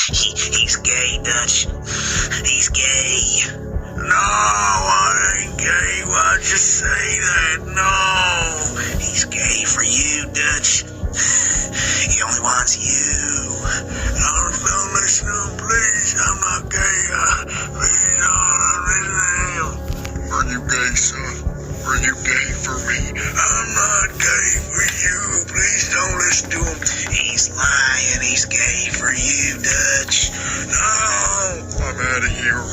He's gay, Dutch. He's gay. No, I ain't gay. Why'd you say that? No. He's gay for you, Dutch. He only wants you. Don't listen to him, please. I'm not gay. Please don't listen to him. Are you gay, son? Are you gay for me? I'm not gay for you. Please don't listen to him. He's lying. He's gay for you, Dutch. No. I'm out of here.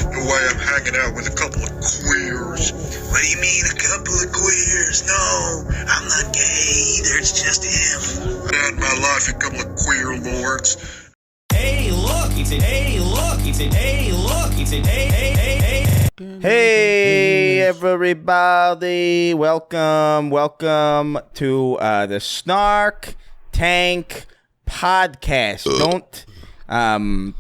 No way I'm hanging out with a couple of queers. What do you mean, a couple of queers? No, I'm not gay either. It's just him. Out in my life, a couple of queer lords. Hey, look, he said, hey, look, he said, hey, look, he said, hey. Hey, everybody. Welcome to the Snark Tank podcast.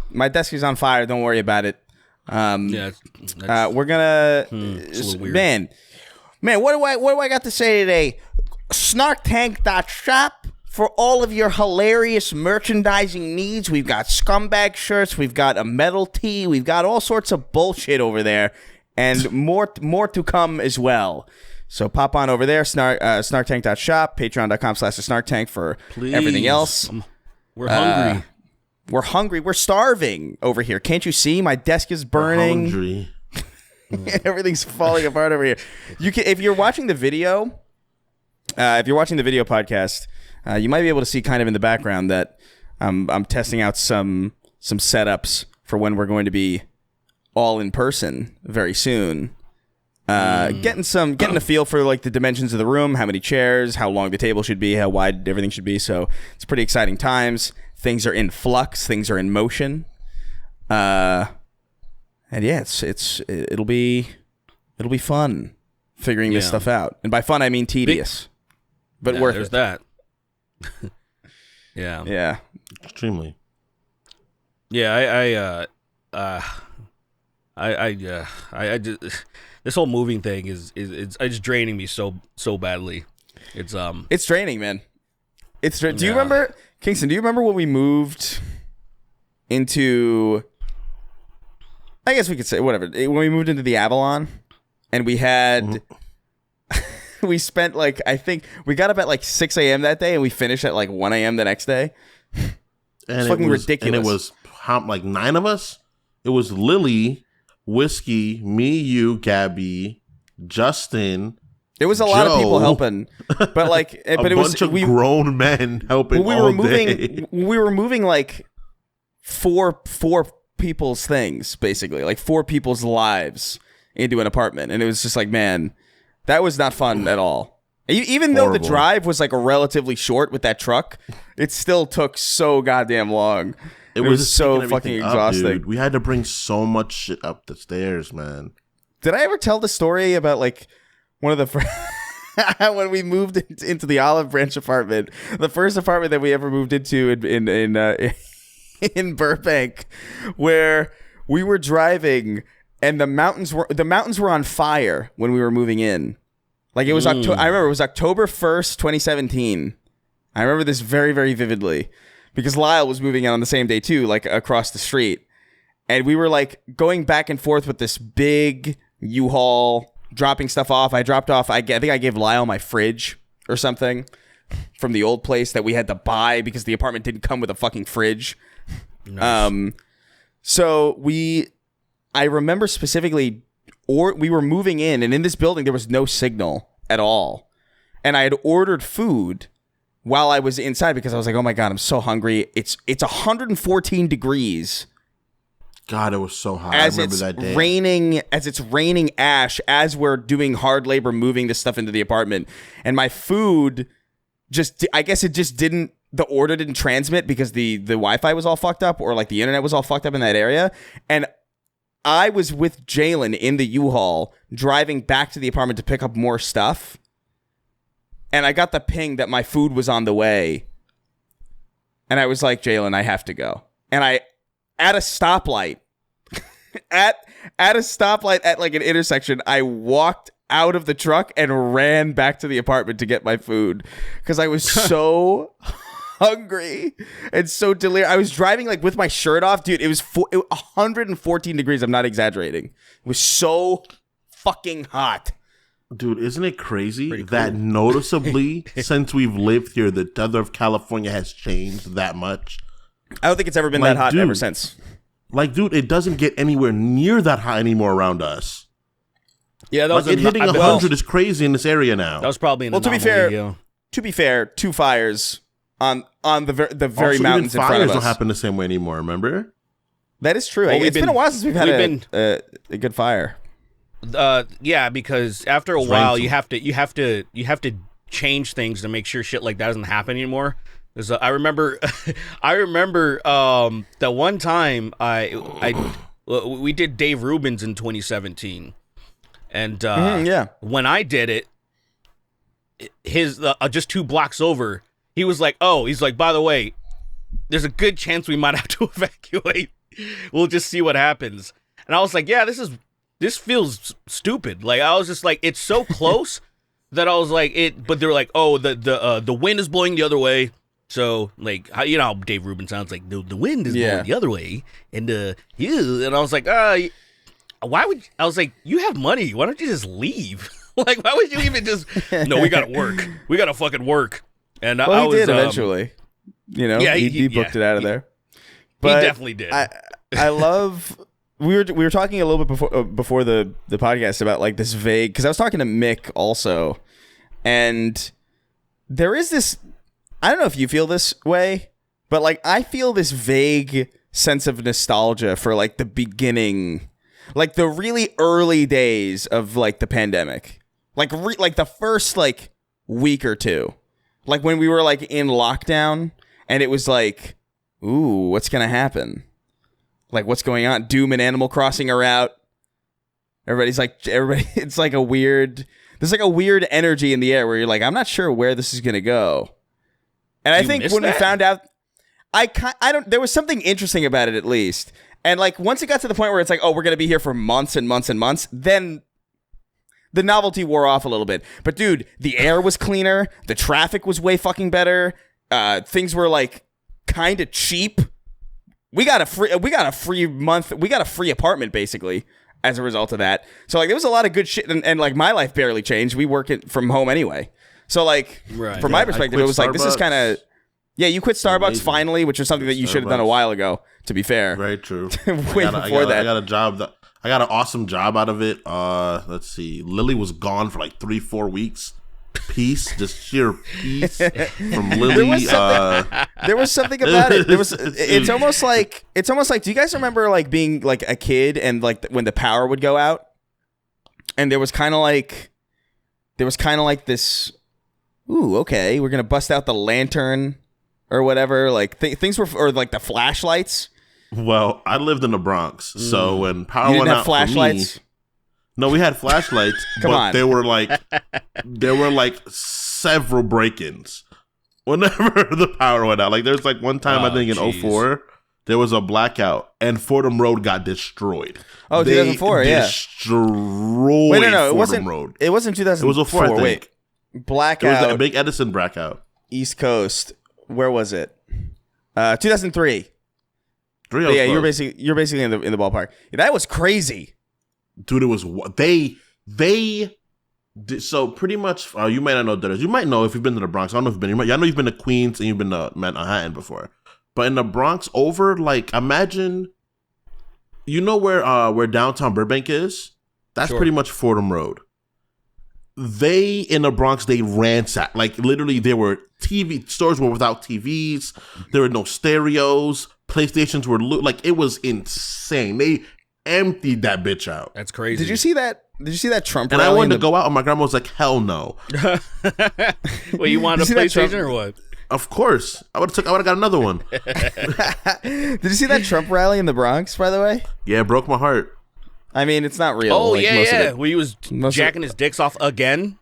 My desk is on fire. Don't worry about it. We're gonna, it's a little weird. man. What do I got to say today? SnarkTank.shop for all of your hilarious merchandising needs. We've got scumbag shirts. We've got a metal tee. We've got all sorts of bullshit over there, and more to come as well. So pop on over there, SnarkTank.shop, Patreon.com/SnarkTank for everything else. We're hungry. We're hungry. We're starving over here. Can't you see? My desk is burning. Hungry. Everything's falling apart over here. You can, if you're watching the video, podcast, you might be able to see kind of in the background that I'm testing out some setups for when we're going to be all in person very soon. Getting a feel for like the dimensions of the room, how many chairs, how long the table should be, how wide everything should be. So it's pretty exciting times. Things are in flux. Things are in motion. And yeah, it'll be fun figuring this stuff out. And by fun, I mean tedious, but worth there's it. That. Yeah. Extremely. Yeah, I just, this whole moving thing is it's draining me so badly. It's draining, man. Do you remember, Kingston? Do you remember when we moved into? I guess we could say whatever. When we moved into the Avalon, and we had, we spent like, I think we got up at like 6 a.m. that day, and we finished at like 1 a.m. the next day. It's fucking ridiculous. And it was like 9 of us. It was Lily, Whiskey, me, you, Gabby, Justin. It was a lot of people helping, but like, but it was a bunch of grown men helping. We were moving like four people's things, basically, like 4 people's lives into an apartment, and it was just like, man, that was not fun at all. Even though the drive was like a relatively short with that truck, it still took so goddamn long. It was so fucking exhausting. Dude. We had to bring so much shit up the stairs, man. Did I ever tell the story about like one of the when we moved into the Olive Branch apartment, the first apartment that we ever moved into in Burbank, where we were driving and the mountains were on fire when we were moving in. Like it was I remember it was October 1st, 2017. I remember this very, very vividly because Lyle was moving in on the same day too, like across the street. And we were like going back and forth with this big U-Haul, dropping stuff off. I think I gave Lyle my fridge or something from the old place that we had to buy because the apartment didn't come with a fucking fridge. Nice. So I remember specifically, we were moving in, and in this building there was no signal at all, and I had ordered food while I was inside because I was like, oh my god, I'm so hungry. It's 114 degrees. God, it was so hot. I remember that day. As it's raining ash as we're doing hard labor moving this stuff into the apartment, and my food I guess it just didn't. The order didn't transmit because the Wi-Fi was all fucked up, or like the internet was all fucked up in that area. And I was with Jalen in the U-Haul driving back to the apartment to pick up more stuff. And I got the ping that my food was on the way. And I was like, Jalen, I have to go. And at a stoplight, at like an intersection, I walked out of the truck and ran back to the apartment to get my food because I was so hungry and so delirious. I was driving like with my shirt off, dude. It was 114 degrees. I'm not exaggerating. It was so fucking hot. Dude, isn't it crazy that noticeably since we've lived here, the weather of California has changed that much? I don't think it's ever been Like, that hot dude, ever since. Like, dude, it doesn't get anywhere near that hot anymore around us. Yeah, that Like, was it hitting 100 is crazy in this area now. That was probably an Well, to be anomaly, fair, 2 fires on the very Also, mountains in even front of fires don't us. happen the same way anymore, remember? That is true. Well, It's been a while since we've had a good fire. Yeah, because after a while you have to change things to make sure shit like that doesn't happen anymore. Because I remember that one time we did Dave Rubin's in 2017, and when I did it, his just 2 blocks over, he's like, by the way, there's a good chance we might have to evacuate. We'll just see what happens. And I was like, yeah, this feels stupid. Like, I was just like, it's so close that I was like, but they were like, oh, the wind is blowing the other way. So, like, you know how Dave Rubin sounds like, the wind is blowing the other way. And I was like, I was like, you have money. Why don't you just leave? Like, why would you even just, no, we got to work. We got to fucking work. And Well, I he was, did eventually. You know, yeah, he booked it out of there. But he definitely did. I love. We were talking a little bit before the podcast about like this vague, because I was talking to Mick also, and there is this. I don't know if you feel this way, but like I feel this vague sense of nostalgia for like the beginning, like the really early days of like the pandemic, like the first like week or two, like when we were like in lockdown and it was like, ooh, what's gonna happen? Like, what's going on? Doom and Animal Crossing are out. Everybody, it's like a weird, there's like a weird energy in the air where you're like, I'm not sure where this is going to go. And I think when we found out, there was something interesting about it at least. And like, once it got to the point where it's like, oh, we're going to be here for months and months and months, then the novelty wore off a little bit. But dude, the air was cleaner. The traffic was way fucking better. Things were like kind of cheap. We got a free month. We got a free apartment basically as a result of that. So like there was a lot of good shit, and like my life barely changed. We work from home anyway. So like from my perspective, it was like, this is kind of, yeah, you quit Starbucks amazing. Finally, which was something that you should have done a while ago, to be fair. Very true. Way before that. I got a job I got an awesome job out of it. Let's see. Lily was gone for like 3-4 weeks. Peace, just sheer peace from Lily. There was something about it. It's almost like. Do you guys remember like being like a kid and like when the power would go out, and there was kind of like this. Ooh, okay, we're gonna bust out the lantern or whatever. Like things were, or like the flashlights. Well, I lived in the Bronx, so when power went out flashlights? for me. No, we had flashlights, but there were like several break-ins whenever the power went out. Like there's like one time I think in 2004 there was a blackout and Fordham Road got destroyed. Oh, 2004, yeah. Destroyed. Wait, no, Fordham it wasn't. Road. It wasn't 2004. It was 2004, I think. Wait, blackout. It was a big Edison blackout. East Coast. Where was it? 2003. Yeah, you're basically in the ballpark. Yeah, that was crazy. Dude, it was they did, so pretty much. You might not know that. You might know if you've been to the Bronx. I don't know if you've been. I know you've been to Queens and you've been to Manhattan before, but in the Bronx, over like imagine, you know where downtown Burbank is. That's pretty much Fordham Road. They in the Bronx, they ransacked. Like literally, there were stores were without TVs. There were no stereos. PlayStations were like it was insane. They emptied that bitch out. That's crazy. Did you see that? Did you see that Trump and rally? I wanted to go out, and my grandma was like, "Hell no." Well, you wanted a PlayStation or what? Of course, I would have got another one. Did you see that Trump rally in the Bronx? By the way, yeah, it broke my heart. I mean, it's not real. Oh like, yeah. Where he was jacking his dicks off again.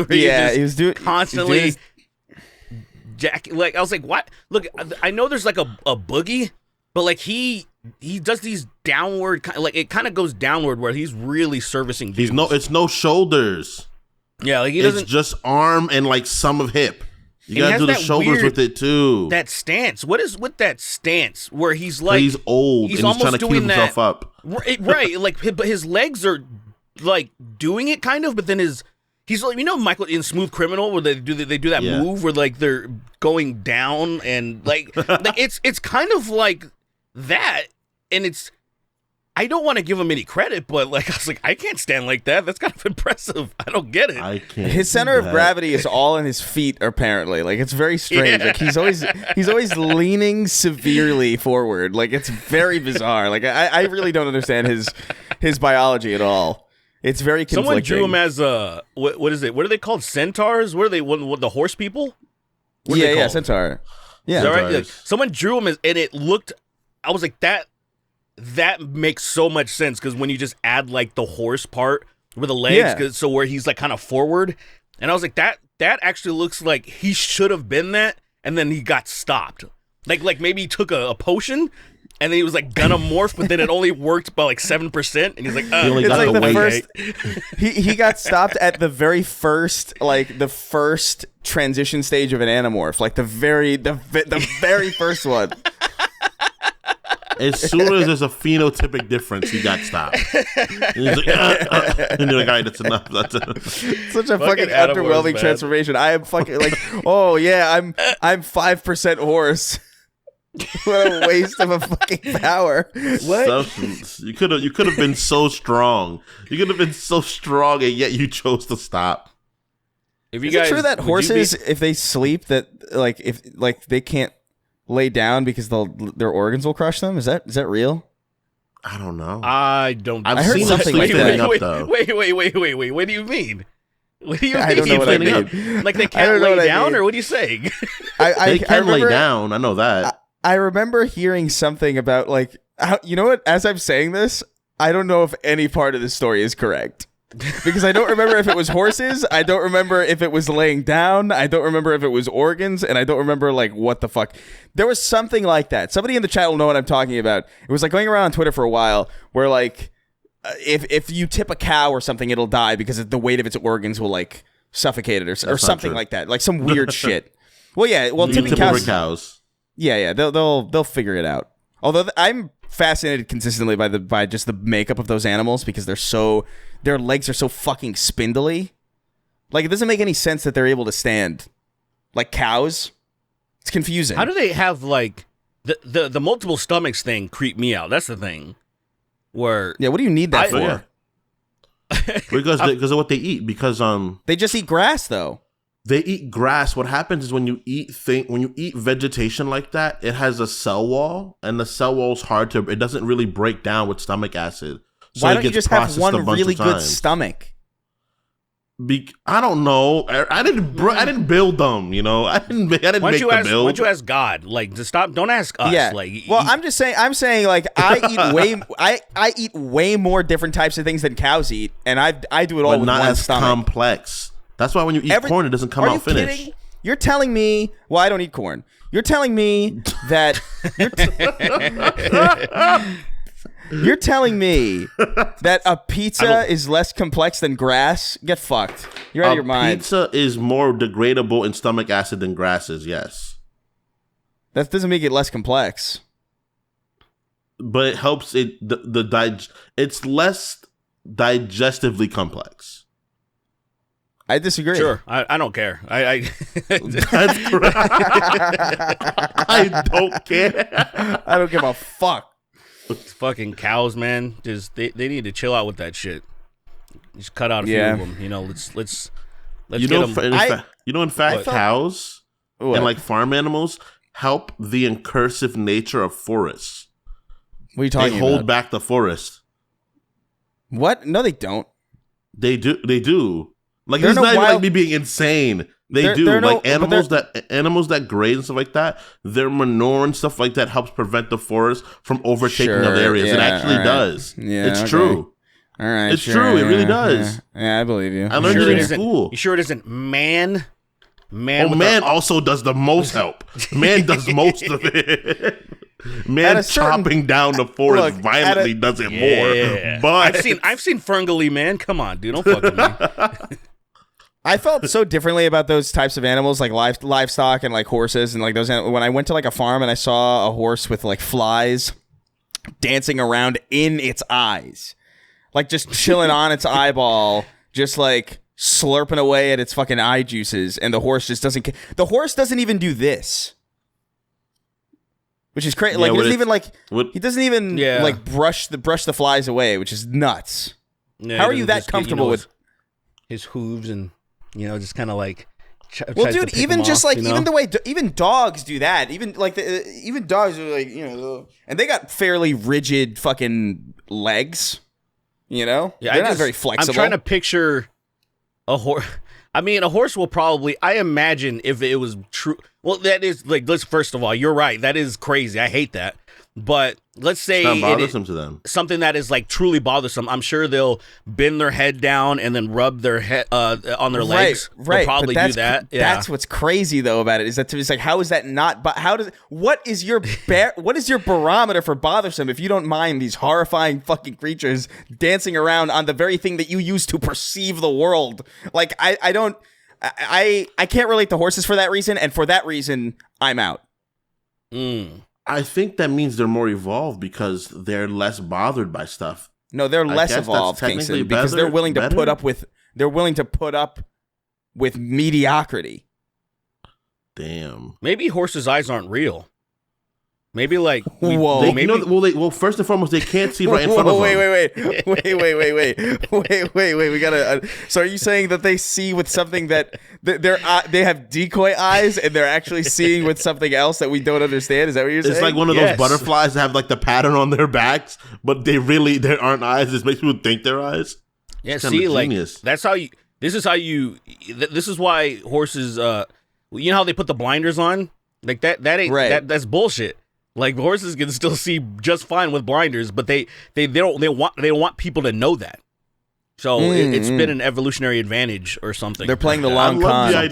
Yeah, he was doing constantly. Jack, like I was like, what? Look, I know there's like a boogie, but like he does these downward, like it kind of goes downward where he's really servicing. It's no shoulders. Yeah, like he doesn't. It's just arm and like some of hip. You gotta do the shoulders with it too. That stance. What is with that stance where he's like he's old and he's trying to keep himself up. Right, like but his legs are like doing it kind of, but then he's like, Michael in Smooth Criminal where they do that move where like they're going down and like it's kind of like that, and I don't want to give him any credit, but like I was like, I can't stand like that. That's kind of impressive. I don't get it. I can't. His center of gravity is all in his feet, apparently. Like it's very strange. Yeah. Like he's always leaning severely forward. Like it's very bizarre. Like I really don't understand his biology at all. It's very conflicting. Someone drew him as what is it? What are they called? Centaurs? What are they? What the horse people? Yeah, centaur. Yeah, is that right? Like, someone drew him and it looked. I was like that. That makes so much sense because when you just add like the horse part with the legs, so where he's like kind of forward, and I was like that actually looks like he should have been that, and then he got stopped. Like maybe he took a potion, and then he was like gonna morph, but then it only worked by like 7%, and he's like, it's like the first. He got stopped at the very first, like the first transition stage of an Animorph, like the very first one. As soon as there's a phenotypic difference, he got stopped. And he's like, and you're like, all right, that's enough. That's such a fucking underwhelming transformation. I am fucking like, oh yeah, I'm 5% horse. What a waste of a fucking power. What? You could have been so strong. You could have been so strong, and yet you chose to stop. Is it true that horses, if they sleep, that if they can't lay down because their organs will crush them? Is that real? I don't know. I don't. I've seen something like that. Wait. What do you mean? What do you mean? I don't know what I mean. Like they can't lay down, or what are you saying? They can lay down. I know that. I remember hearing something about like, you know what? As I'm saying this, I don't know if any part of the story is correct. Because I don't remember if it was horses, I don't remember if it was laying down, I don't remember if it was organs, and I don't remember like what the fuck. There was something like that. Somebody in the chat will know what I'm talking about. It was like going around on Twitter for a while where like if you tip a cow or something, it'll die because the weight of its organs will like suffocate it or something like that. Like some weird shit. Well, yeah. Well, you tip over cows. Yeah. They'll figure it out. Although I'm fascinated consistently by just the makeup of those animals because their legs are so fucking spindly. Like it doesn't make any sense that they're able to stand like cows. It's confusing. How do they have like the multiple stomachs thing? Creep me out. That's the thing. Where what do you need that for? Yeah. because of what they eat. Because they just eat grass though. They eat grass. What happens is when you eat vegetation like that, it has a cell wall, and the cell wall is it doesn't really break down with stomach acid. So why don't you just have one really good stomach? I don't know. I didn't build them. I didn't make the build. Why don't you ask God? Like to stop. Don't ask us. Yeah. Like, I'm saying like I eat way more different types of things than cows eat, and I do it all with not one as stomach. Complex. That's why when you eat corn, it doesn't come out finished. Kidding? You're telling me? Well, I don't eat corn. You're telling me that. You're telling me that a pizza is less complex than grass? Get fucked. You're out of your mind. Pizza is more degradable in stomach acid than grass is, yes. That doesn't make it less complex. But it helps it it's less digestively complex. I disagree. Sure, I don't care. That's correct. I don't care. I don't give a fuck. It's fucking cows, man. Just they need to chill out with that shit. Just cut out a few of them. Let's get them. In fact, cows and like farm animals help the incursive nature of forests. What are you talking about? They hold back the forest. What? No, they don't. They do. Like it's not even like me being insane. They do. Like animals that graze and stuff like that, their manure and stuff like that helps prevent the forest from overtaking other areas. It actually does. Yeah, it's true. All right, it's true. It really does. Yeah, I believe you. I learned it in school. You sure it isn't man? Man also does the most help. Man does most of it. Man chopping down the forest violently does it more. But I've seen Ferngully, man. Come on, dude. Don't fuck with me. I felt so differently about those types of animals, like livestock and like horses and like those. When I went to like a farm and I saw a horse with like flies dancing around in its eyes, like just chilling on its eyeball, just like slurping away at its fucking eye juices, and the horse just doesn't. The horse doesn't even do this, which is crazy. Like he doesn't even like brush the flies away, which is nuts. Yeah, how are you that comfortable with his hooves and just kind of like? Well, dude, even just like even the way even dogs do that. Even like even dogs are like and they got fairly rigid fucking legs. They're not very flexible. I'm trying to picture a horse. I mean, a horse will probably. I imagine if it was true. Well, that is like. Let's first of all, you're right. That is crazy. I hate that. But let's say it's not bothersome to them. Something that is like truly bothersome. I'm sure they'll bend their head down and then rub their head on their legs. Right. They'll probably do that. Yeah. That's what's crazy though about it is that it's like, how is that not? But what is your barometer for bothersome if you don't mind these horrifying fucking creatures dancing around on the very thing that you use to perceive the world? Like I can't relate to horses for that reason, and for that reason I'm out. I think that means they're more evolved because they're less bothered by stuff. No, they're less evolved, Kingston, because they're willing to put up with mediocrity. Damn. Maybe horses' eyes aren't real. Maybe like first and foremost, they can't see right in front of them. Wait. We gotta. So are you saying that they see with something that they have decoy eyes and they're actually seeing with something else that we don't understand? Is that what you're saying? It's like one of those butterflies that have like the pattern on their backs, but there aren't eyes. This makes people think they're eyes. Yeah, see, like that's how you. This is how you. This is why horses. You know how they put the blinders on? Like that ain't right. That's bullshit. Like horses can still see just fine with blinders, but they don't want people to know that. So it's been an evolutionary advantage or something. They're playing the long con. I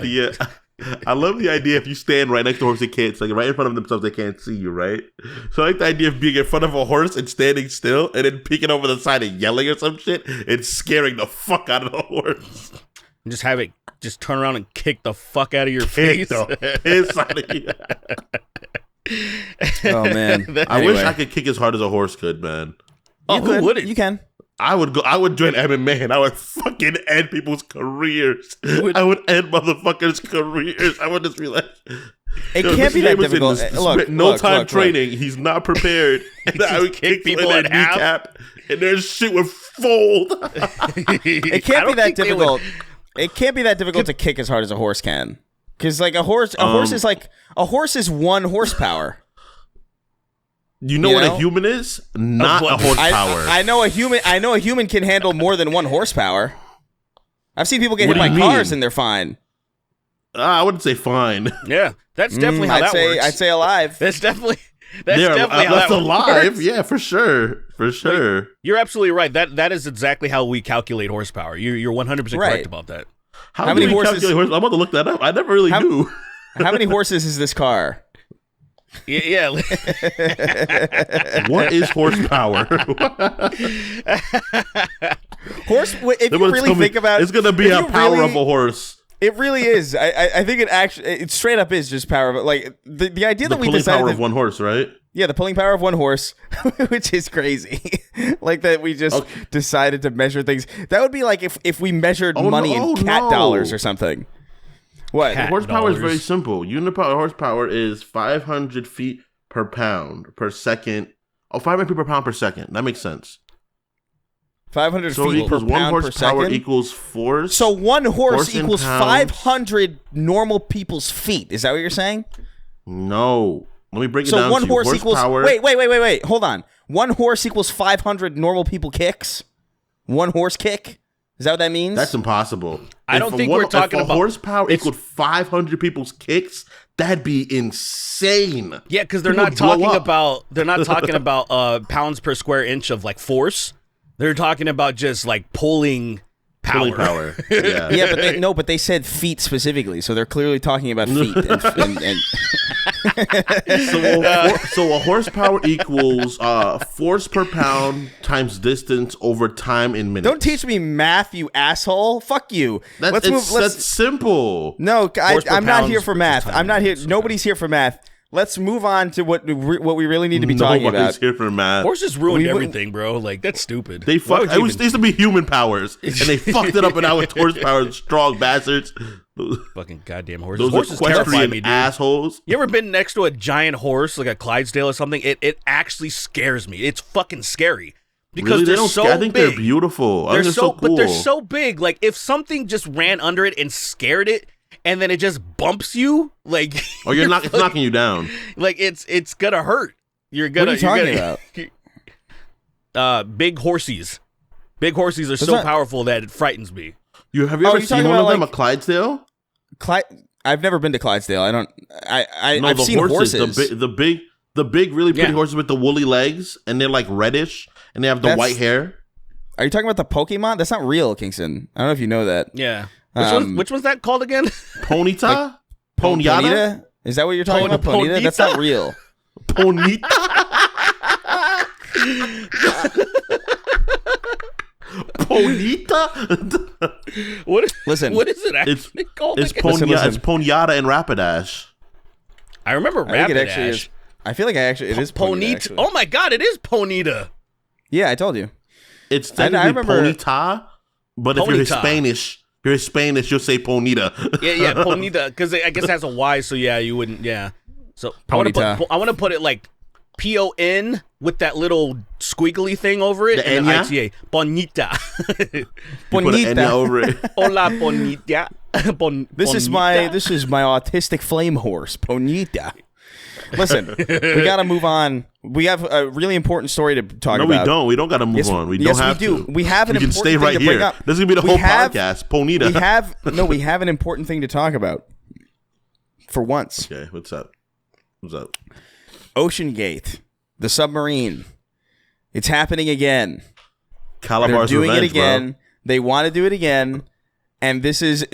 love the idea if you stand right next to a horse, they can't, like right in front of themselves, they can't see you, right? So I like the idea of being in front of a horse and standing still and then peeking over the side and yelling or some shit and scaring the fuck out of the horse. And just have it just turn around and kick the fuck out of your face. Inside of you. Oh man! I wish I could kick as hard as a horse could, man. Who wouldn't? You can. I would join MMA and I would fucking end people's careers. I would end motherfuckers' careers. I would just be like, it can't be that difficult. Look, training. He's not prepared. And I would kick people in kneecap, and their shit would fold. It can't be that difficult. It can't be that difficult to kick as hard as a horse can. Because like a horse is 1 horsepower. You know what a human is? Not a horsepower. I know a human can handle more than 1 horsepower. I've seen people get hit by cars and they're fine. I wouldn't say fine. Yeah, that's definitely how that works. I'd say alive. That's definitely how that alive. Works. Yeah, for sure. Like, you're absolutely right. That is exactly how we calculate horsepower. You're 100% correct about that. How many horses? I'm about to look that up. I never really knew. How many horses is this car? Yeah. What is horsepower? If you really think about it, it's going to be a power of a horse. It really is. I think it straight up is just power. But like the idea that we decided the pulling power of 1 horse, right? Yeah, the pulling power of 1 horse, which is crazy. Like that we just decided to measure things. That would be like if we measured money in cat dollars or something. What? Horsepower is very simple. Unit horsepower is 500 feet per pound per second. 500 feet per pound per second. That makes sense. 500 so feet per pound per second? So 1 horsepower equals force. So 1 horse equals 500 normal people's feet. Is that what you're saying? No. Let me break it down. So 1 horse horsepower. equals... Wait. Hold on. 1 horse equals 500 normal people kicks? 1 horse kick? Is that what that means? That's impossible. I don't think we're talking about... horsepower equaled 500 people's kicks, that'd be insane. Yeah, because they're not talking about pounds per square inch of like force. They're talking about just like pulling power. Yeah. Yeah, but they said feet specifically, so they're clearly talking about feet. And So a horsepower equals force per pound times distance over time in minutes. don't teach me math, you asshole. Fuck you. That's simple. No, Horse per I'm not pound here for math. time I'm not here. minutes, Nobody's here for math. Let's move on to what we really need to be talking Nobody's about. here for math. Horses ruined We wouldn't- everything, bro. Like, that's stupid. They Why fuck. would you They used to be human powers, and they fucked it up. And now with horsepower, strong bastards. Fucking goddamn horses. Those Horses terrify equestrian me, dude. assholes. You ever been next to a giant horse, like a Clydesdale or something? It actually scares me. It's fucking scary. Because Really? They they're don't so scare- I think big. they're beautiful. I think they're so cool. But they're so big. Like, if something just ran under it and scared it, and then it just bumps you, like, Or it's knocking you down. like it's gonna hurt. You're What gonna. are you talking about? Big horsies. Big horsies are so not- powerful that it frightens me. Have you Oh, ever you're seen talking one of about, them, like- a Clydesdale? I've never been to Clydesdale. I don't. I've The seen horses. The big, really pretty Yeah. horses with the woolly legs, and they're like reddish, and they have the That's- white hair. Are you talking about the Pokemon? That's not real, Kingston. I don't know if you know that. Yeah. Um, Which one's that called again? Ponita? Ponyata? Ponita? Is that what you're talking about? Ponita? That's not real. Ponita? Ponita? Listen, What is it It's actually called? it's again? Listen. It's Ponyata and Rapidash. I remember I think it Rapidash. actually is. I feel like it is Ponita. Ponita. Actually. Oh my god, it is Ponita. Yeah, I told you. It's I technically remember- Ponita, but if you're Ponita. Hispanic, you'll say Ponita. Yeah, Ponita, because I guess it has a Y, so yeah, you wouldn't. Yeah. So I want to put it like PON with that little squiggly thing over it, The and then Enya? ITA. Bonita. You put an N over it. Hola, Bonita. This is my autistic flame horse, Ponita. Listen, we got to move on. We have a really important story to talk No, about. we don't. We don't got to move on. We yes, don't have we do. to. We have an We can important stay thing right to bring here. up. This is gonna be the We whole have- podcast. Ponita. We have an important thing to talk about. For once, Okay, what's up? OceanGate, the submarine. It's happening again. They're Calabar's doing revenge, it again. bro. They want to do it again, and this is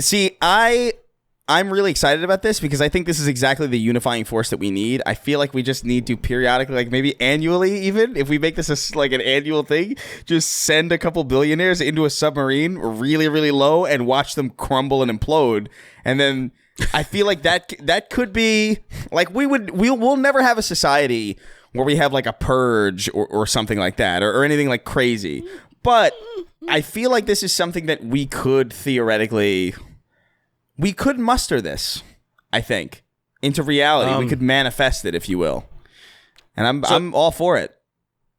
I'm really excited about this because I think this is exactly the unifying force that we need. I feel like we just need to periodically, like maybe annually, even if we make this like an annual thing, just send a couple billionaires into a submarine really, really low and watch them crumble and implode, and then. I feel like that could be like we'll never have a society where we have like a purge or something like that or anything like crazy. But I feel like this is something that we could theoretically muster this, I think, into reality. We could manifest it, if you will. And I'm all for it.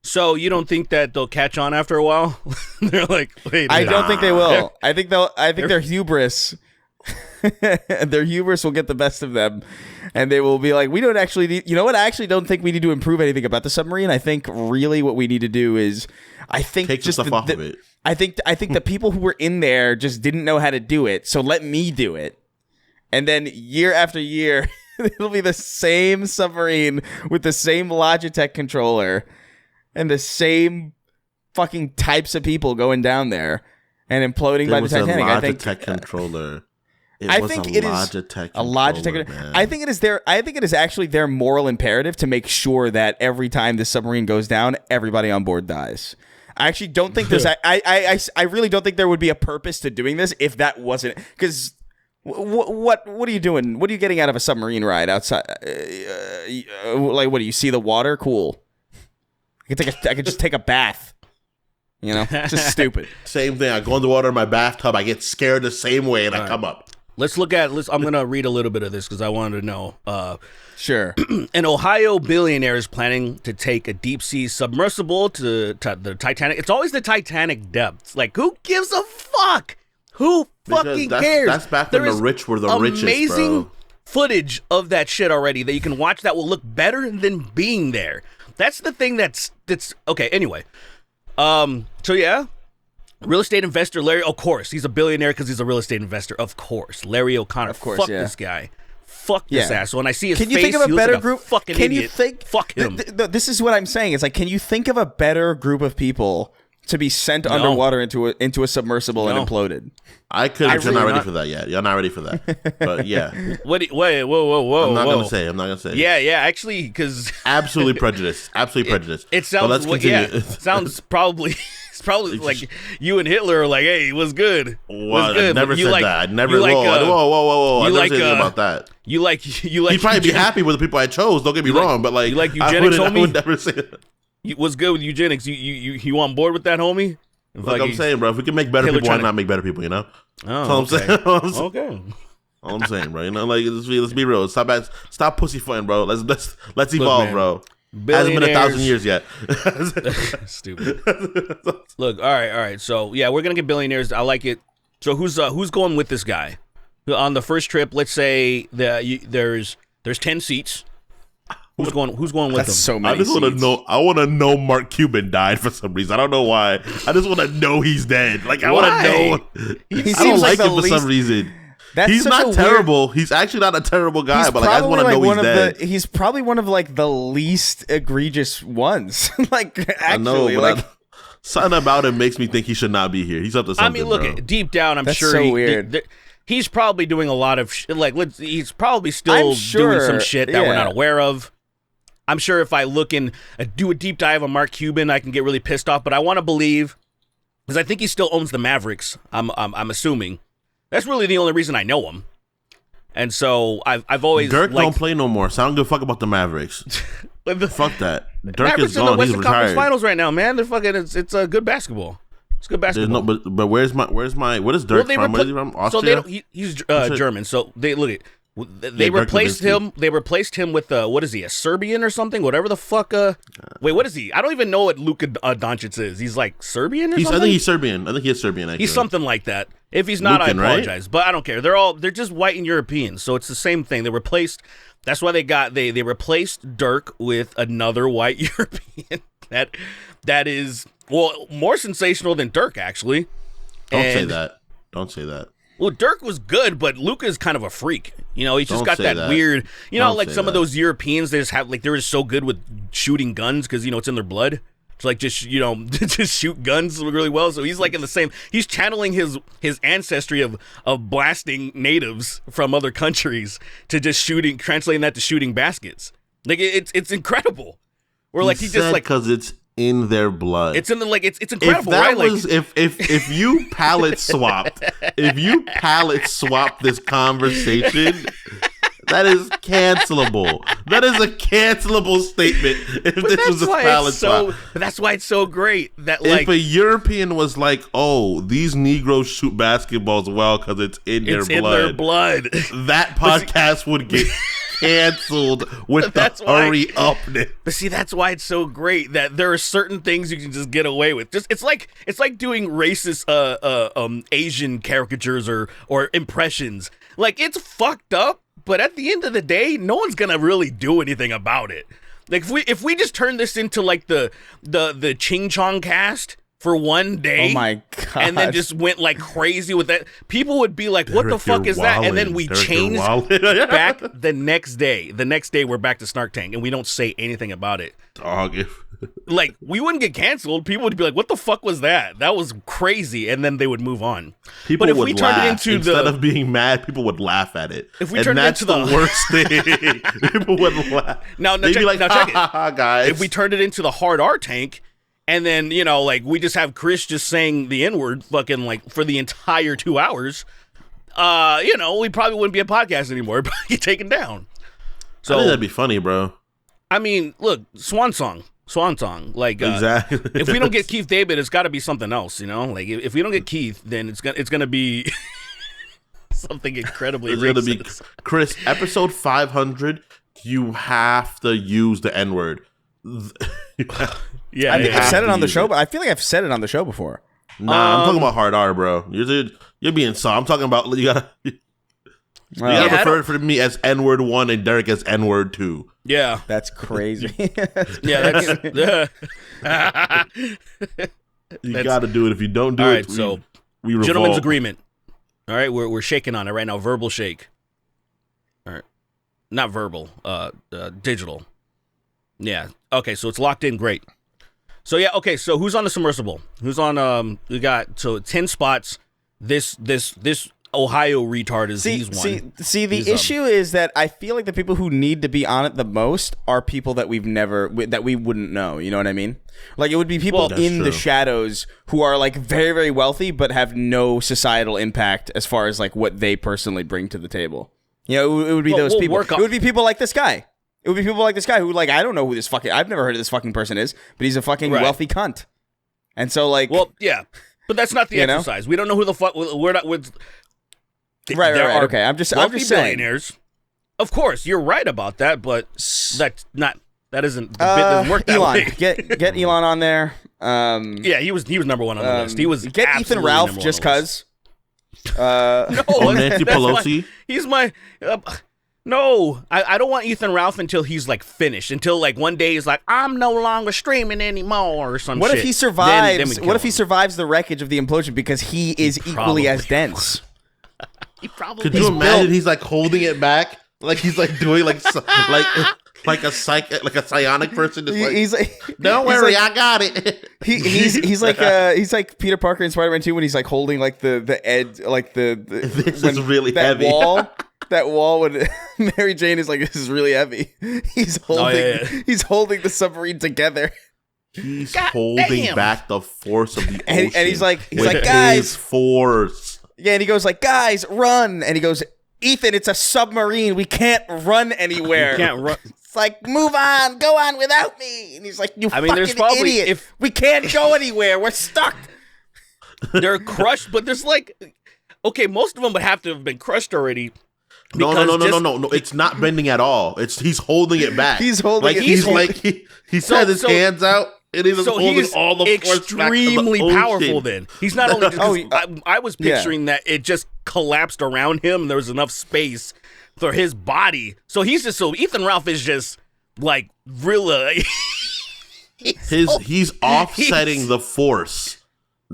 So you don't think that they'll catch on after a while? They're like, wait. I don't think they will. I think their hubris their hubris will get the best of them, and they will be like, we don't actually need, you know what, I actually don't think we need to improve anything about the submarine. I think really what we need to do is Take just the stuff off of it. I think the people who were in there just didn't know how to do it, so let me do it. And then year after year it'll be the same submarine with the same Logitech controller and the same fucking types of people going down there and imploding by the Titanic. A I think Logitech controller. I think it is Logitech a Logitech. controller, man. I think it is actually their moral imperative to make sure that every time the submarine goes down, everybody on board dies. I actually don't think there's. I really don't think there would be a purpose to doing this if that wasn't, because what are you doing? What are you getting out of a submarine ride outside? Like, what do you see the water? Cool. I could just take a bath. You know, it's just stupid. Same thing. I go in the water in my bathtub. I get scared the same way, and I come up. I'm gonna read a little bit of this because I wanted to know. Sure. An Ohio billionaire is planning to take a deep sea submersible to the Titanic. It's always the Titanic depths. Like, who gives a fuck? Who fucking cares? That's back when the rich were the richest, amazing bro. footage of that shit already that you can watch that will look better than being there. That's the thing that's okay. Anyway, so yeah. Real estate investor Larry, of course, he's a billionaire because he's a real estate investor. Of course, Larry O'Connor. Of course, fuck yeah. this guy. Fuck this asshole. When I see his can you face, think of a he looks better like group? fucking can idiot. you think? Fuck him. This is what I'm saying. It's like, can you think of a better group of people to be sent underwater into a submersible and imploded. I could. You're not ready for that yet. You're not ready for that. But yeah. Wait, whoa. I'm not gonna say. Yeah. Actually, because absolutely prejudiced. It sounds. It sounds probably. It's probably like you and Hitler are like, "Hey, it was good." Well, I never said that. I never. Whoa. I never said anything about that. You like. He'd probably be happy with the people I chose. Don't get me wrong, but like, you like eugenics, homie? I would never say that. What's good with eugenics? You on board with that, homie? Like I'm saying, bro, if we can make better Hitler people, why not make better people? You know? Oh, that's all I'm saying. Okay. All I'm saying, bro. You know, like let's be real. Stop pussyfooting, bro. Let's evolve, man, bro. Hasn't been 1,000 years yet. Stupid. Look, all right. So yeah, we're gonna get billionaires. I like it. So who's going with this guy on the first trip? Let's say there's 10 seats. Who's going with That's him? So many. I just want to know. I want to know Mark Cuban died for some reason. I don't know why. I just want to know he's dead. Like I want to know. He I don't like him for some reason. He's not terrible. He's actually not a terrible guy, but like, I just want to know he's dead. He's probably one of like the least egregious ones. Like actually, like something about him makes me think he should not be here. He's up to something. I mean, look, bro. Deep down, I'm That's sure so weird. He's probably doing a lot of he's probably still doing some shit that we're not aware of. I'm sure if I look and do a deep dive on Mark Cuban, I can get really pissed off. But I want to believe, because I think he still owns the Mavericks. I'm assuming that's really the only reason I know him. And so I've always Dirk don't play no more, so I don't give a fuck about the Mavericks. Fuck that. Dirk Mavericks is in gone. the Western He's Conference retired. Finals right now, man. They're fucking. It's a good basketball. It's good basketball. But where's my what is Dirk from? Where is he from? Austria? So he's German. So they look at. They replaced him. They replaced him with what is he? A Serbian or something? Whatever the fuck. Wait, what is he? I don't even know what Luka Doncic is. He's like Serbian or something. I think he's Serbian. I think he is Serbian. Actually, he's something like that. If he's not, Lukin, I apologize, right? But I don't care. They're just white and European, so it's the same thing. They replaced. That's why they replaced Dirk with another white European. That is more sensational than Dirk actually. Don't say that. Well, Dirk was good, but Luka is kind of a freak. You know, he's just got that weird. You know, like some of those Europeans, they just have like they're just so good with shooting guns because it's in their blood. It's like just just shoot guns really well. So he's like in the same. He's channeling his ancestry of blasting natives from other countries to just translating that to shooting baskets. Like it's incredible. Or like he just like because it's in their blood. It's in the it's incredible. If that right? was if you palette swapped this conversation, that is cancelable. That is a cancelable statement. If this was a palette swap, but that's why it's so great that if a European was like, "Oh, these Negroes shoot basketballs well because it's in their blood," that podcast would get canceled with the hurry upness. But see, that's why it's so great that there are certain things you can just get away with. Just it's like doing racist Asian caricatures or impressions. Like it's fucked up, but at the end of the day, no one's gonna really do anything about it. Like if we just turn this into like the Ching Chong cast for one day, oh my god, and then just went like crazy with that, people would be like, "What the fuck is that?" And then we changed back the next day. The next day, we're back to Snark Tank, and we don't say anything about it. Dog, like we wouldn't get canceled. People would be like, "What the fuck was that? That was crazy," and then they would move on. People would laugh. Instead of being mad, people would laugh at it. If we turned it into the worst thing, people would laugh. They'd be like, check it, guys. If we turned it into the hard R tank. And then, like, we just have Chris just saying the N-word fucking, like, for the entire 2 hours, we probably wouldn't be a podcast anymore, but get taken down. So I think that'd be funny, bro. I mean, look, Swan Song. Like, exactly. If we don't get Keith David, it's got to be something else, Like, if we don't get Keith, then it's gonna be something incredibly racist. It's going to be, Chris, episode 500, you have to use the N-word. Yeah, I think I've said it on the show, but I feel like I've said it on the show before. Nah, I'm talking about hard R, bro. You're being soft. I'm talking about you gotta refer to me as N-word 1 and Derek as N-word 2. Yeah, that's crazy. You got to do it. If you don't do it, so we revolt. Gentleman's agreement. All right, we're shaking on it right now. Verbal shake. All right, not verbal. Digital. Yeah. Okay, so it's locked in. Great. So yeah, okay. So who's on the submersible? Who's on? We got 10 spots. This Ohio retard is he's one. See, the issue is that I feel like the people who need to be on it the most are people that we wouldn't know. You know what I mean? Like it would be people in the shadows who are like very, very wealthy but have no societal impact as far as like what they personally bring to the table. You know, it would be those people. It would be people like this guy. It would be people like this guy who, like, I don't know who this fucking... I've never heard of this fucking person is, but he's a fucking wealthy cunt. And so, like... Well, yeah. But that's not the exercise. We don't know who the fuck... We're not... Right, okay. I'm just saying. Billionaires. Of course, you're right about that, but that's not... That isn't... The bit doesn't work that Elon. way. Get Elon on there. Yeah, he was number one on the list. He was get Ethan Ralph just because. No, Nancy Pelosi. He's my... No, I don't want Ethan Ralph until he's like finished. Until like one day he's like, I'm no longer streaming anymore or some what shit. If he survives? Then what if he survives the wreckage of the implosion because he is equally as dense? He probably. Could you imagine? He's like holding it back, like he's like doing like a psionic person. He's like, don't worry, I got it. He's like Peter Parker in Spider-Man 2 when he's like holding like the edge, like the this is really that heavy. That wall when Mary Jane is like, this is really heavy. He's holding the submarine together. He's holding back the force of the ocean. And he's like, guys, force. Yeah, and he goes like, guys, run. And he goes, Ethan, it's a submarine. We can't run anywhere. We can't run. It's like, move on, go on without me. And he's like, there's probably, idiot. We can't go anywhere. We're stuck. They're crushed, but there's like, okay, most of them would have to have been crushed already. No. It's not bending at all. He's holding it back. He's holding it. He has his hands out and he's holding all the force back extremely to the powerful. ocean. Then he's not only just. I was picturing that it just collapsed around him. And there was enough space for his body. So Ethan Ralph is just like really. He's offsetting the force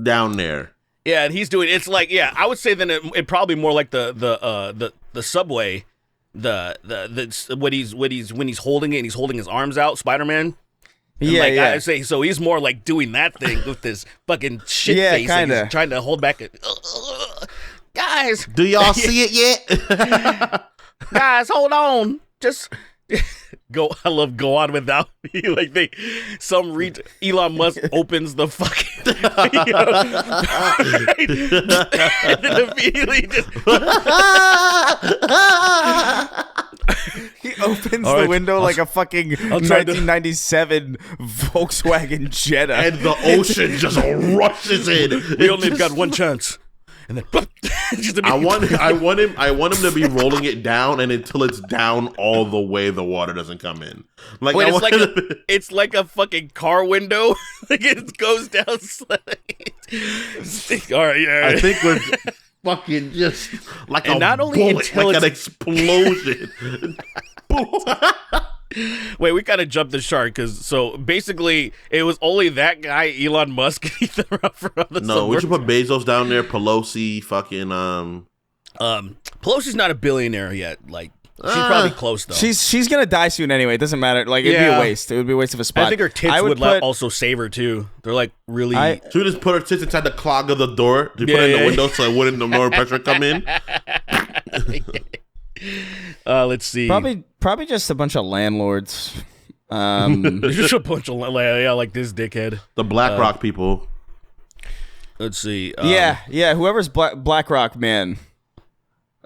down there. Yeah, and he's doing. It's like I would say then it probably more like the subway, when he's holding it and he's holding his arms out, Spider-Man. I say so he's more like doing that thing with this fucking shit face. Kinda. And he's trying to hold back. Guys, do y'all see it yet? Guys, hold on. Just. I love go on without me. Like Elon Musk opens the fucking and then immediately just he opens the window like a fucking 1997 Volkswagen Jetta, and the ocean just rushes in. We only got one chance. And then I want him to be rolling it down and until it's down all the way the water doesn't come in. Like it's like a fucking car window. Like it goes down. All right, yeah. I think we're fucking just like and a not only bullet, like an explosion. Wait, we gotta jump the shark because basically it was only that guy, Elon Musk, and Ethan Ralph on the No, we should put Bezos down there. Pelosi, fucking Pelosi's not a billionaire yet. Like she's probably close though. She's gonna die soon anyway. It doesn't matter. Like it'd be a waste. It would be a waste of a spot. I think her tits would also save her too. They're like really. Should we just put her tits inside the clog of the door? Do you put it in the window so it wouldn't no pressure come in? Let's see. Probably just a bunch of landlords. Just a bunch of like this dickhead. The BlackRock people. Let's see. Whoever's BlackRock man.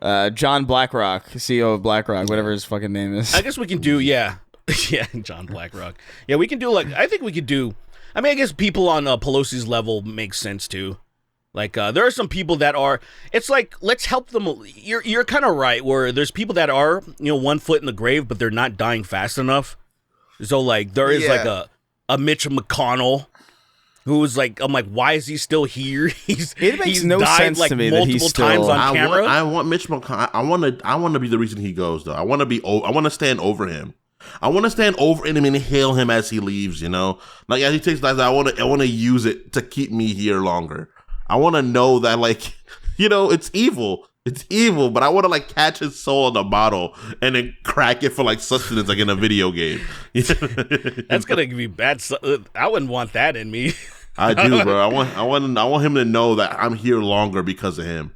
John BlackRock, CEO of BlackRock, whatever his fucking name is. I guess we can do John BlackRock. Yeah, we can do I think we could do. I mean, I guess people on Pelosi's level makes sense too. Like there are some people that are. It's like let's help them. You're kind of right. Where there's people that are 1 foot in the grave, but they're not dying fast enough. So like there is like a Mitch McConnell, who's like I'm like why is he still here? It makes no sense to me that he's still times on camera. I want Mitch McConnell. I want to be the reason he goes though. I want to stand over him. I want to stand over him and hail him as he leaves. Like as he takes lives. I want to use it to keep me here longer. I want to know that, like, it's evil. It's evil, but I want to like catch his soul in a bottle and then crack it for like sustenance, like in a video game. That's gonna be bad. I wouldn't want that in me. I do, bro. I want him to know that I'm here longer because of him.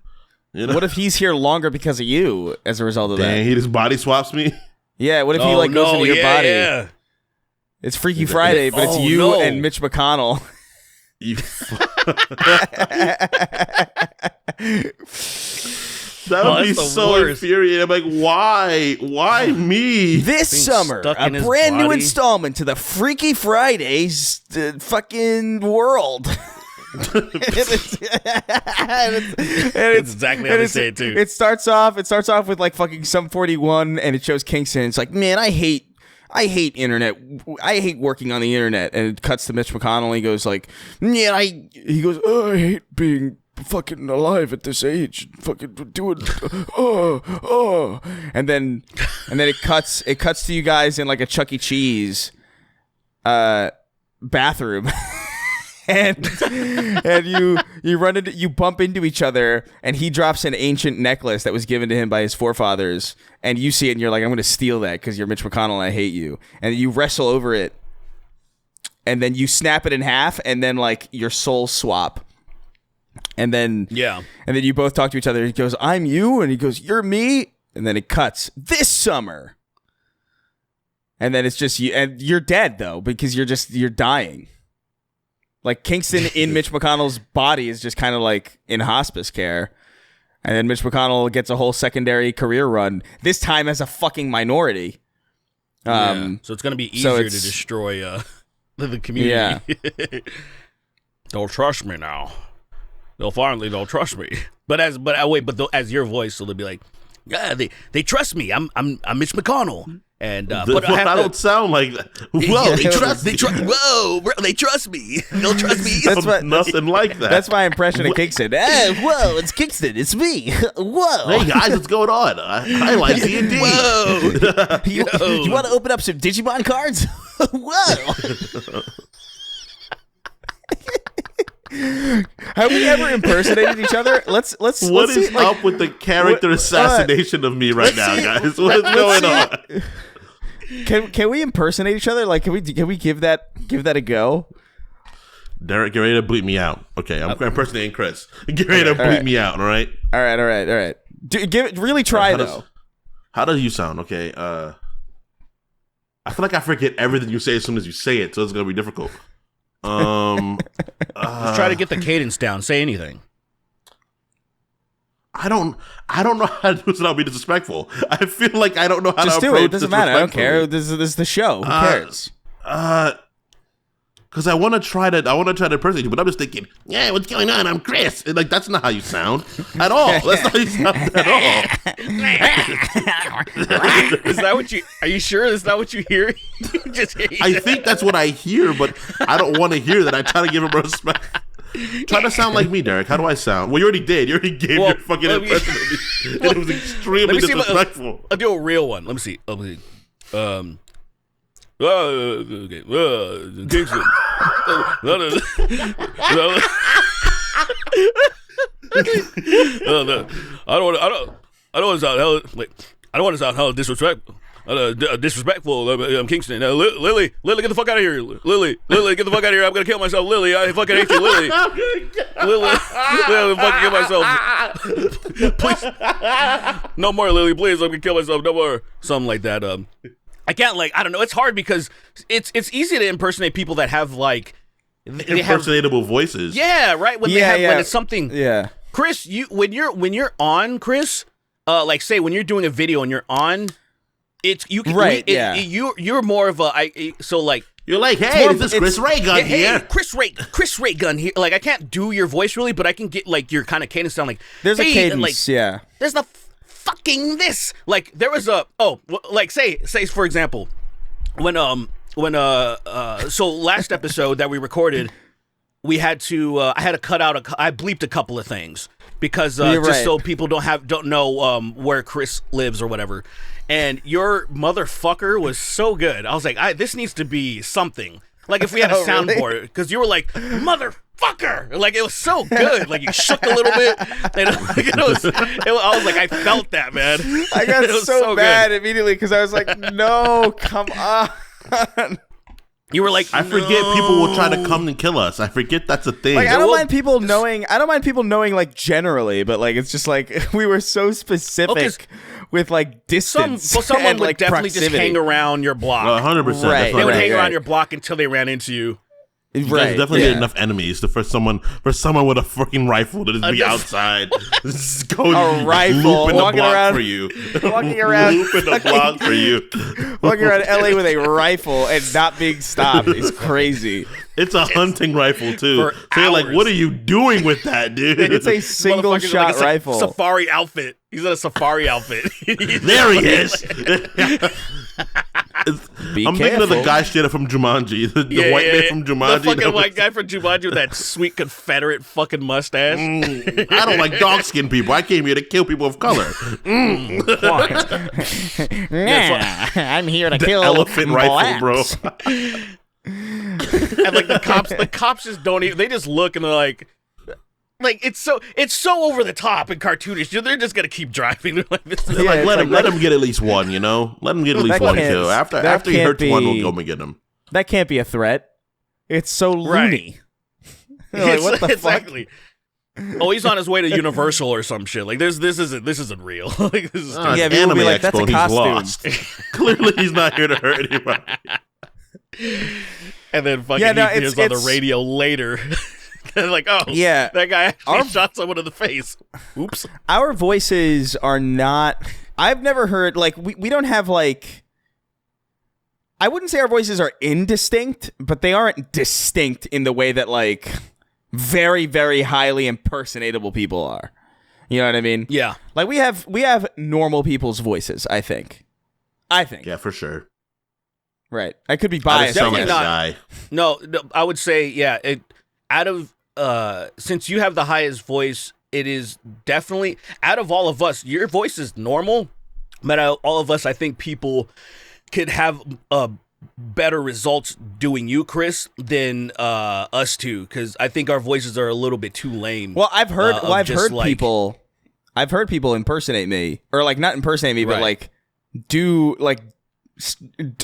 You know? What if he's here longer because of you as a result of that? He just body swaps me. Yeah, what if he like goes into your body? Yeah. It's Freaky Friday, but it's you and Mitch McConnell. That would be so infuriating. I'm like, why? Why me? This summer, a brand new installment to the Freaky Fridays fucking world. It's exactly how they say it too. It starts off with like fucking Sum 41, and it shows Kingston. It's like, man, I hate internet. I hate working on the internet. And it cuts to Mitch McConnell. He goes like, yeah, I hate being fucking alive at this age. Fucking doing, and then it cuts to you guys in like a Chuck E. Cheese, bathroom. And you bump into each other, and he drops an ancient necklace that was given to him by his forefathers, and you see it, and you're like, I'm going to steal that because you're Mitch McConnell and I hate you. And you wrestle over it, and then you snap it in half, and then like your soul swap. And then you both talk to each other. He goes, I'm you, and he goes, you're me. And then it cuts this summer, and then it's just you, and you're dead though because you're dying. Like, Kingston in Mitch McConnell's body is just kind of like in hospice care. And then Mitch McConnell gets a whole secondary career run, this time as a fucking minority. So it's going to be easier to destroy the community. Yeah. Don't trust me now. They'll finally don't trust me. But as your voice, so they'll be like, yeah, they trust me. I'm Mitch McConnell. And but I don't sound like that. Whoa, they trust me. They'll trust me. Nothing like that. That's my impression of Kingston. Whoa, it's Kingston. It's me. Whoa. Hey guys, what's going on? I like D&D. Whoa. You want to open up some Digimon cards? Whoa. Have we ever impersonated each other? Let's What see, is up with the character assassination of me right now, guys? What is going on? Can we impersonate each other? Like, can we give that a go? Derek, get ready to bleep me out. Okay, I'm impersonating Chris. Get ready to bleep me out. All right. All right. Really try though. How does you sound? Okay. I feel like I forget everything you say as soon as you say it, so it's gonna be difficult. Just try to get the cadence down. Say anything. I don't know how to do this without being disrespectful. I feel like I don't know how to approach do it. It doesn't matter. I don't care. This is the show. Who cares? Because I want to try to impersonate you, but I'm just thinking, yeah, what's going on? I'm Chris. And, like, that's not how you sound at all. That's not how you sound at all. Is that what you? Are you sure that's not what you hear? I think that's what I hear, but I don't want to hear that. I try to give him respect. Try to sound like me, Derek. How do I sound? Well, you already did. You already gave your fucking impression of me. And it was extremely disrespectful. I'll do a real one. Let me see. Okay. Kingston. I don't want to sound hella disrespectful. I'm Kingston. Lily, get the fuck out of here. Lily, get the fuck out of here. I'm gonna kill myself. Lily, I fucking hate you. Lily, I'm fucking kill myself. Please, no more, Lily. Please, I'm gonna kill myself. No more. Something like that. I can't, like, I don't know. It's hard because it's easy to impersonate people that have like impersonatable voices. Yeah, right. When when it's something. Yeah. Chris, when you're on, Chris, like say when you're doing a video and you're on. You're more of a you're like, hey, this is Chris Ray Gun here. Hey, Chris Ray Gun here. Like, I can't do your voice really, but I can get like your kind of cadence down. Like, there's a cadence, like, there's the fucking this. Like, there was say for example, when so last episode that we recorded, we had to I had to cut out I bleeped a couple of things because so people don't know where Chris lives or whatever. And your motherfucker was so good. I was like, this needs to be something. Like if we had a Oh, really? soundboard, because you were like, motherfucker! Like it was so good. Like you shook a little bit. And I was like, I felt that, man. I got It was so mad good. immediately because I was like, no, come on. You were like, I forget people will try to come and kill us. I forget that's a thing. Like I don't mind people knowing. I don't mind people knowing like generally, but like it's just like we were so specific with like distance. Someone and, would like, definitely proximity. just hang around your block. 100%. Right. They would Right, hang right. around your block until they ran into you. You guys Right, definitely yeah. need enough enemies for someone with a fucking rifle to just be outside, just going A rifle, looping the walking block around- for you, walking around, looping the block for you. walking around LA with a rifle and not being stopped is crazy. It's a hunting rifle too. for So you're like, hours. what are you doing with that, dude? It's a single Motherfucker's shot like a rifle. Safari outfit. He's in a safari outfit. There he is. Be I'm thinking of the careful. guy straight up from Jumanji, the white man from Jumanji. The fucking that white was- guy from Jumanji with that sweet Confederate fucking mustache. I don't like dark skinned people. I came here to kill people of color. I'm here to The kill elephant rifle, bro. And like the cops just don't even. They just look and they're like it's so over the top and cartoonish. They're just gonna keep driving. They're like, this is Yeah, it's Let him get at least one, you know? Let him get at least That one can't- kill. After that he can't hurts one, be- we'll go and get him. That can't be a threat. It's so Right. loony. Like, what the fuck? exactly. Oh, he's on his way to Universal or some shit. Like this isn't real. Like this is It's Yeah, people will be Anime like, "That's a Expo and costume." he's lost. Clearly, he's not here to hurt anybody. and then fucking Yeah, no, he hears on the it's- radio later. And like, oh Yeah. that guy actually Our- shot someone in the face. Oops. Our voices are not. I've never heard like we don't have like. I wouldn't say our voices are indistinct, but they aren't distinct in the way that like very, very highly impersonatable people are. You know what I mean? Yeah. Like we have normal people's voices, I think. Yeah, for sure. Right. I could be I just biased. sound like a Definitely guy. No, I would say out of since you have the highest voice, it is definitely out of all of us, your voice is normal, but out of all of us, I think people could have better results doing you, Chris, than us two, because I think our voices are a little bit too lame. Well, I've heard of just, like- I've heard people impersonate me, or like not impersonate me, but Right. like do like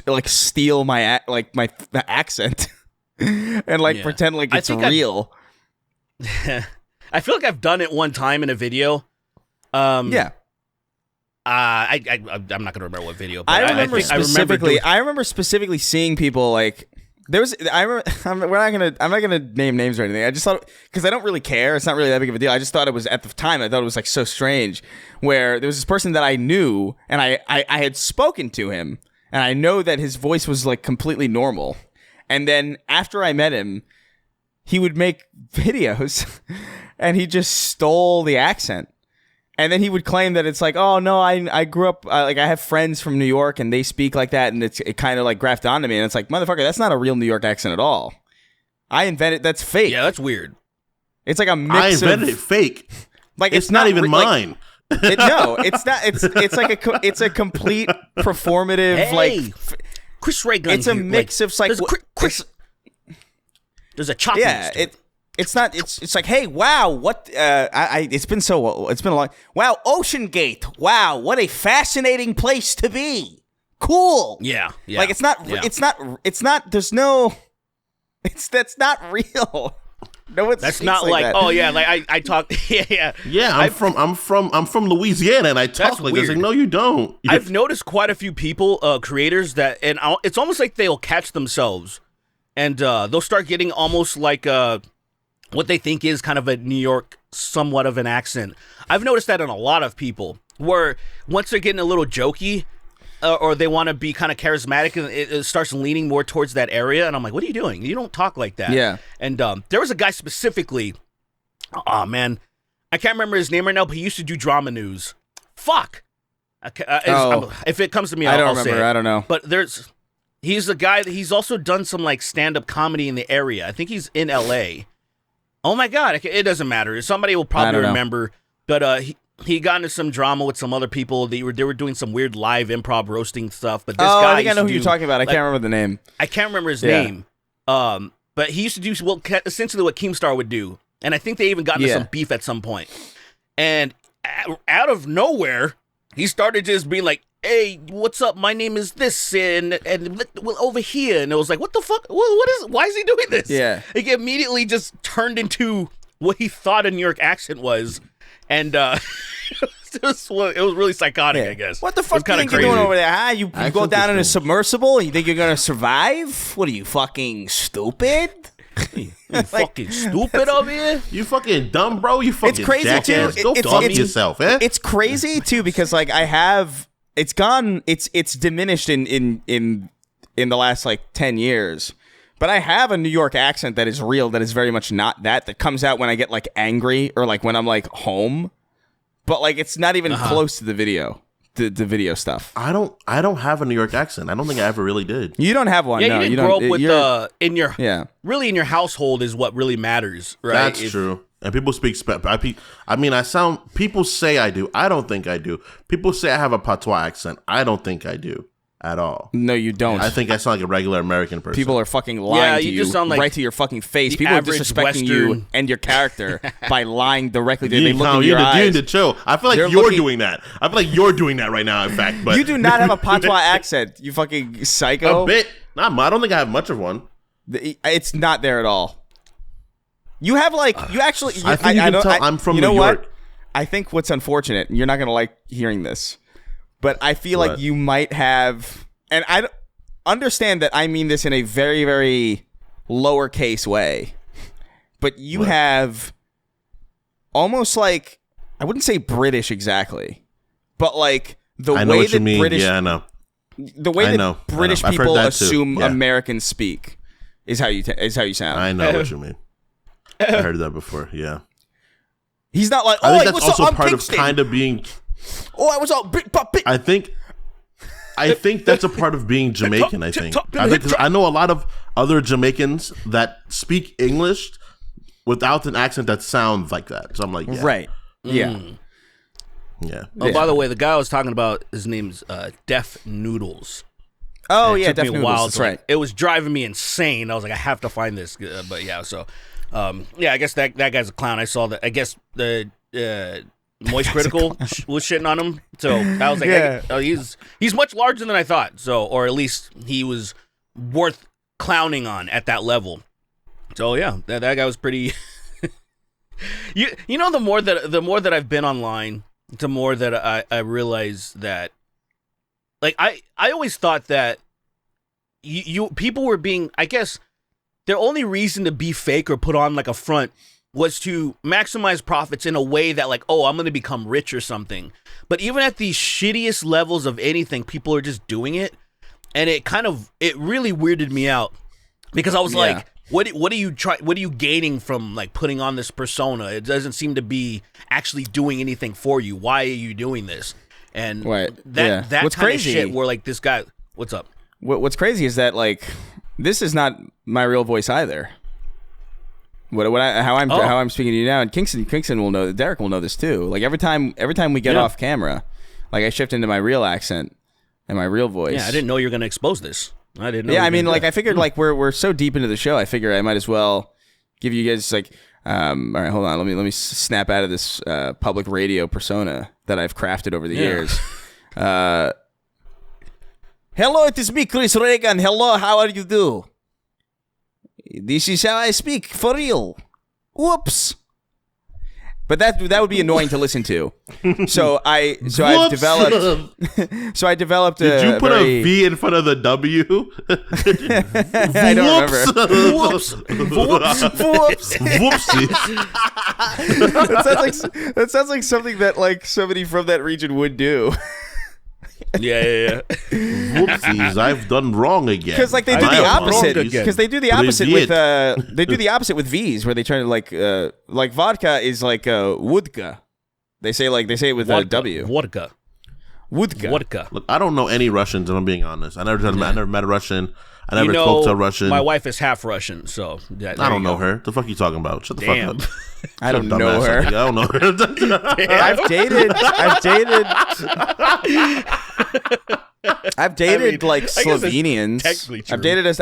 like steal my my accent and like Yeah. pretend like I it's think I've- real. I feel like I've done it one time in a video. Yeah, I'm not gonna remember what video. But I remember think specifically. doing- I remember specifically seeing people like there was. I remember. I'm not gonna name names or anything. I just thought because I don't really care. It's not really that big of a deal. I just thought it was at the time. I thought it was like so strange where there was this person that I knew and I had spoken to him and I know that his voice was like completely normal. And then after I met him, he would make videos and he just stole the accent. And then he would claim that it's like, oh no, I grew up like I have friends from New York and they speak like that, and it kind of like grafted onto me, and it's like, motherfucker, that's not a real New York accent at all. I invented that's fake. Yeah, that's weird. It's like a mix I invented of it fake. like It's not even mine. No, it's not. It's like it's a complete performative Hey, like. Chris Ray Gun. It's a here, mix of like. there's Chris. There's a chopping. Yeah, it's not. It's like, hey, wow, what? It's been a long. Wow, OceanGate. Wow, what a fascinating place to be. Cool. Yeah. Like it's not. Yeah. It's not. There's no. That's not real. No one That's speaks not like that. oh yeah, like I talk yeah. Yeah, I'm from Louisiana, and I talk That's like this. Like, weird. no, you don't. I've noticed quite a few people, creators that, and it's almost like they'll catch themselves, and they'll start getting almost like what they think is kind of a New York, somewhat of an accent. I've noticed that in a lot of people, where once they're getting a little jokey, or they want to be kind of charismatic, and it starts leaning more towards that area, and I'm like, what are you doing? You don't talk like that. Yeah. And there was a guy specifically, oh man, I can't remember his name right now, but he used to do drama news. Fuck. If it comes to me, I don't I'll say remember. it. I don't know. But he's a guy that he's also done some like stand-up comedy in the area. I think he's in LA. Oh my God, it doesn't matter. Somebody will I probably don't know. remember. But he got into some drama with some other people. They were doing some weird live improv roasting stuff. But this guy, I think I know who you're talking about. I like- can't remember the name. I can't remember his Yeah. name. But he used to do essentially what Keemstar would do, and I think they even got into some beef at some point. And out of nowhere, he started just being like, "Hey, what's up? My name is this, and over here." And it was like, "What the fuck? Why is he doing this?" Yeah, he immediately just turned into what he thought a New York accent was, and it was really psychotic. I guess. What the fuck you think you're doing over there? Huh? You go down in a submersible and you think you're gonna survive? What are you, fucking stupid? You fucking stupid over here? You fucking dumb, bro. You fucking it's crazy jackass. too. Go dumb yourself, eh? It's crazy too because like I have. It's gone. It's diminished in the last like 10 years. But I have a New York accent that is real. That is very much not that comes out when I get like angry or like when I'm like home. But like it's not even close to the video. The video stuff. I don't have a New York accent. I don't think I ever really did. You don't have one. Yeah, no, you didn't grow up with really in your household is what really matters, right? That's true. And people speak people say I do. I don't think I do. People say I have a patois accent. I don't think I do at all. No, you don't. I think I sound like a regular American person. People are fucking lying to you just sound like right to your fucking face. People are disrespecting Western... you and your character by lying directly to you. They look in you your eyes. You need to chill. I feel like you're doing that. I feel like you're doing that right now, in fact. But you do not have a patois accent, you fucking psycho. A bit. I don't think I have much of one. It's not there at all. You have like you actually. I think you can tell I'm from New York. What? I think what's unfortunate, and you're not gonna like hearing this, but I feel like you might have, and I understand that I mean this in a very, very lowercase way, but you have almost like I wouldn't say British exactly, but like the way that British, I know. The way that British people assume Americans speak is how you sound. I know what you mean. I heard that before. Yeah, he's not like. I think that's also part of kind of being. Oh, I was all big. I think that's a part of being Jamaican. I think 'cause I know a lot of other Jamaicans that speak English without an accent that sounds like that. So I'm like, yeah. Right, yeah, yeah. Oh, by the way, the guy I was talking about, his name's Def Noodles. Oh, and yeah, Def Noodles. That's right. It was driving me insane. I was like, I have to find this. But yeah, so. I guess that guy's a clown. I saw that. I guess the Moist Critical was shitting on him. So I was like, he's much larger than I thought. So, or at least he was worth clowning on at that level. So yeah, that guy was pretty. you know, the more that I've been online, the more that I realize that, like I always thought that you people were being, I guess. Their only reason to be fake or put on like a front was to maximize profits in a way that like, oh, I'm going to become rich or something. But even at these shittiest levels of anything, people are just doing it. And it really weirded me out because I was like, what are you gaining from like putting on this persona? It doesn't seem to be actually doing anything for you. Why are you doing this? And that what's kind crazy, of shit where like this guy, what's up? What's crazy is that like, this is not my real voice either. How I'm speaking to you now, and Kingston will know. Derek will know this too. Like every time we get off camera, like I shift into my real accent and my real voice. Yeah, I didn't know you were gonna expose this. I didn't know. Yeah, I mean, like I figured, like we're so deep into the show, I figure I might as well give you guys like, all right, hold on, let me snap out of this public radio persona that I've crafted over the years. Hello, it is me, Chris Reagan. Hello, how are you do? This is how I speak, for real. Whoops. But that would be annoying to listen to. So I've developed. So I developed. Did you put a V in front of the W? I don't remember. Whoops. Whoops. Whoopsies. That sounds like something that like somebody from that region would do. Yeah. Whoopsies! I've done wrong again. Because like they do the opposite. Because they do the opposite with they do the opposite with V's, where they try to like vodka is like wódka. They say it with a W. Wódka. Look, I don't know any Russians. If I'm being honest, I never met a Russian. I never spoke to a Russian. My wife is half Russian, so I don't know her. The fuck you talking about? Shut the fuck up. I don't know her. I don't know her. I've dated. I've dated like I guess it's Slovenians. technically true. I dated a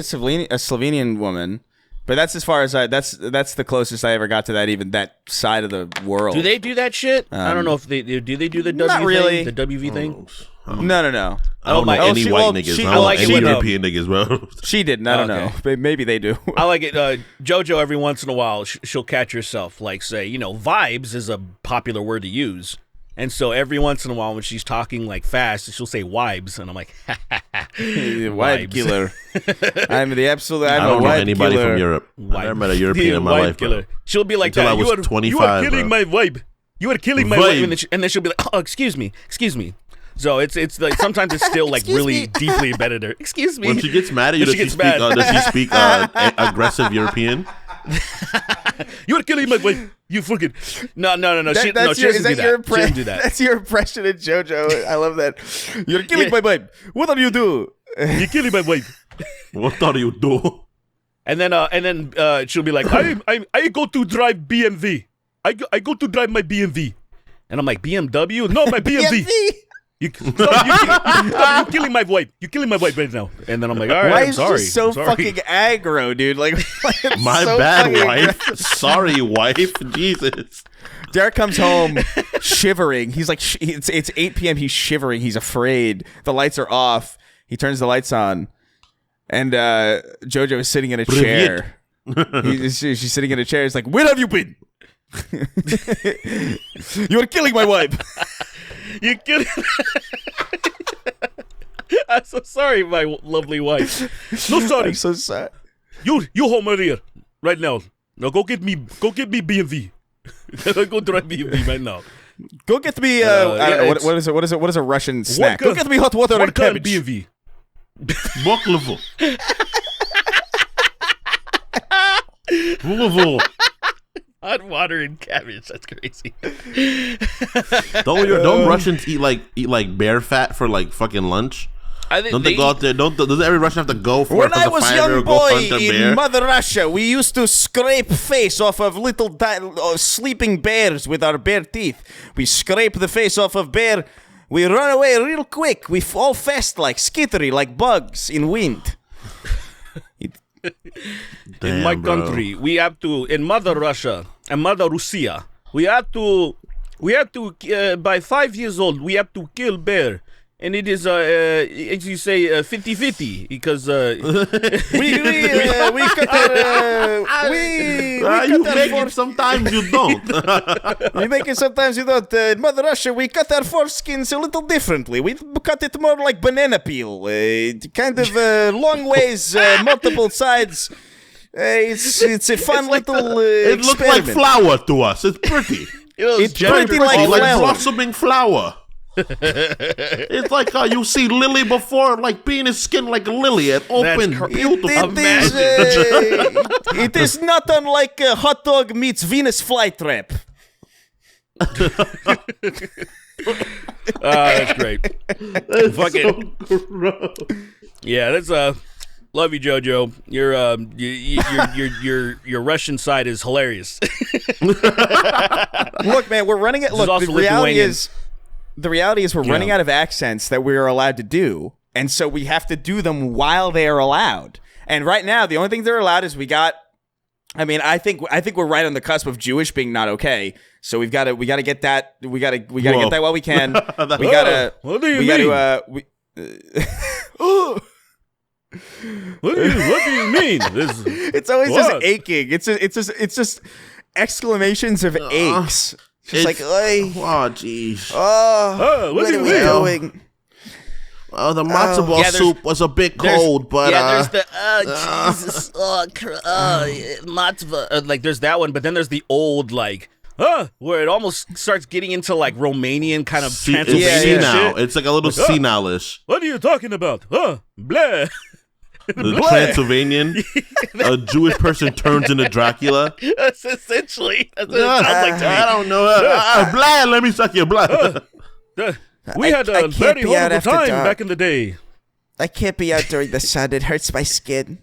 Slovenian woman, but that's as far as that's the closest I ever got to that, even that side of the world. Do they do that shit? I don't know if they do. They do the W not really. thing? The WV thing? No. I don't know any white niggas. I don't know any European niggas, bro. She didn't. I don't know. Maybe they do. I like it. JoJo, every once in a while, she'll catch herself. Like, say, vibes is a popular word to use. And so every once in a while when she's talking like fast, she'll say vibes. And I'm like, Wibe killer. I'm the absolute. I don't know anybody from Europe. I never met a European in my life, killer. bro. She'll be like, Until I was 25, you are killing my vibe. You are killing my vibe. And then she'll be like, oh, excuse me. So it's like sometimes it's still like really deeply embedded there. Excuse me. When she gets mad at you, does she speak aggressive European? You are killing my wife. You fucking no. She doesn't do that. That's your impression of JoJo. I love that. You're killing my wife. What do you do? You're killing my wife. What do you do? And then she'll be like, I go to drive BMW. I go to drive my BMW. And I'm like, BMW? No, my BMW. You're killing my wife. You're killing my wife right now. And then I'm like, all right, Why I'm is sorry. she so fucking aggro, dude? Like, my so bad, wife. Aggressive. Sorry, wife. Jesus. Derek comes home shivering. He's like, it's 8 p.m. He's shivering. He's afraid. The lights are off. He turns the lights on, and JoJo is sitting in a chair. She's sitting in a chair. He's like, where have you been? You are killing my wife. You're killing. I'm so sorry, my lovely wife. No, sorry. I'm so sorry. You home here right now. Now go get me BMW. Go drive BMW right now. Go get me. What is it? What is a Russian snack? Go get me hot water and cabbage. BMW. Boklavo. Hot water and cabbage. That's crazy. Don't Russians eat like bear fat for like fucking lunch? I think don't they go out there? Does every Russian have to go for when it? I was young boy in Mother Russia, we used to scrape face off of little sleeping bears with our bare teeth. We scrape the face off of bear. We run away real quick. We fall fast like skittery, like bugs in wind. In my country, we have to, in Mother Russia and Mother Russia, we have to, by 5 years old, we have to kill bear. And it is, as you say, 50-50, because we cut our, you make it, sometimes you don't. We make it, sometimes you don't. In Mother Russia, we cut our foreskins a little differently. We cut it more like banana peel, kind of long ways, multiple sides. It's a fun little It looks like flour to us. It's pretty. It's pretty like blossoming flower. It's like you see lily before, like penis skin like a lily and open, beautiful. It is not unlike hot dog meets Venus flytrap. That's great. That's fucking so gross. Yeah, that's love you, JoJo. Your Russian side is hilarious. Look, man, we're running it. Look, the reality is we're running out of accents that we're allowed to do, and so we have to do them while they are allowed. And right now, the only thing they're allowed is we got. I mean, I think we're right on the cusp of Jewish being not okay. So we gotta get that. We gotta get that while we can. What do you mean? What do you mean? It's always just aching. It's just exclamations of aches. Just like, oh, jeez. What are we doing? Oh, the matzo ball soup was a bit cold, but there's the Jesus, matzo. Like there's that one, but then there's the old where it almost starts getting into like Romanian kind of Transylvanian shit. It's like a little senile-ish. What are you talking about? Blah. The Transylvanian, a Jewish person turns into Dracula. That's essentially what it sounds like to me. I don't know. Blah, let me suck your blood. We had a very horrible time back in the day. I can't be out during the sun. It hurts my skin.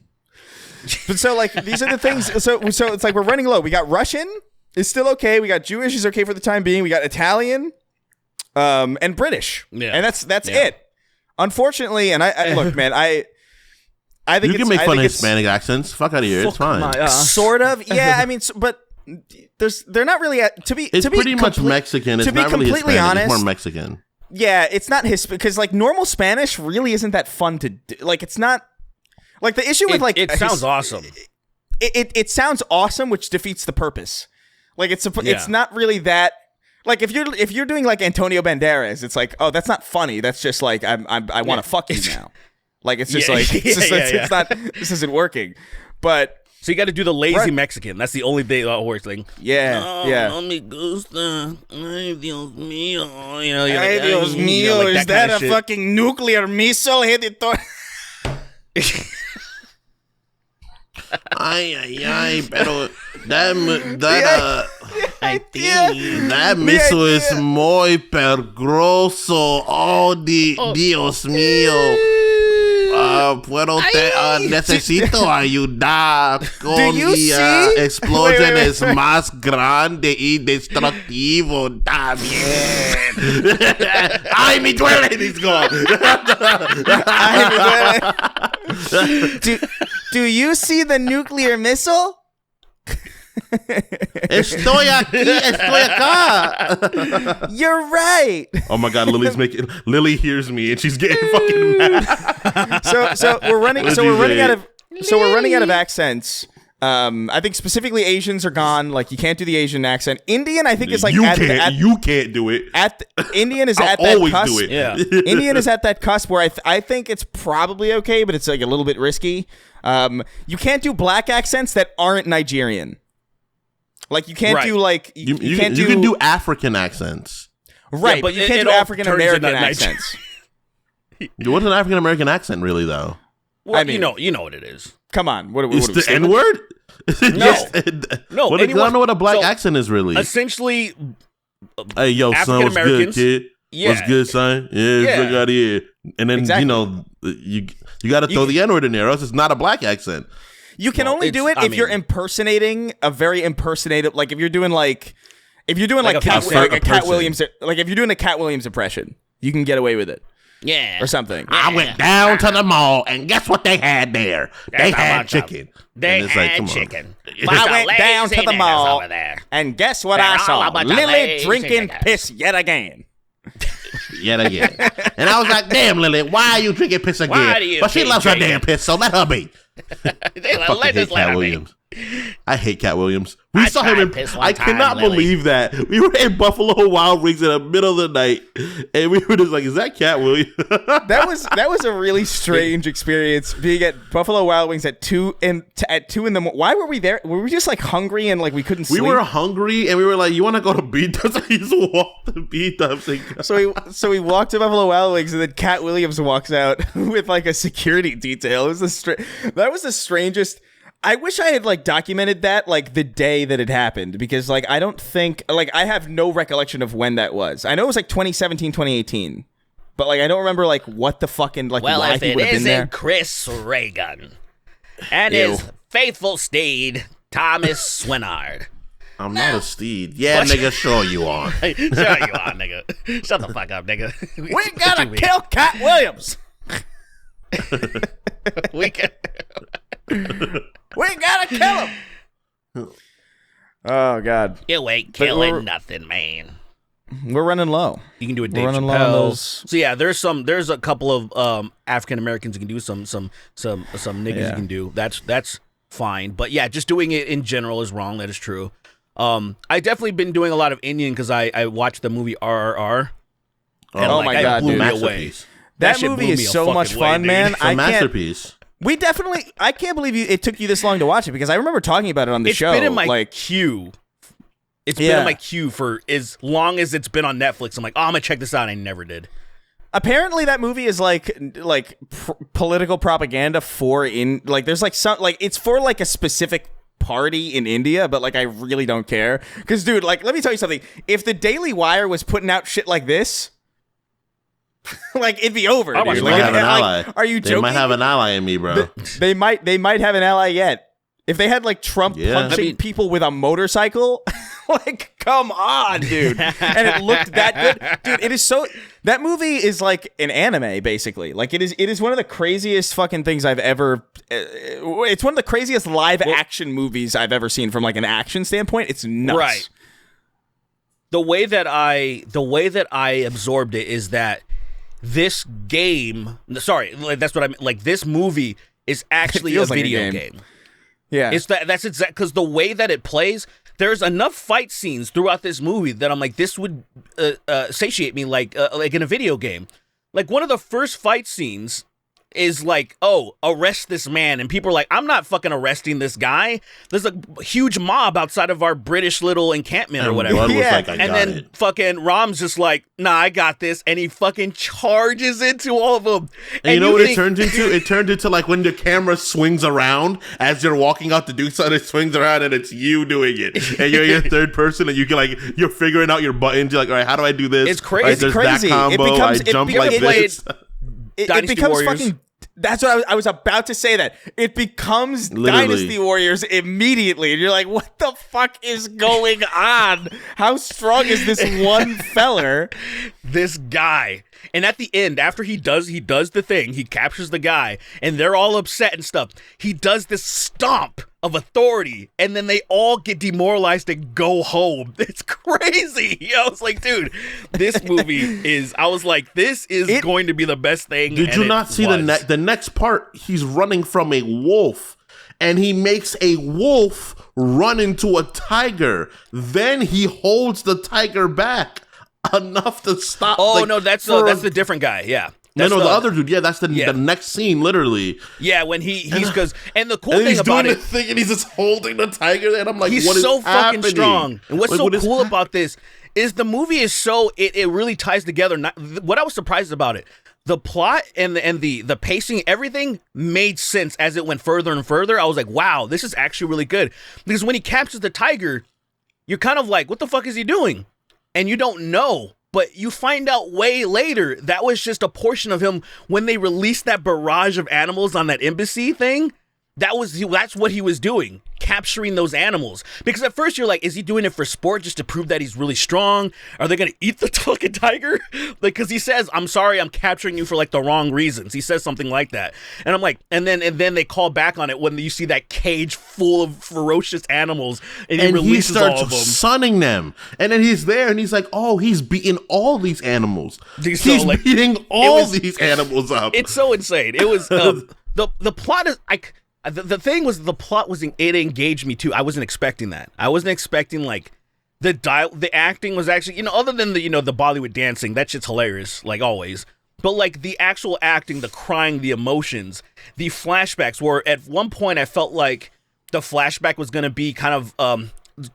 But so, like, these are the things. So it's like we're running low. We got Russian. It's still okay. We got Jewish. Is okay for the time being. We got Italian, and British. Yeah. And that's it. Unfortunately, and I look, man, I think you can make fun of Hispanic accents. Fuck out of here. It's fine. Sort of. Yeah, I mean, but they're not really to be. It's to be pretty much Mexican. It's not really Hispanic. Honest, it's more Mexican. Yeah, it's not because like normal Spanish really isn't that fun to do. Like it's not like the issue with like it sounds awesome. It sounds awesome, which defeats the purpose. Like it's not really that. Like if you're doing like Antonio Banderas, it's like, oh, that's not funny. That's just like I want to fuck you now. Like it's just it's not, this isn't working. But so you got to do the lazy Mexican. That's the only thing horse thing. Yeah, yeah. No me gusta. Ay, Dios mío. You know, ay, Dios mío. Is that a fucking nuclear missile? Ay, pero that missile is muy peligroso. Oh, Dios mío. Necesito ayudar con mi explosion es más grande y destructivo también. Ay, mi duele. He's gone. Do you see the nuclear missile? Estoy acá. You're right. Oh my God, Lily hears me and she's getting fucking mad. So we're running out of accents. I think specifically Asians are gone. Like you can't do the Asian accent. Indian, I think is like you can't do it. Indian is at that cusp. Do it. Yeah. Indian is at that cusp where I think it's probably okay, but it's like a little bit risky. You can't do black accents that aren't Nigerian. Like you can't do like you can do African accents. Right, yeah, but you can't do African American accents. What's an African American accent really though? Well, I mean, you know what it is. Come on, what it's the N word? No. I don't know what a black accent is really. Essentially, hey, yo, son, what's good, kid? Yeah. What's good, son? Yeah, look out here. And then you got to throw the N word in there, or else it's not a black accent. You can only do it if you're impersonating a very impersonative, like if you're doing Cat Williams, like if you're doing a Cat Williams impression, you can get away with it. Yeah. Or something. I went down to the mall and guess what they had there? They had chicken. They had chicken. I went down to the mall and guess what I saw? Lily drinking piss yet again. Yet again. And I was like, damn, Lily, why are you drinking piss again? But she loves her damn piss, so let her be. Let Cat Williams. I hate Cat Williams. We saw him I cannot believe that. We were in Buffalo Wild Wings in the middle of the night, and we were just like, is that Cat Williams? that was a really strange experience being at Buffalo Wild Wings at 2 in the morning. Why were we there? Were we just like hungry and like we couldn't sleep? We were hungry and we were like, you want to go to B-Dubs? He just walked to B-Dubs. So we walked to Buffalo Wild Wings and then Cat Williams walks out with like a security detail. It was that was the strangest. I wish I had like documented that like the day that it happened, because like I don't think like I have no recollection of when that was. I know it was like 2017, 2018, but like I don't remember like what the fucking like why he would have been there. Chris Reagan and his faithful steed Thomas Swinard. I'm not a steed. Yeah, nigga, sure you are. Sure you are, nigga. Shut the fuck up, nigga. We gotta kill Cat Williams. We gotta kill him. Oh God! You ain't killing nothing, man. We're running low. You can do a Dave Chappelle. So yeah, there's a couple of African Americans you can do, some niggas you can do. That's fine. But yeah, just doing it in general is wrong. That is true. I definitely been doing a lot of Indian because I watched the movie RRR. Oh my God, dude! That movie is so much fun, man. It's a masterpiece. I can't believe it took you this long to watch it, because I remember talking about it on the show. It's been in my queue. It's been in my queue for as long as it's been on Netflix. I'm like, oh, I'm going to check this out. I never did. Apparently that movie is like political propaganda there's like some, like it's for like a specific party in India, but like I really don't care. Because dude, like let me tell you something. If the Daily Wire was putting out shit like this, like it'd be over. Dude. They might have an ally. Are you joking? They might have an ally in me, bro. They might have an ally yet. If they had like Trump punching people with a motorcycle, Like, come on, dude. And it looked that good. Dude, it is so... That movie is like an anime, basically. Like, it is one of the craziest fucking things I've ever... It's one of the craziest live action movies I've ever seen from, like, an action standpoint. It's nuts. Right. The way that I absorbed it is that this game... Sorry, that's what I mean. Like, this movie is actually a video game. Yeah. That's exact... Because the way that it plays... There's enough fight scenes throughout this movie that I'm like, this would satiate me like in a video game. Like, one of the first fight scenes is like, oh, arrest this man. And people are like, I'm not fucking arresting this guy. There's a huge mob outside of our British little encampment or whatever. And then fucking Rom's just like, nah, I got this. And he fucking charges into all of them. And you know what it turned into? It turned into like when the camera swings around as you're walking out to do something, it swings around and it's you doing it. And you're in third person and you can like, you're figuring out your buttons. You're like, all right, how do I do this? It's crazy. Right, there's crazy. that combo. I jump like this. It becomes Warriors. Fucking... That's what I was about to say. That it becomes Dynasty Warriors immediately, and you're like, "What the fuck is going on? How strong is this one feller?" This guy. And at the end, after he does the thing, he captures the guy, and they're all upset and stuff. He does this stomp of authority, and then they all get demoralized and go home. It's crazy. I was like, dude, this movie is... I was like, this is going to be the best thing. Did you not see the next part? He's running from a wolf, and he makes a wolf run into a tiger. Then he holds the tiger back enough to stop. Oh, like, no, that's the different guy. Yeah. No, the other dude. Yeah, that's the next scene, literally. Yeah, when he's because and the cool thing about it, thing and he's just holding the tiger, and I'm like, he's what is so happening? Fucking strong. And what's so cool about this is the movie is so it really ties together. What I was surprised about it, the plot and the pacing, everything made sense as it went further and further. I was like, wow, this is actually really good because when he captures the tiger, you're kind of like, what the fuck is he doing? And you don't know. But you find out way later that was just a portion of him when they released that barrage of animals on that embassy thing. That's what he was doing, capturing those animals. Because at first you're like, is he doing it for sport just to prove that he's really strong? Are they gonna eat the fucking tiger? Like, because he says, "I'm sorry, I'm capturing you for like the wrong reasons." He says something like that, and I'm like, and then they call back on it when you see that cage full of ferocious animals, and he releases all of them, sunning them, and then he's there, and he's like, "Oh, he's beating all these animals. He's beating all these animals up." It's so insane. It was the plot is like. The thing was, the plot it engaged me too. I wasn't expecting that. I wasn't expecting like the acting was actually, other than the Bollywood dancing, that shit's hilarious, like always. But like the actual acting, the crying, the emotions, the flashbacks were at one point I felt like the flashback was gonna be kind of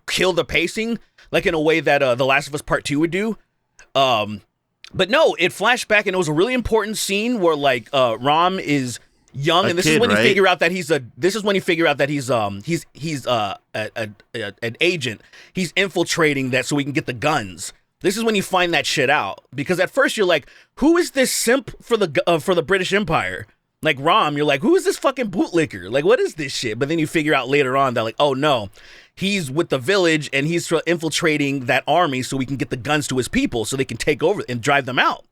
kill the pacing, like in a way that The Last of Us Part 2 would do. But no, it flashed back and it was a really important scene where like Ram is young, and this is when you figure out that he's an agent. He's infiltrating that so he can get the guns. This is when you find that shit out, because at first you're like, who is this simp for the British Empire? Like Ram, you're like, who is this fucking bootlicker? Like, what is this shit? But then you figure out later on that like, oh no, he's with the village and he's infiltrating that army so we can get the guns to his people so they can take over and drive them out.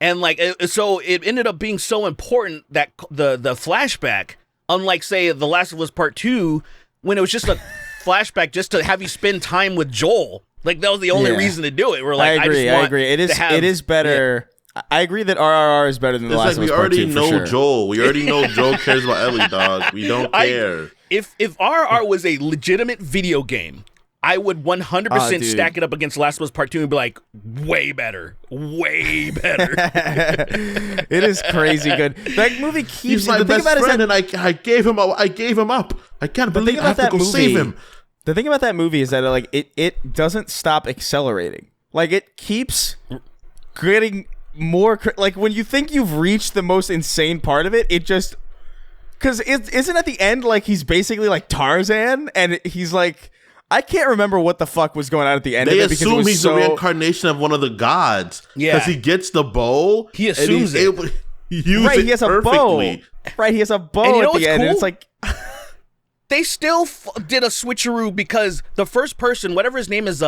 And like, so it ended up being so important that the flashback, unlike say The Last of Us Part 2, when it was just a flashback just to have you spend time with Joel, like that was the only reason to do it. We're like, I agree. It is better. Yeah. I agree that RRR is better than The Last of Us Part 2. We already know Joel. We already know Joel cares about Ellie, dog. We don't care. If RRR was a legitimate video game, I would 100% stack it up against Last of Us Part 2 and be like, way better. It is crazy good. That movie keeps... He's my best friend, and I gave him up. I can't believe I have to go save him. The thing about that movie is that like it doesn't stop accelerating. Like, it keeps getting more... Like, when you think you've reached the most insane part of it, it just... Because isn't at the end, like, he's basically like Tarzan, and he's like... I can't remember what the fuck was going on at the end of it. They assume he's the reincarnation of one of the gods. Yeah. Because he gets the bow. He assumes it. He has a bow. Right, he has a bow at the end. And it's like... they still did a switcheroo because the first person, whatever his name is,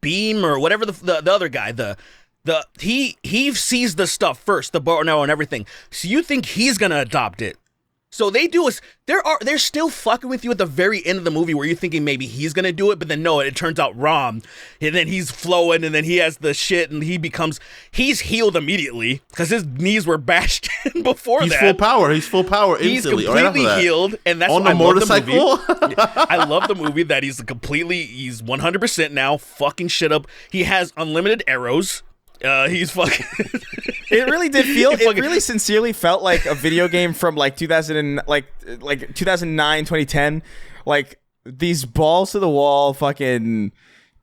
Beam or whatever the other guy, he sees the stuff first, the bow and arrow and everything. So you think he's gonna adopt it? So they're still fucking with you at the very end of the movie where you're thinking maybe he's gonna do it, but then no, it turns out Rom, and then he's flowing, and then he has the shit, and he's healed immediately because his knees were bashed in before he's that. He's full power instantly. He's completely healed, and that's on what the motorcycle. I love the movie that he's 100% now fucking shit up. He has unlimited arrows. He's fucking. It really did feel. It really sincerely felt like a video game from like 2009, 2010. Like these balls to the wall, fucking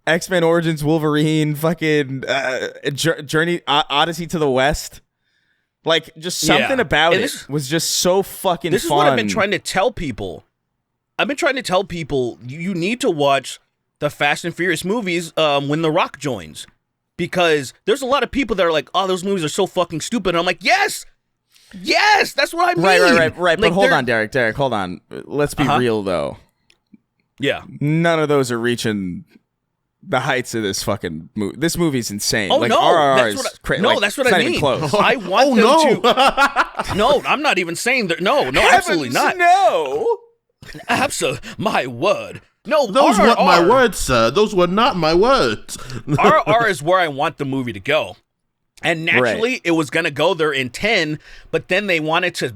X-Men Origins Wolverine, fucking Journey Odyssey to the West. Like just something about it was just so fucking fun. This is what I've been trying to tell people. You need to watch the Fast and Furious movies when The Rock joins. Because there's a lot of people that are like, oh, those movies are so fucking stupid. And I'm like, yes, that's what I mean. Right. Like, but hold on, Derek, hold on. Let's be real, though. Yeah. None of those are reaching the heights of this fucking movie. This movie's insane. Oh, like, no. RRR is that's what I mean. Close. I want them to. No, I'm not even saying that. No, absolutely not. No. Absolutely. My word. No, those weren't my words, sir. Those were not my words. RR is where I want the movie to go. And naturally, it was going to go there in 10, but then they wanted to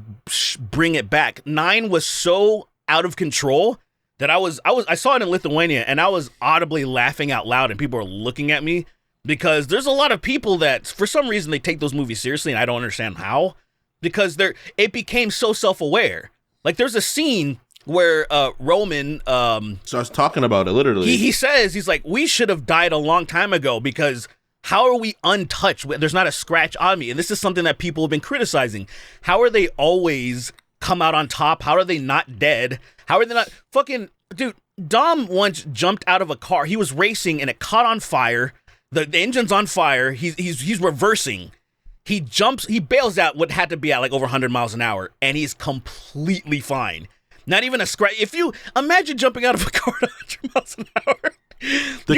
bring it back. 9 was so out of control that I saw it in Lithuania, and I was audibly laughing out loud, and people were looking at me because there's a lot of people that, for some reason, they take those movies seriously, and I don't understand how, because it became so self-aware. Like, there's a scene where Roman starts talking about it, literally. He says, he's like, we should have died a long time ago because how are we untouched? There's not a scratch on me. And this is something that people have been criticizing. How are they always come out on top? How are they not dead? How are they not fucking... Dude, Dom once jumped out of a car. He was racing and it caught on fire. The engine's on fire. He's reversing. He bails out what had to be at like over 100 miles an hour, and he's completely fine. Not even a scratch. If you imagine jumping out of a car at 100 miles an hour, the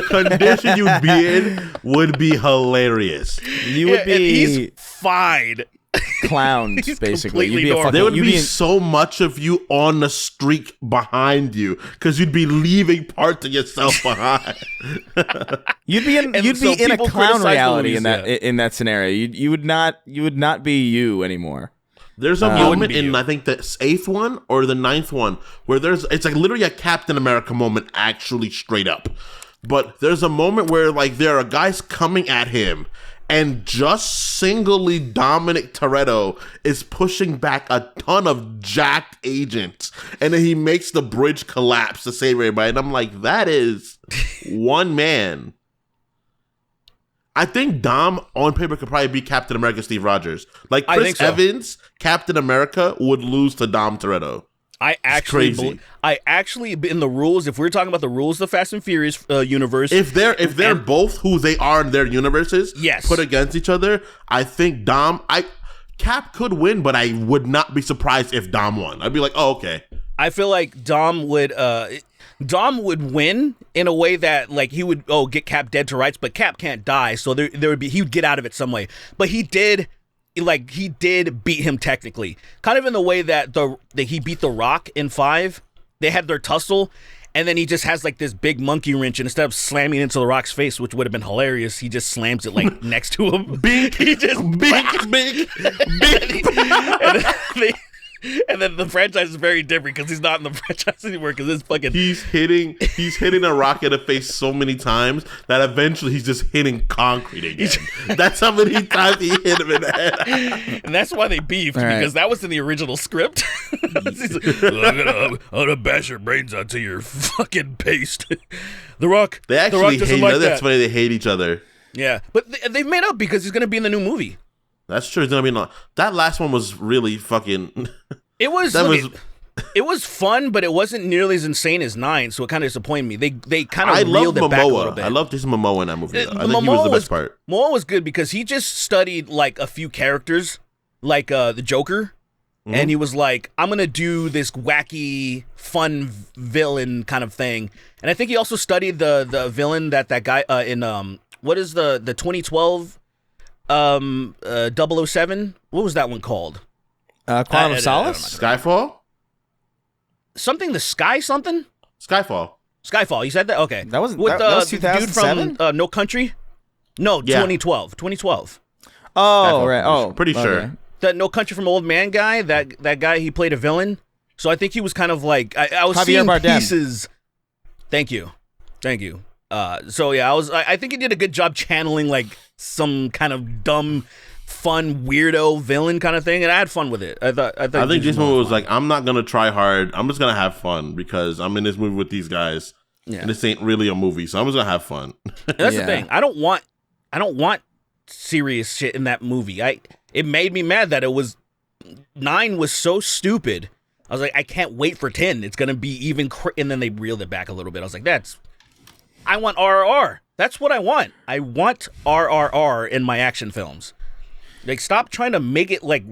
condition you'd be in would be hilarious. You would be. He's fine. Clowned, basically. There would be so much of you on the streak behind you because you'd be leaving parts of yourself behind. You'd be in a clown reality in that scenario. You would not be you anymore. There's a moment in, I think, the 8th one or the 9th one where it's like literally a Captain America moment, actually straight up. But there's a moment where like there are guys coming at him, and just singly Dominic Toretto is pushing back a ton of jacked agents, and then he makes the bridge collapse to save everybody. And I'm like, that is one man. I think Dom on paper could probably be Captain America Steve Rogers. Like Chris Evans, Captain America would lose to Dom Toretto. I actually in the rules, if we're talking about the rules of the Fast and Furious universe, if they're both who they are in their universes, put against each other, I think Cap could win, but I would not be surprised if Dom won. I'd be like, oh, okay. I feel like Dom would win in a way that like he would get Cap dead to rights, but Cap can't die, so there would be, he would get out of it some way. But he did beat him technically, kind of in the way that he beat The Rock in 5. They had their tussle, and then he just has like this big monkey wrench, and instead of slamming into The Rock's face, which would have been hilarious, he just slams it like next to him. He just big. And then the franchise is very different because he's not in the franchise anymore because it's fucking. He's hitting a rock in the face so many times that eventually he's just hitting concrete again. That's how many times he hit him in the head. And that's why they beefed, because that was in the original script. He's like, I'm gonna bash your brains out to your fucking paste. The Rock. They actually hate each other. That's funny. They hate each other. Yeah, but they've made up because he's gonna be in the new movie. That's true. I mean, that last one was really fucking. It was fun, but it wasn't nearly as insane as 9, so it kind of disappointed me. They kind of reeled it back a little bit. I loved Jason Momoa in that movie. I think he was the best part. Momoa was good because he just studied like a few characters, like the Joker, and he was like, I'm gonna do this wacky, fun villain kind of thing. And I think he also studied the villain that guy in what is the 2012 007? What was that one called? Quantum of Solace? Skyfall? Something the sky something? Skyfall. You said that? Okay. That wasn't with that was the dude 2007? from No Country? No, Yeah. 2012. Oh, Skyfall, right. Oh, pretty sure. okay. That No Country from Old Man guy, that guy, he played a villain. So I think he was kind of like I was Javier seeing Bardem. pieces. Thank you. So yeah, I think he did a good job channeling like some kind of dumb, fun, weirdo villain kind of thing, and I had fun with it. I think this movie was like, I'm not gonna try hard. I'm just gonna have fun because I'm in this movie with these guys, and this ain't really a movie, so I'm just gonna have fun. And that's the thing. I don't want serious shit in that movie. It made me mad that 9 was so stupid. I was like, I can't wait for 10. It's gonna be even, and then they reeled it back a little bit. I was like, I want RRR. That's what I want. I want RRR in my action films. Like, stop trying to make it like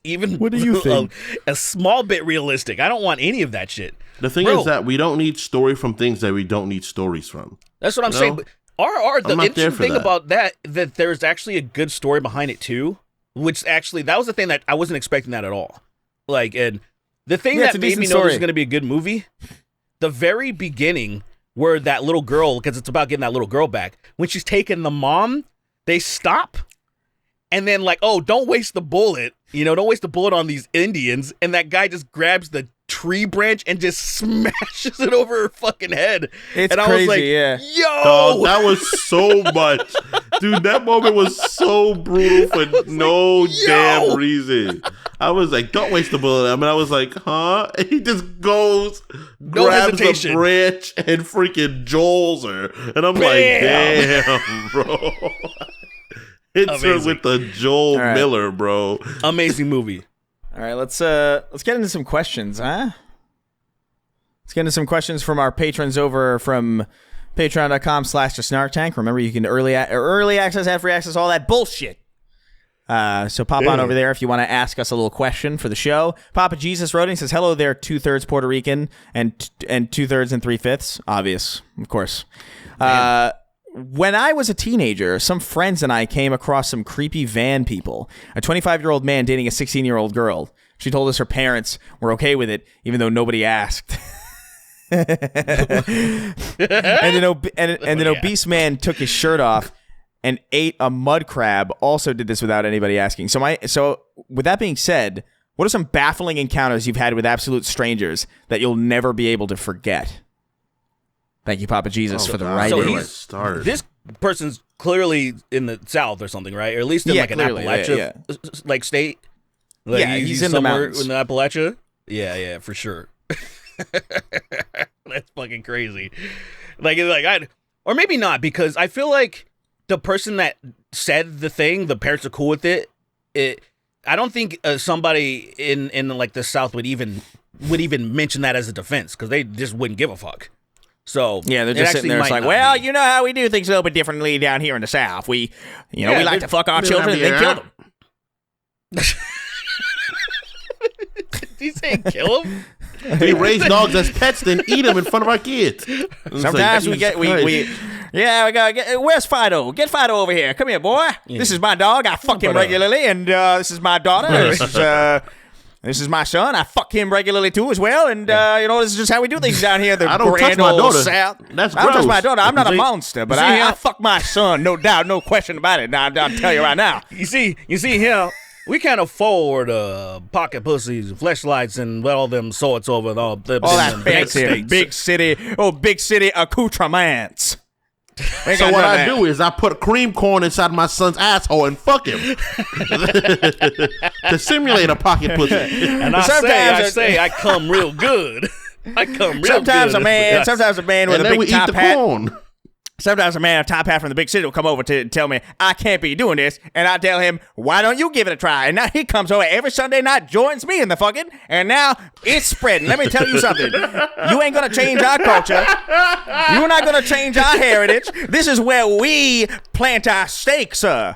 even. What do you think? A small bit realistic. I don't want any of that shit. The thing is that we don't need story from things that we don't need stories from. That's what I'm saying. But RRR, the interesting thing that. about that there's actually a good story behind it too. Which actually, that was the thing that I wasn't expecting that at all. Like, and the thing that made me know this was going to be a good movie, the very beginning where that little girl, because it's about getting that little girl back, when she's taking the mom, they stop. And then like, oh, don't waste the bullet. Don't waste the bullet on these Indians. And that guy just grabs the tree branch and just smashes it over her fucking head. It's and I crazy, was like, yeah. Yo! Dog, that was so much. Dude, that moment was so brutal for no damn reason. I was like, don't waste the bullet. I was like, huh? And he just goes, grabs the branch and freaking jols her. And I'm like, damn, bro. Hits her with the Joel Miller, bro. Amazing movie. All right, let's get into some questions, huh? Let's get into some questions from our patrons over from patreon.com/thesnarktank. Remember, you can early access, have free access, all that bullshit. So pop on over there if you want to ask us a little question for the show. Papa Jesus wrote in, says, hello there, 2/3 Puerto Rican and 2/3 and 3/5. Obvious, of course. When I was a teenager, some friends and I came across some creepy van people. A 25-year-old man dating a 16-year-old girl. She told us her parents were okay with it, even though nobody asked. and an obese man took his shirt off and ate a mud crab. Also did this without anybody asking. So with that being said, what are some baffling encounters you've had with absolute strangers that you'll never be able to forget? Thank you, Papa Jesus, for the right in. This person's clearly in the South or something, right? Or at least in like an Appalachia like state. Like he's in the mountains. In the Appalachia. Yeah, for sure. That's fucking crazy. Or maybe not, because I feel like the person that said the thing, the parents are cool with it. I don't think somebody in like the South would even mention that as a defense, because they just wouldn't give a fuck. So yeah, they're just sitting there. It's like, well, you know how we do things a little bit differently down here in the South. We like to fuck our children and then kill them. Did he say kill them? We raise dogs as pets, then eat them in front of our kids. Sometimes we gotta get. Where's Fido? Get Fido over here. Come here, boy. Yeah. This is my dog. I fuck him regularly, and this is my daughter. This is my son. I fuck him regularly too, as well. And this is just how we do things down here. I don't touch my daughter. South. That's gross. I don't touch my daughter. I'm not a monster, but I fuck my son, no doubt, no question about it. Now I'll tell you right now. You see here. We can't afford pocket pussies, fleshlights, and all them sorts over all that fancy big city accoutrements. So what I do is I put cream corn inside my son's asshole and fuck him to simulate a pocket pussy. And I say I come real good. Sometimes a man with a big top hat. Corn. Sometimes a man in a top hat from the big city will come over to tell me I can't be doing this, and I tell him, why don't you give it a try? And now he comes over every Sunday night, joins me in the fucking, and now it's spreading. Let me tell you something. You ain't gonna change our culture. You're not gonna change our heritage. This is where we plant our stakes, sir.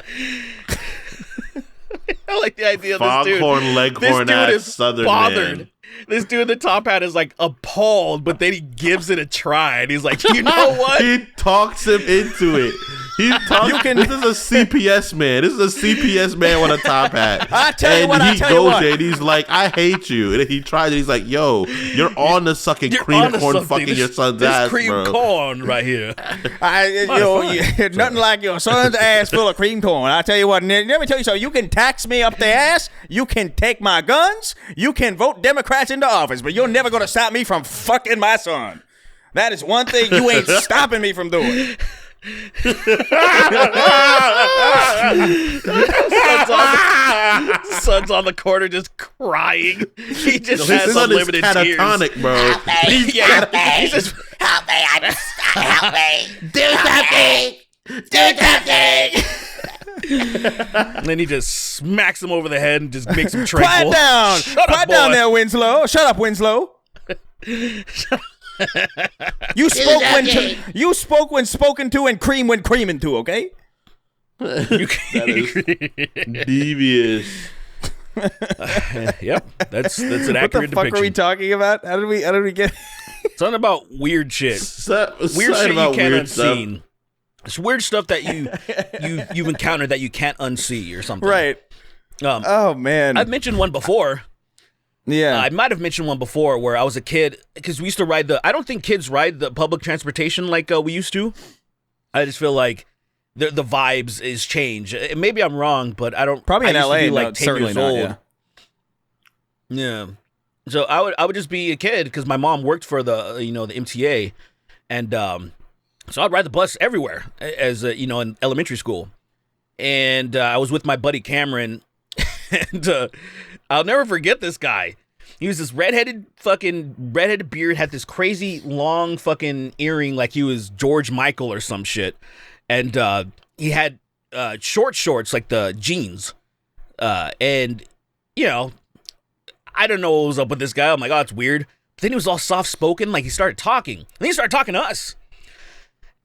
I like the idea of this dude. Foghorn Leghorn ass Southern bothered. man. This dude in the top hat is like appalled, but then he gives it a try, and he's like, "You know what?" He talks him into it. This is a CPS man. This is a CPS man with a top hat. I tell you what. He goes there and he's like, "I hate you." And he tries. And he's like, "Yo, you're on the sucking cream corn, fucking your son's ass, cream bro." corn right here. Nothing like your son's ass full of cream corn. I tell you what. Let me tell you something. You can tax me up the ass. You can take my guns. You can vote Democrats into office, but you're never gonna stop me from fucking my son. That is one thing you ain't stopping me from doing. Son's on the corner just crying. He just has son unlimited is catatonic, tears. bro. He's just Help me! Help me! Do something! Do something! and then he just smacks him over the head and just makes him tranquil. Quiet down. Quiet down there, Winslow. Shut up, Winslow. You spoke when spoken to and cream when creaming to, okay? Devious. Yep, that's an What the accurate fuck depiction. are we talking about? How did we get Something about weird shit. Weird shit you can't unseen. It's weird stuff that you've encountered that you can't unsee or something. right? Oh man, I've mentioned one before. yeah. I might have mentioned one before where I was a kid because we used to ride I don't think kids ride the public transportation like we used to. I just feel like the vibes is changed. Maybe I'm wrong, but I don't. Probably in I used to LA, be like no, 10 certainly years not. old. Yeah. So I would just be a kid because my mom worked for the the MTA, and so I'd ride the bus everywhere as in elementary school, and I was with my buddy Cameron, and I'll never forget this guy. He was this redheaded beard, had this crazy long fucking earring like he was George Michael or some shit, and he had short shorts like the jeans, and I don't know what was up with this guy. I'm like, oh, it's weird. But then he was all soft spoken, like he started talking, and then he started talking to us.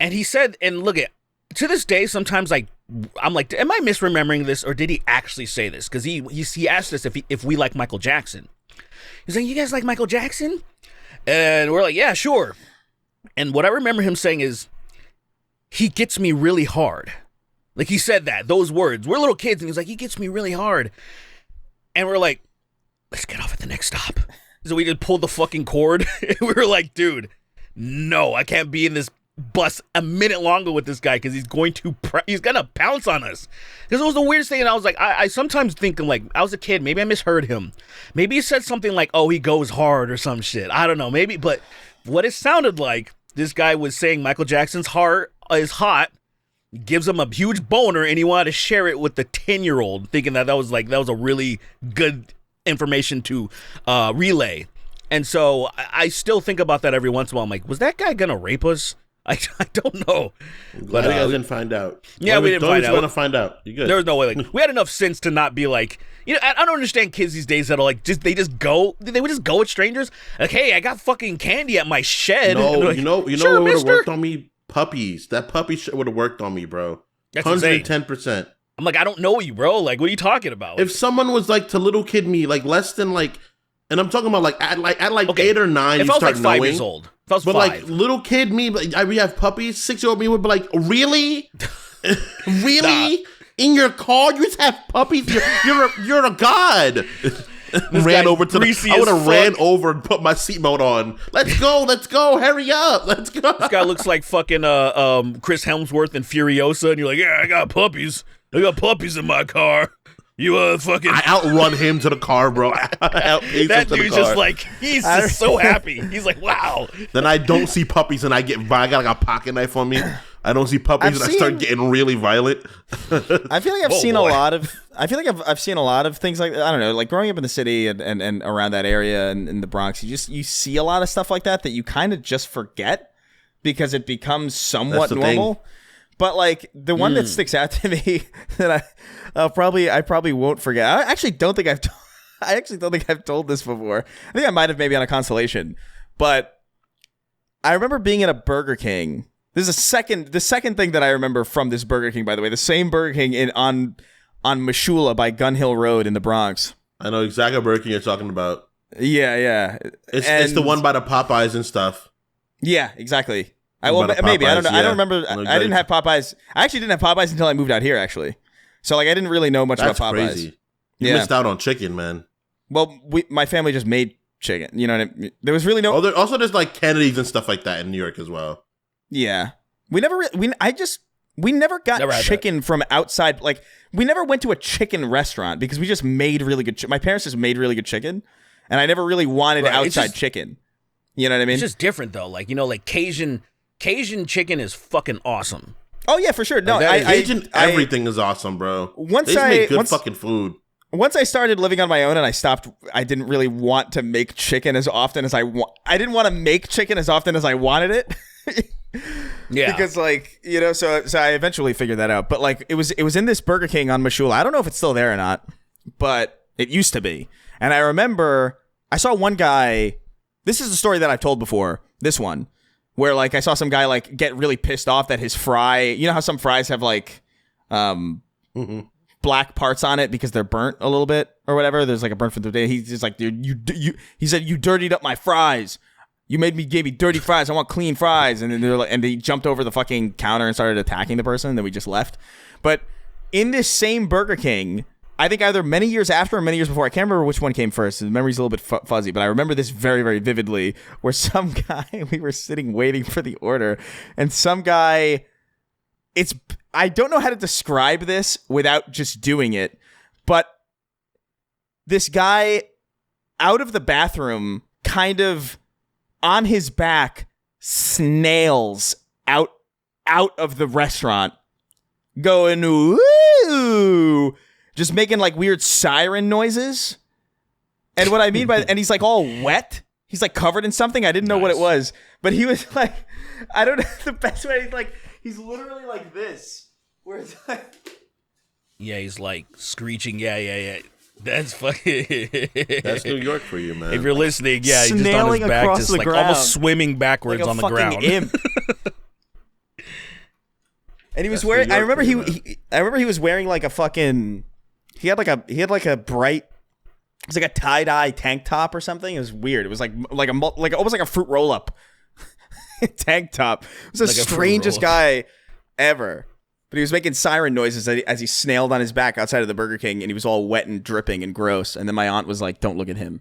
And he said, and look at, to this day, sometimes I'm like, am I misremembering this, or did he actually say this? Because he asked us if we like Michael Jackson. He's like, you guys like Michael Jackson? And we're like, yeah, sure. And what I remember him saying is, he gets me really hard. Like he said those words. We're little kids, and he's like, he gets me really hard. And we're like, let's get off at the next stop. So we just pulled the fucking cord. And we were like, dude, no, I can't be in this bus a minute longer with this guy because he's gonna pounce on us. Because it was the weirdest thing, and I was like, I sometimes think, like, I was a kid, maybe I misheard him. Maybe he said something like, oh, he goes hard or some shit. I don't know, maybe, but what it sounded like, this guy was saying Michael Jackson's heart is hot, gives him a huge boner, and he wanted to share it with the 10-year-old, thinking that was a really good information to relay. And so I still think about that every once in a while. I'm like, was that guy gonna rape us? I don't know. But you guys didn't find out. Yeah, we didn't find out. Want to find out. You good? There was no way. Like, we had enough sense to not be like, I don't understand kids these days that are like, they would just go with strangers. Like, hey, I got fucking candy at my shed. No, like, you know sure, what would have mister? worked on me? Puppies. That puppy shit would have worked on me, bro. 110%. I'm like, I don't know you, bro. Like, what are you talking about? If someone was like to little kid me, like less than like, and I'm talking about like at okay, 8 or 9, if you I was start like 5 knowing. years old. If I was But 5. like little kid me, we have puppies. 6-year-old me would be like, really, really? Nah. In your car, you just have puppies. You're a god. Ran over to I would have ran over and put my seatbelt on. Let's go, hurry up, let's go. This guy looks like fucking Chris Hemsworth and Furiosa, and you're like, yeah, I got puppies in my car. You fucking I outrun him to the car, bro. That dude's just like, he's just so happy. He's like, wow. Then I don't see puppies and I got like a pocket knife on me. I don't see puppies I start getting really violent. I feel like I've seen a lot of things like, I don't know, like growing up in the city and around that area and in the Bronx, you see a lot of stuff like that you kind of just forget because it becomes somewhat normal. Thing. But like the one that sticks out to me that I probably won't forget. I actually don't think I've told this before. I think I might have maybe on a consolation, but I remember being at a Burger King. This is the second thing that I remember from this Burger King, by the way, the same Burger King on on Meshulah by Gun Hill Road in the Bronx. I know exactly what Burger King you're talking about. Yeah. It's the one by the Popeyes and stuff. Yeah, exactly. Maybe I don't know. Yeah. I don't remember. I didn't have Popeyes. I actually didn't have Popeyes until I moved out here. Actually, so like I didn't really know much about Popeyes. Crazy. You missed out on chicken, man. Well, my family just made chicken. You know what I mean? There was really no. Also, there's like Kennedy's and stuff like that in New York as well. Yeah, we never. We never got chicken from outside. Like we never went to a chicken restaurant because we just made really good. My parents just made really good chicken, and I never really wanted outside chicken. You know what I mean? It's just different though. Like like Cajun chicken is fucking awesome. Oh yeah, for sure. No, everything is awesome, bro. They make good fucking food. Once I started living on my own and I didn't really want to make chicken as often as I didn't want to make chicken as often as I wanted it. Yeah. Because so I eventually figured that out. But like it was in this Burger King on Meshulah. I don't know if it's still there or not, but it used to be. And I remember I saw one guy. This is a story that I've told before. This one. Where like I saw some guy like get really pissed off that his fry, you know how some fries have like black parts on it because they're burnt a little bit or whatever. There's like a burnt from the day. He's just like, dude, he said you dirtied up my fries. You gave me dirty fries. I want clean fries. And then they jumped over the fucking counter and started attacking the person. And then we just left. But in this same Burger King, I think either many years after or many years before, I can't remember which one came first. The memory's a little bit fuzzy, but I remember this very, very vividly, where some guy, we were sitting waiting for the order, and some guy, I don't know how to describe this without just doing it, but this guy out of the bathroom, kind of on his back, snails out of the restaurant, going, woo! Just making like weird siren noises. And what I mean by and he's like all wet. He's like covered in something. I didn't know what it was. But he was like, I don't know the best way. He's literally like this. Where it's like. Yeah, he's like screeching. Yeah. That's fucking. That's New York for you, man. If you're listening, yeah, he's just on his back, just like almost swimming backwards like on the ground. Imp. And he was wearing. I remember he was wearing like a fucking. He had like a bright. It was like a tie-dye tank top or something. It was weird. It was like almost like a fruit roll-up tank top. It was the strangest guy ever. But he was making siren noises as he snailed on his back outside of the Burger King, and he was all wet and dripping and gross. And then my aunt was like, "Don't look at him."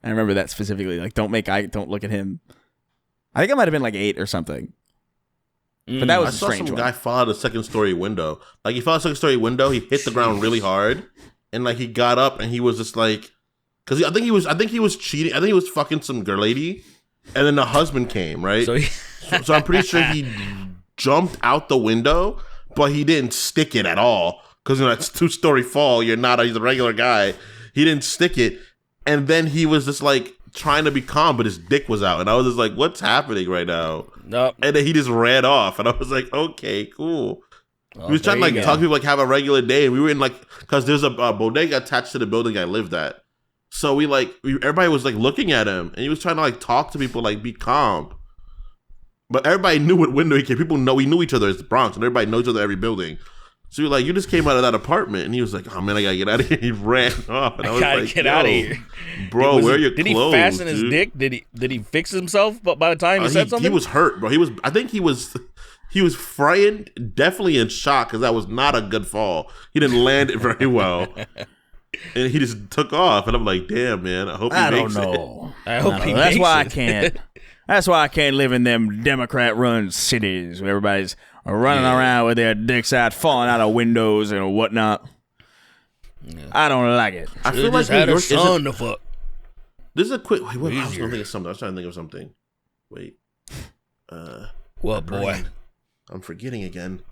I remember that specifically. Like, don't look at him. I think I might have been like 8 or something. But that was a strange one. I saw some guy fall out of the second-story window. Like, he fell out of the second-story window, he hit the ground really hard, and, like, he got up, and he was just, like... Because I think he was cheating. I think he was fucking some girl lady, and then the husband came, right? So I'm pretty sure he jumped out the window, but he didn't stick it at all. Because, it's a 2-story fall. He's a regular guy. He didn't stick it, and then he was just, like, trying to be calm, but his dick was out, and I was just like, "What's happening right now?" Nope. And then he just ran off, and I was like, "Okay, cool." He was trying to like talk to people like have a regular day, and we were in like because there's a bodega attached to the building I lived at, so everybody was like looking at him, and he was trying to like talk to people like be calm, but everybody knew what window he came. People know we knew each other as the Bronx, and everybody knows each other every building. So you're like, you just came out of that apartment, and he was like, "Oh man, I gotta get out of here." He ran off, and I was like, "Get out of here, bro. Where are your clothes?" Did he fasten his dick? Did he fix himself? But by the time he said something, he was hurt, bro. I think he was frightened, definitely in shock because that was not a good fall. He didn't land it very well, and he just took off. And I'm like, "Damn, man. I hope he makes it." I hope he makes it. That's why I can't. That's why I can't live in them Democrat-run cities where everybody's running around with their dicks out, falling out of windows and whatnot. Yeah. I don't like it. I feel like New York isn't... to fuck. This is a quick... Wait, I was going to think of something. I was trying to think of something. Wait. What, boy? I'm forgetting again.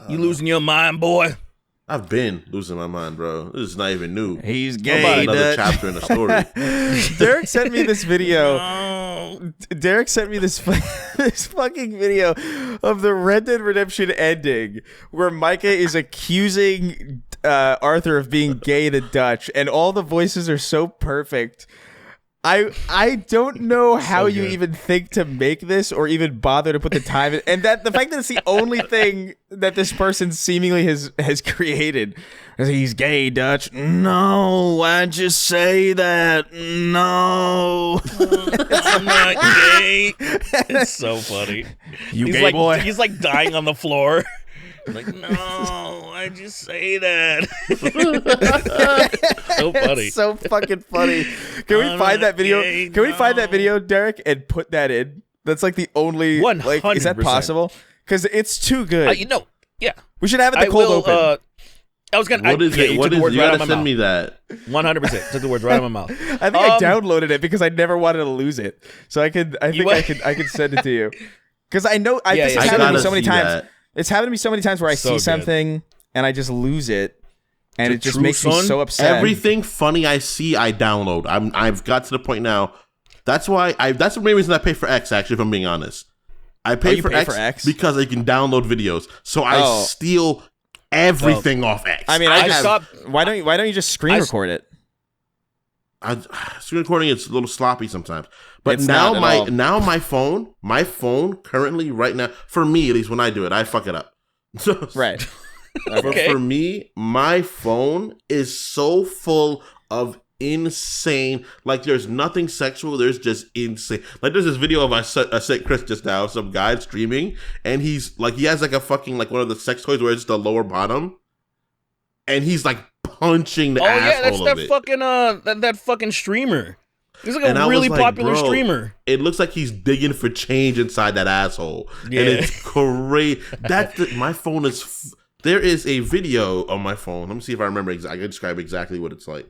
You losing your mind, boy? I've been losing my mind, bro. This is not even new. He's gay. Another chapter in the story. Derek sent me this video. Derek sent me this fucking video of the Red Dead Redemption ending where Micah is accusing Arthur of being gay to Dutch, and all the voices are so perfect. I don't know how you good. even think to make this or even bother to put the time in, and that the fact that it's the only thing that this person seemingly has created. He's gay, Dutch. No, why'd you say that? No. I'm not gay. It's so funny. You he's gay like, boy. He's like dying on the floor. Like, no, why'd you say that? So funny. It's so fucking funny. Can we find that video? gay, Can we find that no. video, Derek, and put that in? That's like the only. Like, is that 100%. possible? Because it's too good. Yeah. We should have it the I cold will, open. I was gonna. What is it? You What took the is? words You right out gotta of my send mouth. me that. 100%. Took the words right out of my mouth. I think I downloaded it because I never wanted to lose it. So I could. I think what? I could send it to you. Because I know. Yeah, this yeah, has I happened to me gotta so many see times. that. It's happened to me so many times where I So see good. something and I just lose it, and The it just true makes me son? so upset. Everything funny I see, I download. I've got to the point now. That's why that's the main reason I pay for X. Actually, if I'm being honest, I pay, you for, pay X for X? because I can download videos. So I Oh. steal everything off X. I mean, I just stopped. Why don't you just screen record it? Screen recording it's a little sloppy sometimes. But It's now not at all. my phone currently right now, for me at least when I do it, I fuck it up. So Right. Okay. for me, my phone is so full of insane, like there's nothing sexual, there's just insane. Like there's this video of I sent Chris just now, some guy streaming, and he's like, he has like a fucking like one of the sex toys where it's the lower bottom, and he's like punching the Oh yeah, asshole that's of that it. fucking that fucking streamer. He's like And I a was really like, popular bro, streamer. It looks like he's digging for change inside that asshole, Yeah. and it's crazy. My phone is. There is a video on my phone. Let me see if I remember. I can describe exactly what it's like,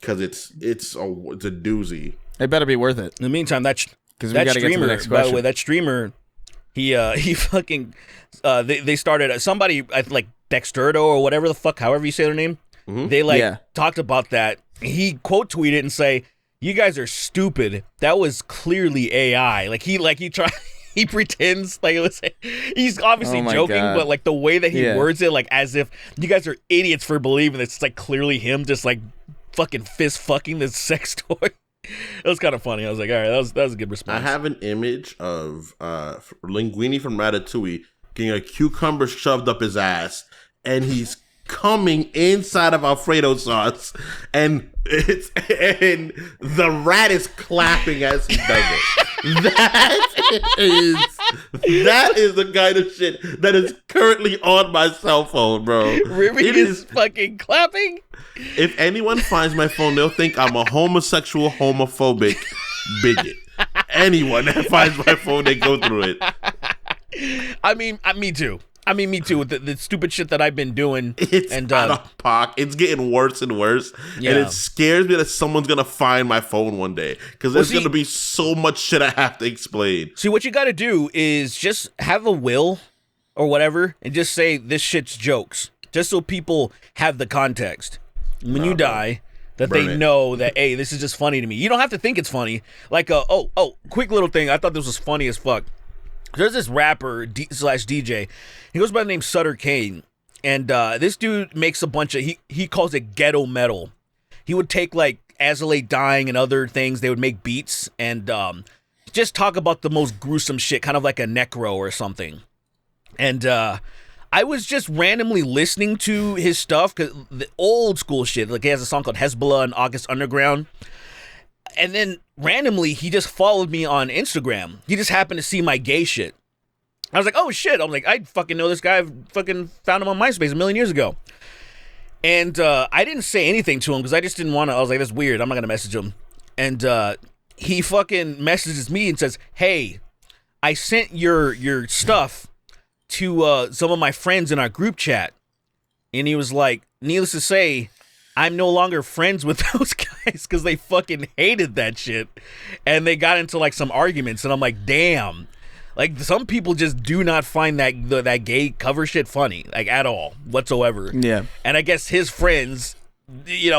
because it's a doozy. It better be worth it. In the meantime, that Because we that got to get to the streamer, next by the way, question. that streamer, he fucking they started somebody like Dexterdo or whatever the fuck, however you say their name. Mhm. They like Yeah. talked about that. He quote tweeted and say, "You guys are stupid. That was clearly AI." Like he tried. He pretends like it was. He's obviously Oh my joking, God. but like the way that he Yeah. words it, like as if you guys are idiots for believing it's like clearly him just like fucking fist fucking this sex toy. It was kind of funny. I was like, all right, that was a good response. I have an image of Linguini from Ratatouille getting a cucumber shoved up his ass, and he's coming inside of Alfredo sauce, and the rat is clapping as he does it. That is the kind of shit that is currently on my cell phone, bro. Riri It is fucking clapping. If anyone finds my phone, they'll think I'm a homosexual, homophobic bigot. Anyone that finds my phone, they go through it. I mean, me too. Me too. With the stupid shit that I've been doing. It's and out of pocket. It's getting worse and worse. Yeah. And it scares me that someone's going to find my phone one day. Because there's going to be so much shit I have to explain. see, what you got to do is just have a will or whatever, and just say this shit's jokes, just so people have the context. When you die, that Burn they it. know that hey, this is just funny to me. You don't have to think it's funny. Like quick little thing. I thought this was funny as fuck. There's this rapper slash DJ. He goes by the name Sutter Kane, and this dude makes a bunch of he calls it ghetto metal. He would take like Azalea Dying and other things. They would make beats and just talk about the most gruesome shit, kind of like a necro or something. And I was just randomly listening to his stuff, because the old school shit. Like he has a song called Hezbollah and August Underground. And then randomly, he just followed me on Instagram. He just happened to see my gay shit. I was like, oh shit. I'm like, I fucking know this guy. I fucking found him on MySpace a million years ago. And I didn't say anything to him because I just didn't want to. I was like, that's weird. I'm not going to message him. And he fucking messages me and says, hey, I sent your stuff to some of my friends in our group chat. And he was like, needless to say, I'm no longer friends with those guys because they fucking hated that shit. And they got into like some arguments. And I'm like, damn. Like some people just do not find that gay cover shit funny, like at all, whatsoever. Yeah. And I guess his friends, he's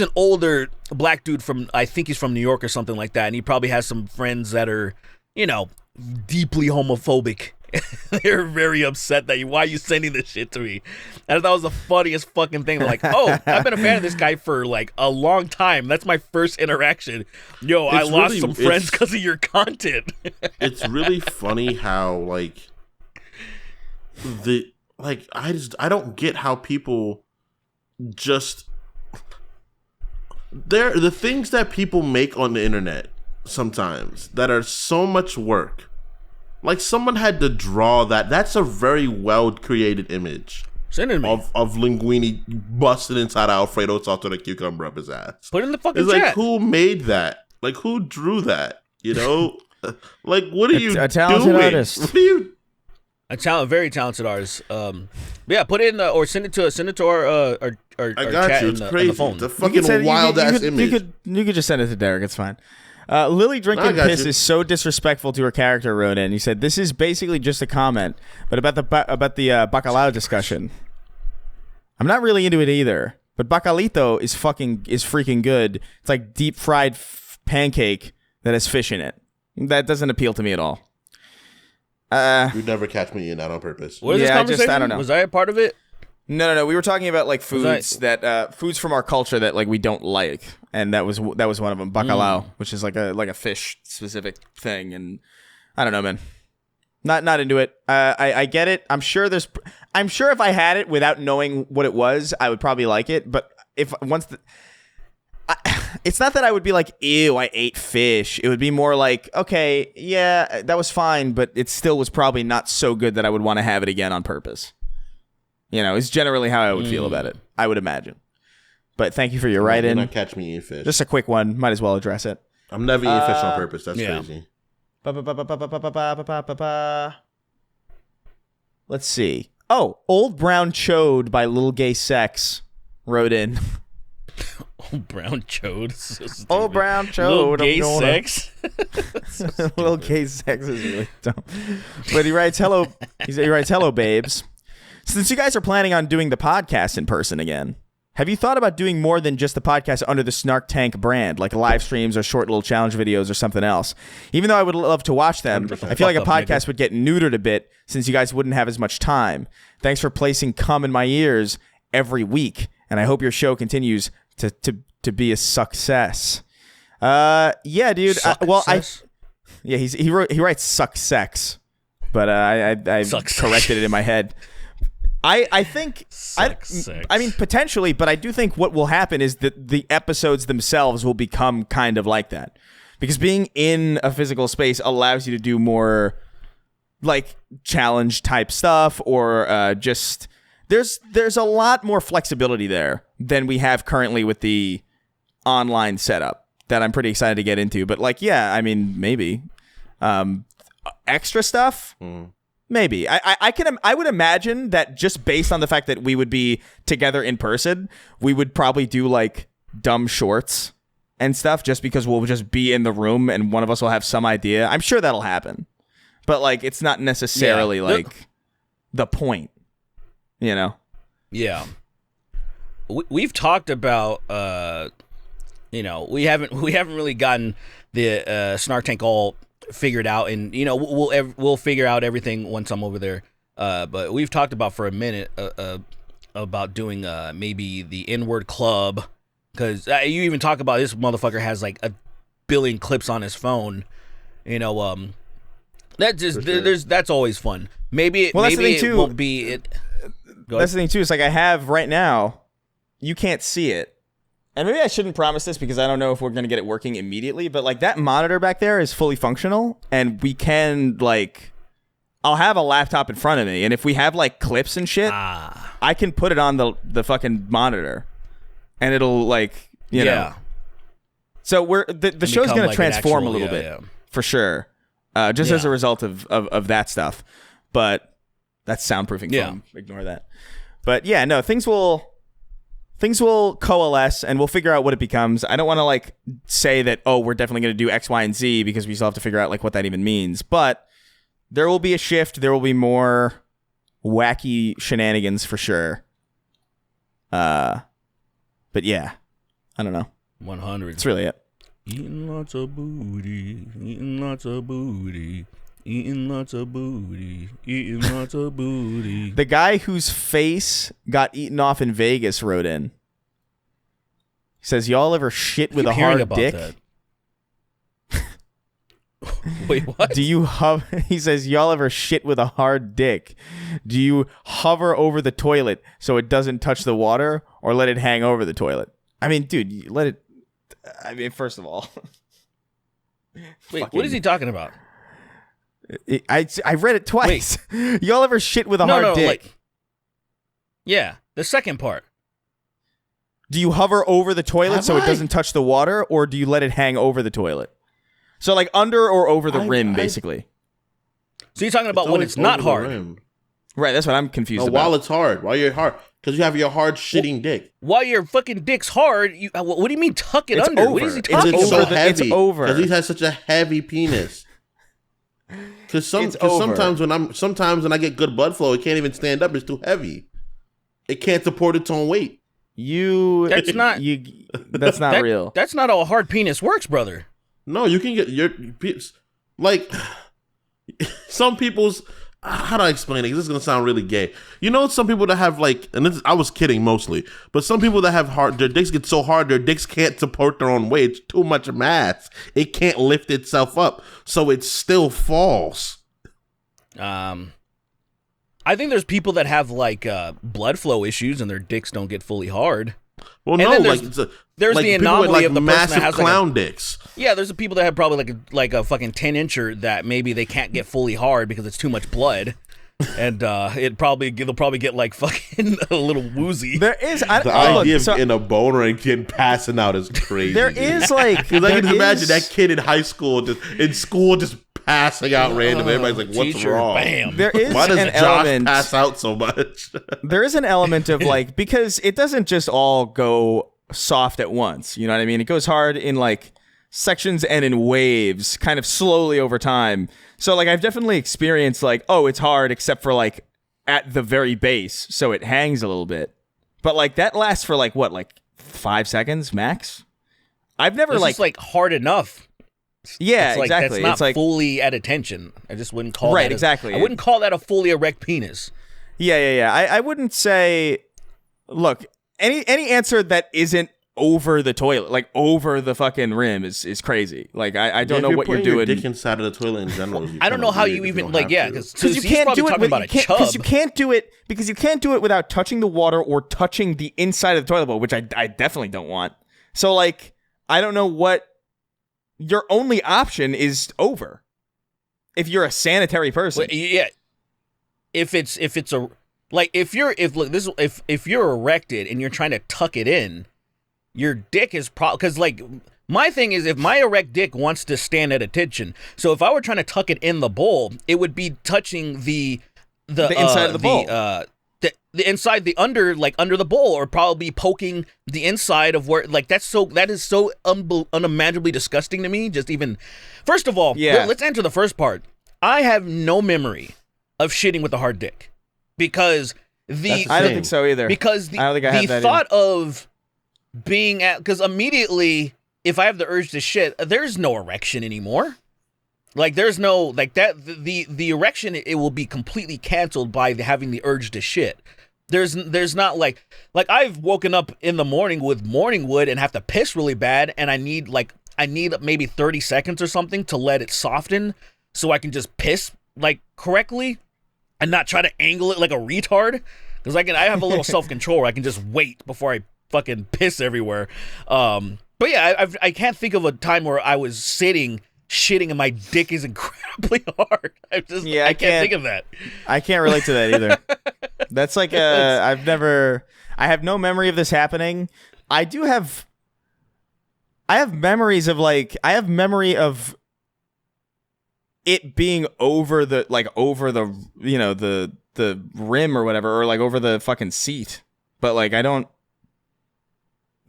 an older black dude from, I think he's from New York or something like that. And he probably has some friends that are, deeply homophobic. They were very upset that why are you sending this shit to me? And I thought it was the funniest fucking thing. They're like, oh, I've been a fan of this guy for like a long time. That's my first interaction. Yo, I lost some friends because of your content. It's really funny how like I don't get how people just the things that people make on the internet sometimes that are so much work. Like someone had to draw that. That's a very well created image. Send it to me. Of Linguini busting inside Alfredo sauce with a cucumber up his ass. Put it in the fucking it's chat. Like who made that? Like who drew that? You know? Like what are you a talented doing? artist. What are you? Very talented artist. Yeah, put it in or send it to our I got chat you. It's on crazy. the phone. It's a fucking wild ass image. You could just send it to Derek. It's fine. Lily drinking piss is so disrespectful to her character. Wrote in. He said, "This is basically just a comment, but about the bacalao discussion. I'm not really into it either. But bacalito is freaking good. It's like deep fried pancake that has fish in it. That doesn't appeal to me at all. You'd never catch me in that on purpose. What is this conversation? I don't know. Was I a part of it? No. We were talking about like foods foods from our culture that like we don't like, and that was one of them. Bacalao, which is like a fish specific thing, and I don't know, man. Not into it. I get it. I'm sure if I had it without knowing what it was, I would probably like it. But it's not that I would be like, ew, I ate fish. It would be more like, okay, yeah, that was fine, but it still was probably not so good that I would want to have it again on purpose. You know, it's generally how I would feel about it, I would imagine. But thank you for your write-in. Not catch me eating fish. Just a quick one. Might as well address it. I'm never eating fish on purpose. That's crazy. Let's see. Oh, Old Brown Chode by Little Gay Sex wrote in. Old Brown Chode. So Old Brown Chode. Little Gay Sex. Little Gay Sex is really dumb. But he writes, hello. He writes, hello, babes. Since you guys are planning on doing the podcast in person again, have you thought about doing more than just the podcast under the Snark Tank brand, like live streams or short little challenge videos or something else? Even though I would love to watch them, I feel like a podcast would get neutered a bit since you guys wouldn't have as much time. Thanks for placing cum in my ears every week, and I hope your show continues to be a success. Yeah, dude. He writes suck sex, but I corrected it in my head. I think I mean potentially, but I do think what will happen is that the episodes themselves will become kind of like that, because being in a physical space allows you to do more like challenge type stuff, or just there's a lot more flexibility there than we have currently with the online setup that I'm pretty excited to get into. But like, yeah, I mean, maybe extra stuff. Maybe I would imagine that just based on the fact that we would be together in person, we would probably do like dumb shorts and stuff just because we'll just be in the room and one of us will have some idea. I'm sure that'll happen, but like it's not necessarily like the point, you know? Yeah, we've talked about we haven't really gotten the Snark Tank all figured out, and we'll figure out everything once I'm over there. But we've talked about for a minute about doing maybe the N-word club, because you even talk about this motherfucker has like a billion clips on his phone. That's always fun. Maybe it won't be it. That's the thing too. It's like I have right now. You can't see it. And maybe I shouldn't promise this because I don't know if we're going to get it working immediately, but like that monitor back there is fully functional, and we can like, I'll have a laptop in front of me, and if we have like clips and shit, I can put it on the fucking monitor, and it'll like, you know. So the show's going to transform a little bit for sure, just as a result of that stuff. But that's soundproofing foam. Ignore that. But yeah, no, things will coalesce, and we'll figure out what it becomes. I don't want to like say that, oh, we're definitely going to do X, Y, and Z, because we still have to figure out like what that even means. But there will be a shift. There will be more wacky shenanigans for sure. But yeah, I don't know. 100. That's really it. Eating lots of booty. Eating lots of booty. Eating lots of booty. Eating lots of booty. The guy whose face got eaten off in Vegas wrote in. He says, y'all ever shit with a hard dick? That. Wait, what? Do you He says, y'all ever shit with a hard dick? Do you hover over the toilet so it doesn't touch the water, or let it hang over the toilet? I mean, dude, you let it... I mean, first of all... Wait, what is he talking about? I read it twice. Y'all ever shit with a hard dick? Like, yeah, the second part. Do you hover over the toilet so it doesn't touch the water, or do you let it hang over the toilet? So like under or over the rim, basically. So you're talking about when it's not hard. Right, that's what I'm confused about. While it's hard. While you're hard. Because you have your hard shitting dick. While your fucking dick's hard, what do you mean tuck it under? Over. What is he talking It's about? so heavy. It's over. Because he has such a heavy penis. Because sometimes when I get good blood flow, it can't even stand up. It's too heavy. It can't support its own weight. That's not real. That's not how a hard penis works, brother. No, you can get your like some people's. How do I explain it? This is gonna sound really gay. You know, some people that have like, and I was kidding mostly, but some people that have hard, their dicks get so hard, their dicks can't support their own weight. It's too much mass. It can't lift itself up, so it still falls. I think there's people that have like blood flow issues and their dicks don't get fully hard. Well, and no, there's like the people anomaly with, like, of the massive person that has clown dicks. Yeah, there's the people that have probably like a fucking 10-incher that maybe they can't get fully hard because it's too much blood, and they'll probably get like fucking a little woozy. There is the idea of getting a boner and kid passing out is crazy. There is like, because I can imagine that kid in high school just passing out randomly. Everybody's like, "What's teacher, wrong?" Bam. There is Why does an Josh element pass out so much? There is an element of like, because it doesn't just all go soft at once. You know what I mean? It goes hard in like sections and in waves, kind of slowly over time. So like, I've definitely experienced like, oh, it's hard except for like at the very base, so it hangs a little bit. But like that lasts for like what, like 5 seconds max? I've never it's like hard enough. Yeah, it's like, exactly. That's not it's like fully at attention. I just wouldn't call right, that exactly. I wouldn't call that a fully erect penis. Yeah. I wouldn't say. Look, any answer that isn't over the toilet, like over the fucking rim, is crazy. Like I don't know what you're doing. Your dick inside of the toilet in general. I don't know how you even like. Yeah, because you can't do it. Because you can't do it without touching the water or touching the inside of the toilet bowl, which I definitely don't want. So like, I don't know what. Your only option is over. If you're a sanitary person. Well, yeah. If you're erected and you're trying to tuck it in, your dick is because like my thing is, if my erect dick wants to stand at attention, so if I were trying to tuck it in the bowl, it would be touching the inside of the bowl. The inside, the under the bowl, or probably poking the inside of where, like, that is so unimaginably disgusting to me. Just even, first of all, let's answer the first part. I have no memory of shitting with a hard dick because I don't think so either. Because the thought of being at, because immediately if I have the urge to shit, there's no erection anymore. Like there's no like that the erection, it will be completely canceled by having the urge to shit. There's not like I've woken up in the morning with morning wood and have to piss really bad, and I need maybe 30 seconds or something to let it soften so I can just piss like correctly and not try to angle it like a retard, because I have a little self-control where I can just wait before I fucking piss everywhere. But yeah, I can't think of a time where I was shitting and my dick is incredibly hard. I can't think of that. I can't relate to that either. That's like I have no memory of this happening. I have memories of it being over the the rim or whatever, or like over the fucking seat. But like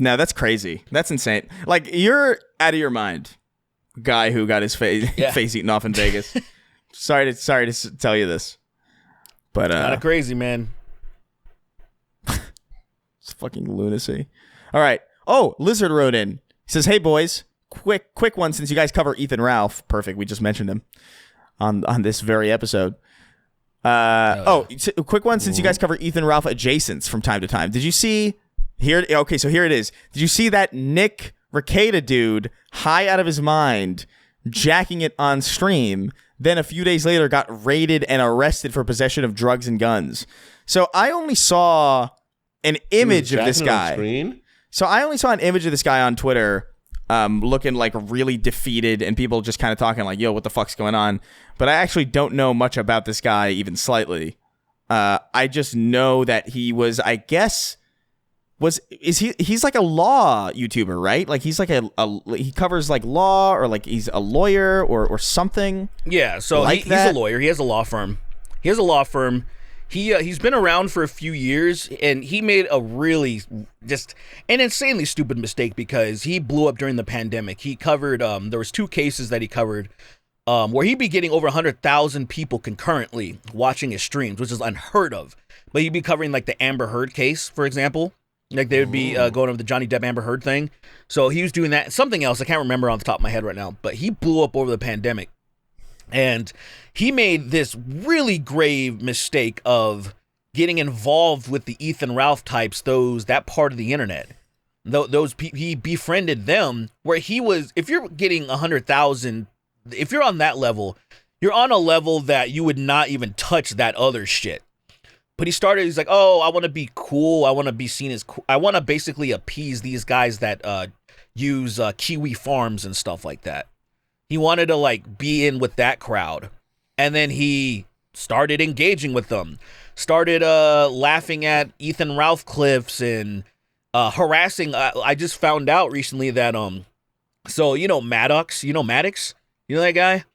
no, that's crazy. That's insane. Like, you're out of your mind, guy who got his face eaten off in Vegas. Sorry to tell you this, but kind of crazy, man. It's fucking lunacy. All right. Oh, Lizard wrote in. He says, "Hey boys, quick one since you guys cover Ethan Ralph. Perfect. We just mentioned him. on this very episode. A quick one, since you guys cover Ethan Ralph adjacents from time to time. Did you see here? Okay, so here it is. Did you see that Nick Rekieta dude, high out of his mind, jacking it on stream? Then a few days later, got raided and arrested for possession of drugs and guns. So I only saw an image of this guy. So I only saw an image of this guy on Twitter, looking like really defeated, and people just kind of talking like, "Yo, what the fuck's going on?" But I actually don't know much about this guy, even slightly. I just know that he was, I guess, he's like a law YouTuber, right? Like he's like he covers like law, or like he's a lawyer or something. Yeah, so like he's a lawyer. He has a law firm. He's been around for a few years, and he made a really just an insanely stupid mistake because he blew up during the pandemic. He covered there was 2 cases that he covered where he'd be getting over 100,000 people concurrently watching his streams, which is unheard of. But he'd be covering like the Amber Heard case, for example. Like they would be going over the Johnny Depp Amber Heard thing. So he was doing that. Something else I can't remember on the top of my head right now, but he blew up over the pandemic. And he made this really grave mistake of getting involved with the Ethan Ralph types, that part of the internet. He befriended them, where he was, if you're getting 100,000, if you're on that level, you're on a level that you would not even touch that other shit. But he's like, oh, I want to be cool. I want to be seen as cool. I want to basically appease these guys that use Kiwi Farms and stuff like that. He wanted to like be in with that crowd. And then he started engaging with them. Started laughing at Ethan Ralph clips and harassing. I just found out recently that so Maddox, Maddox? You know that guy?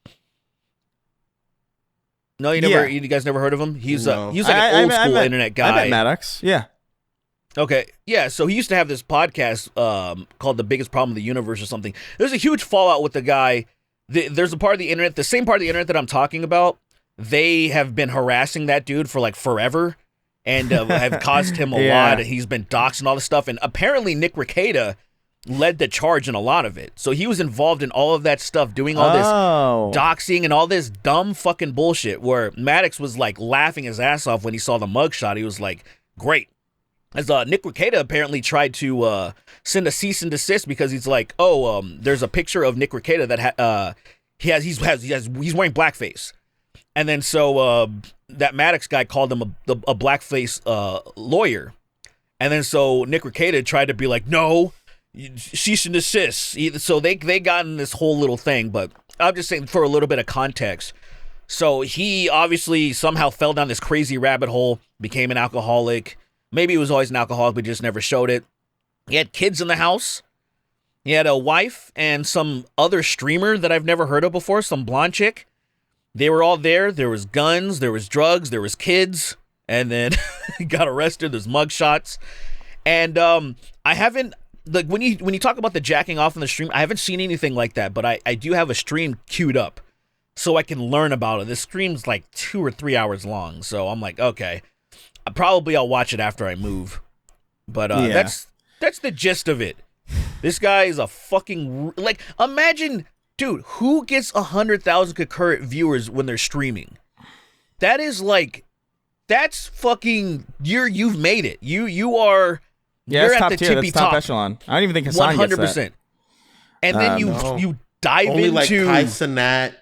No, you guys never heard of him? He's like an old school internet guy. I met Maddox. Yeah. Okay. Yeah, so he used to have this podcast called The Biggest Problem of the Universe or something. There's a huge fallout with the guy. There's a part of the internet, the same part of the internet that I'm talking about. They have been harassing that dude for like forever, and have caused him a lot. And he's been doxxed and all this stuff. And apparently Nick Rekieta led the charge in a lot of it. So he was involved in all of that stuff, doing all this doxing and all this dumb fucking bullshit, where Maddox was like laughing his ass off when he saw the mugshot. He was like, great. As Nick Rekieta apparently tried to send a cease and desist because he's like, there's a picture of Nick Rekieta that he's wearing blackface. And then so that Maddox guy called him a blackface lawyer. And then so Nick Rekieta tried to be like, no, cease and desist. So they got in this whole little thing. But I'm just saying, for a little bit of context. So he obviously somehow fell down this crazy rabbit hole, became an alcoholic. Maybe he was always an alcoholic, but just never showed it. He had kids in the house. He had a wife and some other streamer that I've never heard of before, some blonde chick. They were all there. There was guns, there was drugs, there was kids. And then he got arrested. There's mugshots. And I haven't, like, when you talk about the jacking off in the stream, I haven't seen anything like that, but I do have a stream queued up so I can learn about it. This stream's like 2 or 3 hours long. So I'm like, okay. I'll watch it after I move, but that's the gist of it. This guy is a fucking, like, imagine, dude, who gets 100,000 concurrent viewers when they're streaming? That is like, that's fucking, you've made it. You're that's at top the tier. tippy That's top top. echelon. I don't even think Hassan gets that. And then you dive only into like Kai Cenat.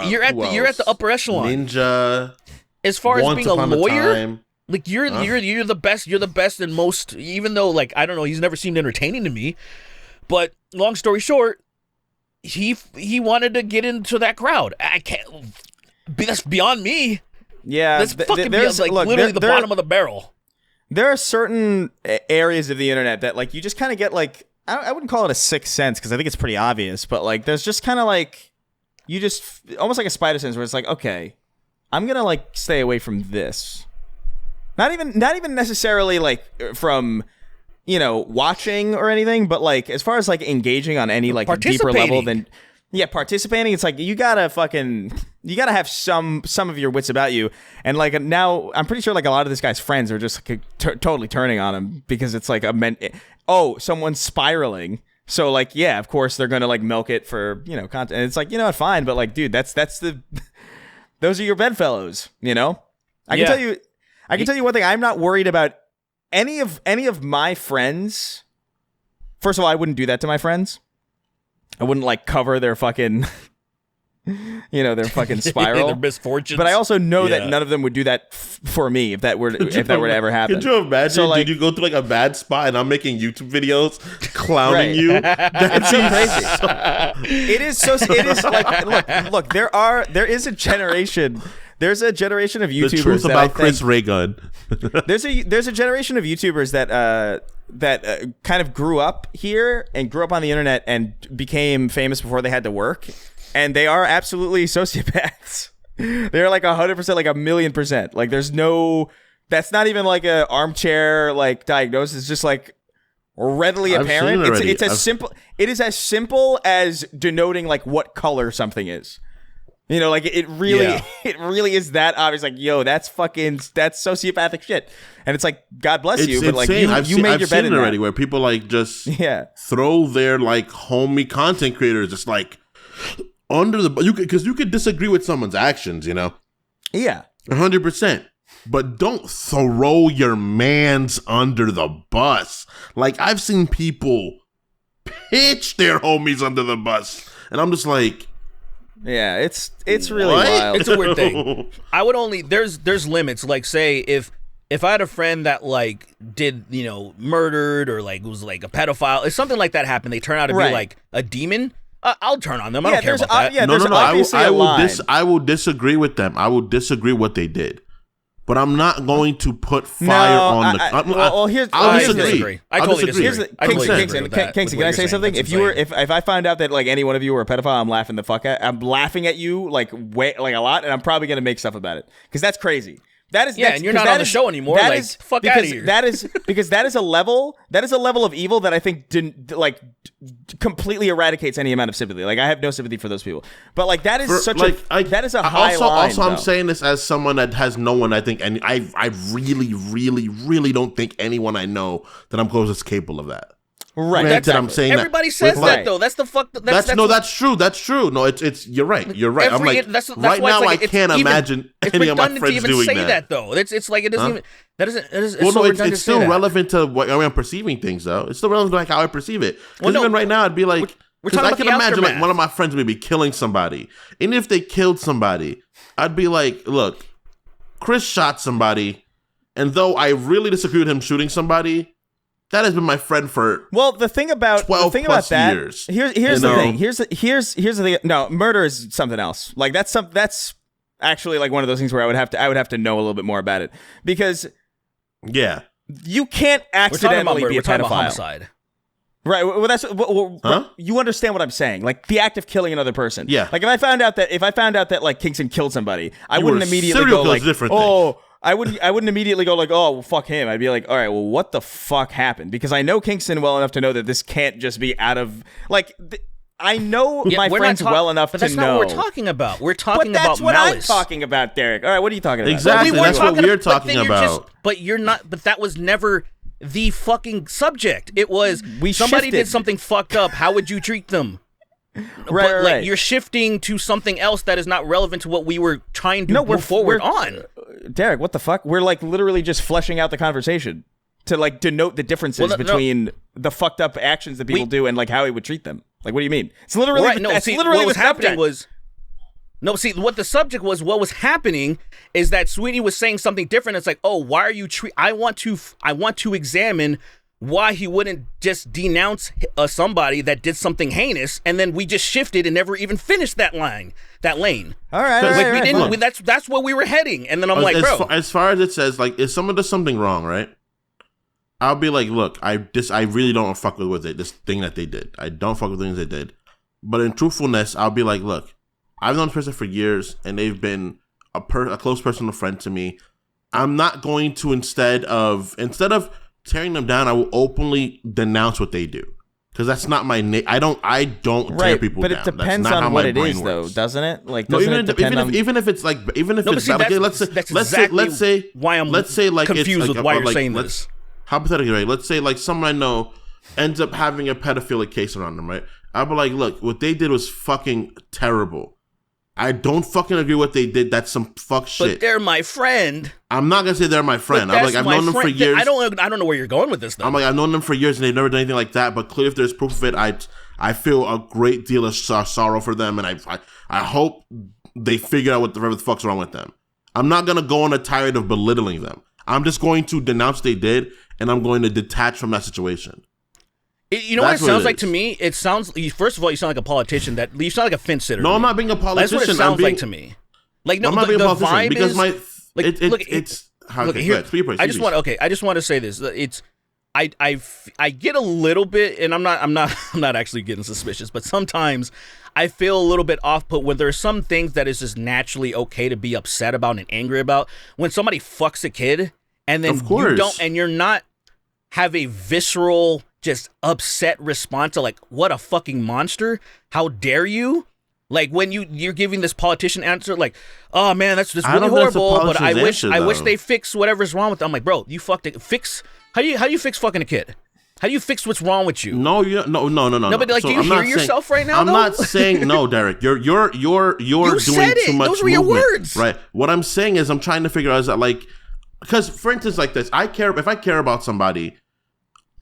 you're at the upper echelon. Ninja. As far as being a lawyer, like you're the best. You're the best and most. Even though, like, I don't know, he's never seemed entertaining to me. But long story short, he wanted to get into that crowd. I can't. That's beyond me. Yeah, that's fucking beyond, like, literally the bottom of the barrel. There are certain areas of the internet that, like, you just kind of get, like, I wouldn't call it a sixth sense because I think it's pretty obvious, but like, there's just kind of like, you just almost like a spider sense where it's like, okay, I'm gonna like stay away from this. Not even necessarily like from, watching or anything, but like as far as like engaging on any like deeper level than participating. It's like you gotta have some of your wits about you. And like now, I'm pretty sure like a lot of this guy's friends are just totally turning on him because it's like someone's spiraling. So like, yeah, of course they're gonna like milk it for, you know, content. And it's like, you know what, fine, but like, dude, that's the those are your bedfellows, you know? I can tell you one thing, I'm not worried about any of my friends. First of all, I wouldn't do that to my friends. I wouldn't like cover their fucking their fucking spiral, their misfortunes. But I also know that none of them would do that for me if that were to ever happen. Could you imagine? So, like, did you go through like a bad spot and I'm making YouTube videos clowning you? That's so crazy. It is so. It is like look. There is a generation. There's a generation of YouTubers. The truth about Chris Raygun. there's a generation of YouTubers that kind of grew up here and grew up on the internet and became famous before they had to work. And they are absolutely sociopaths. They're like 100%, like 1,000,000%. Like that's not even like a armchair like diagnosis. It's just like readily apparent. It is as simple as denoting like what color something is. You know, like it really is that obvious. Like, yo, that's sociopathic shit. And it's like, God bless you, but like you made your bed in already where people like just throw their like homie content creators just like under the because you could disagree with someone's actions, you know. Yeah, 100%. But don't throw your mans under the bus. Like I've seen people pitch their homies under the bus, and I'm just like. Yeah, it's really wild. It's a weird thing. I would only there's limits. Like say if I had a friend that like did, you know, murdered or like was like a pedophile, if something like that happened, they turn out to be like a demon. I'll turn on them. I don't care about that. No. I will disagree with them. I will disagree what they did. But I'm not going to put fire on the. I'll disagree. I totally disagree. Kingston, can I say something? If I found out that like any one of you were a pedophile, I'm laughing at you like a lot, and I'm probably gonna make stuff about it because that's crazy. And you're not on the show anymore. Like, fuck out of here. That is a level of evil that I think completely eradicates any amount of sympathy. Like I have no sympathy for those people. But like that is that is a high line. Also, I'm saying this as someone that has no one I think, and I really, really, really don't think anyone I know that I'm closest capable of that. Right. Granted, I'm saying everybody says that though. That's the fuck. That's true. That's true. No, it's you're right. I'm like right now. I can't imagine any of my friends doing that. Though it's like it doesn't even that isn't. It's still relevant to what I'm perceiving things though. It's still relevant to like how I perceive it. Because even right now, I'd be like, because I can imagine like one of my friends maybe killing somebody, and if they killed somebody, I'd be like, look, Chris shot somebody, and though I really disagree with him shooting somebody. That has been my friend for the thing about 12 plus that, years. Here's the thing. Here's the thing. No, murder is something else. Like that's actually like one of those things where I would have to know a little bit more about it because you can't accidentally be a pedophile. Homicide. Right. Well, you understand what I'm saying? Like the act of killing another person. Yeah. Like if I found out that like Kingston killed somebody, I wouldn't immediately go like, I wouldn't immediately go like, oh, well, fuck him. I'd be like, all right, well, what the fuck happened? Because I know Kingston well enough to know that this can't just be out of like. I know my friends well enough to know. That's not what we're talking about. We're talking about malice. That's what I'm talking about, Derek. All right, what are you talking about? Exactly. That's what we're talking about. But you're not. But that was never the fucking subject. It was somebody did something fucked up. How would you treat them? Right. You're shifting to something else that is not relevant to what we were trying to move forward on. Derek, what the fuck? We're like literally just fleshing out the conversation to like denote the differences between the fucked up actions that people do and like how he would treat them. Like, what do you mean? It's literally what was happening was. No, see, what the subject was, what was happening is that Sweetie was saying something different. It's like, oh, why are you I want to examine why he wouldn't just denounce somebody that did something heinous, and then we just shifted and never even finished that lane. All right, we didn't. That's where we were heading, and then I'm like, bro. As far as it says, like, if someone does something wrong, right? I'll be like, look, I really don't fuck with this thing that they did. I don't fuck with things they did. But in truthfulness, I'll be like, look, I've known this person for years, and they've been a close personal friend to me. I'm not going to instead of tearing them down, I will openly denounce what they do, because that's not my I don't tear people down. But it depends on what it is, though, doesn't it? Like, even if it's let's say why I'm confused with why you're saying this. Hypothetically, right? Let's say like someone I know ends up having a pedophilic case around them, right? I'll be like, look, what they did was fucking terrible. I don't fucking agree with what they did. That's some fuck shit. But they're my friend. I'm not gonna say they're my friend. I'm like, I've known them for years. I don't know where you're going with this, though. I'm like, I've known them for years and they've never done anything like that. But clearly, if there's proof of it, I feel a great deal of sorrow for them, and I hope they figure out whatever the fuck's wrong with them. I'm not gonna go on a tirade of belittling them. I'm just going to denounce they did, and I'm going to detach from that situation. You know what it sounds like to me? It sounds, first of all, you sound like a politician. You sound like a fence sitter. No, I'm not being a politician. That's what it sounds like to me. Like, no, I'm not being a politician because I just want to say this. I get a little bit, and I'm not actually getting suspicious, but sometimes I feel a little bit off put when there's some things that is just naturally okay to be upset about and angry about. When somebody fucks a kid, and then you don't, and you're not have a visceral, just upset response to like, what a fucking monster, how dare you? Like when you're giving this politician answer like, oh man, that's really horrible, but I wish they fix whatever's wrong with them. I'm like, bro, you fucked it. How do you fix fucking a kid? How do you fix what's wrong with you? No. No, but like, do you hear yourself right now? I'm not saying no, Derek. You're doing too much. Those were your words, right? What I'm saying is, I'm trying to figure out is that like, because for instance, like this, if I care about somebody,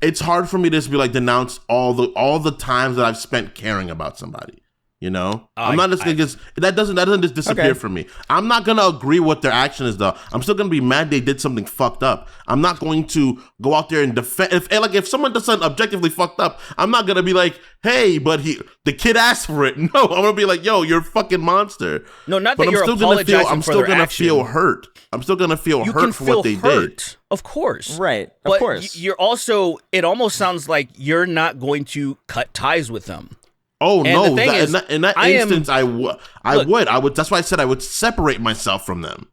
it's hard for me to just be like denounce all the times that I've spent caring about somebody. You know, I'm not just gonna that doesn't just disappear from me. I'm not gonna agree what their action is though. I'm still gonna be mad they did something fucked up. I'm not going to go out there and defend. If someone does something objectively fucked up, I'm not gonna be like, hey, but the kid asked for it. No, I'm gonna be like, yo, you're a fucking monster. No, not that you're apologizing I'm still gonna feel hurt. I'm still gonna feel hurt for what they did. Of course, right? But of course, you're also. It almost sounds like you're not going to cut ties with them. Oh, and no! In that instance, I would. That's why I said I would separate myself from them.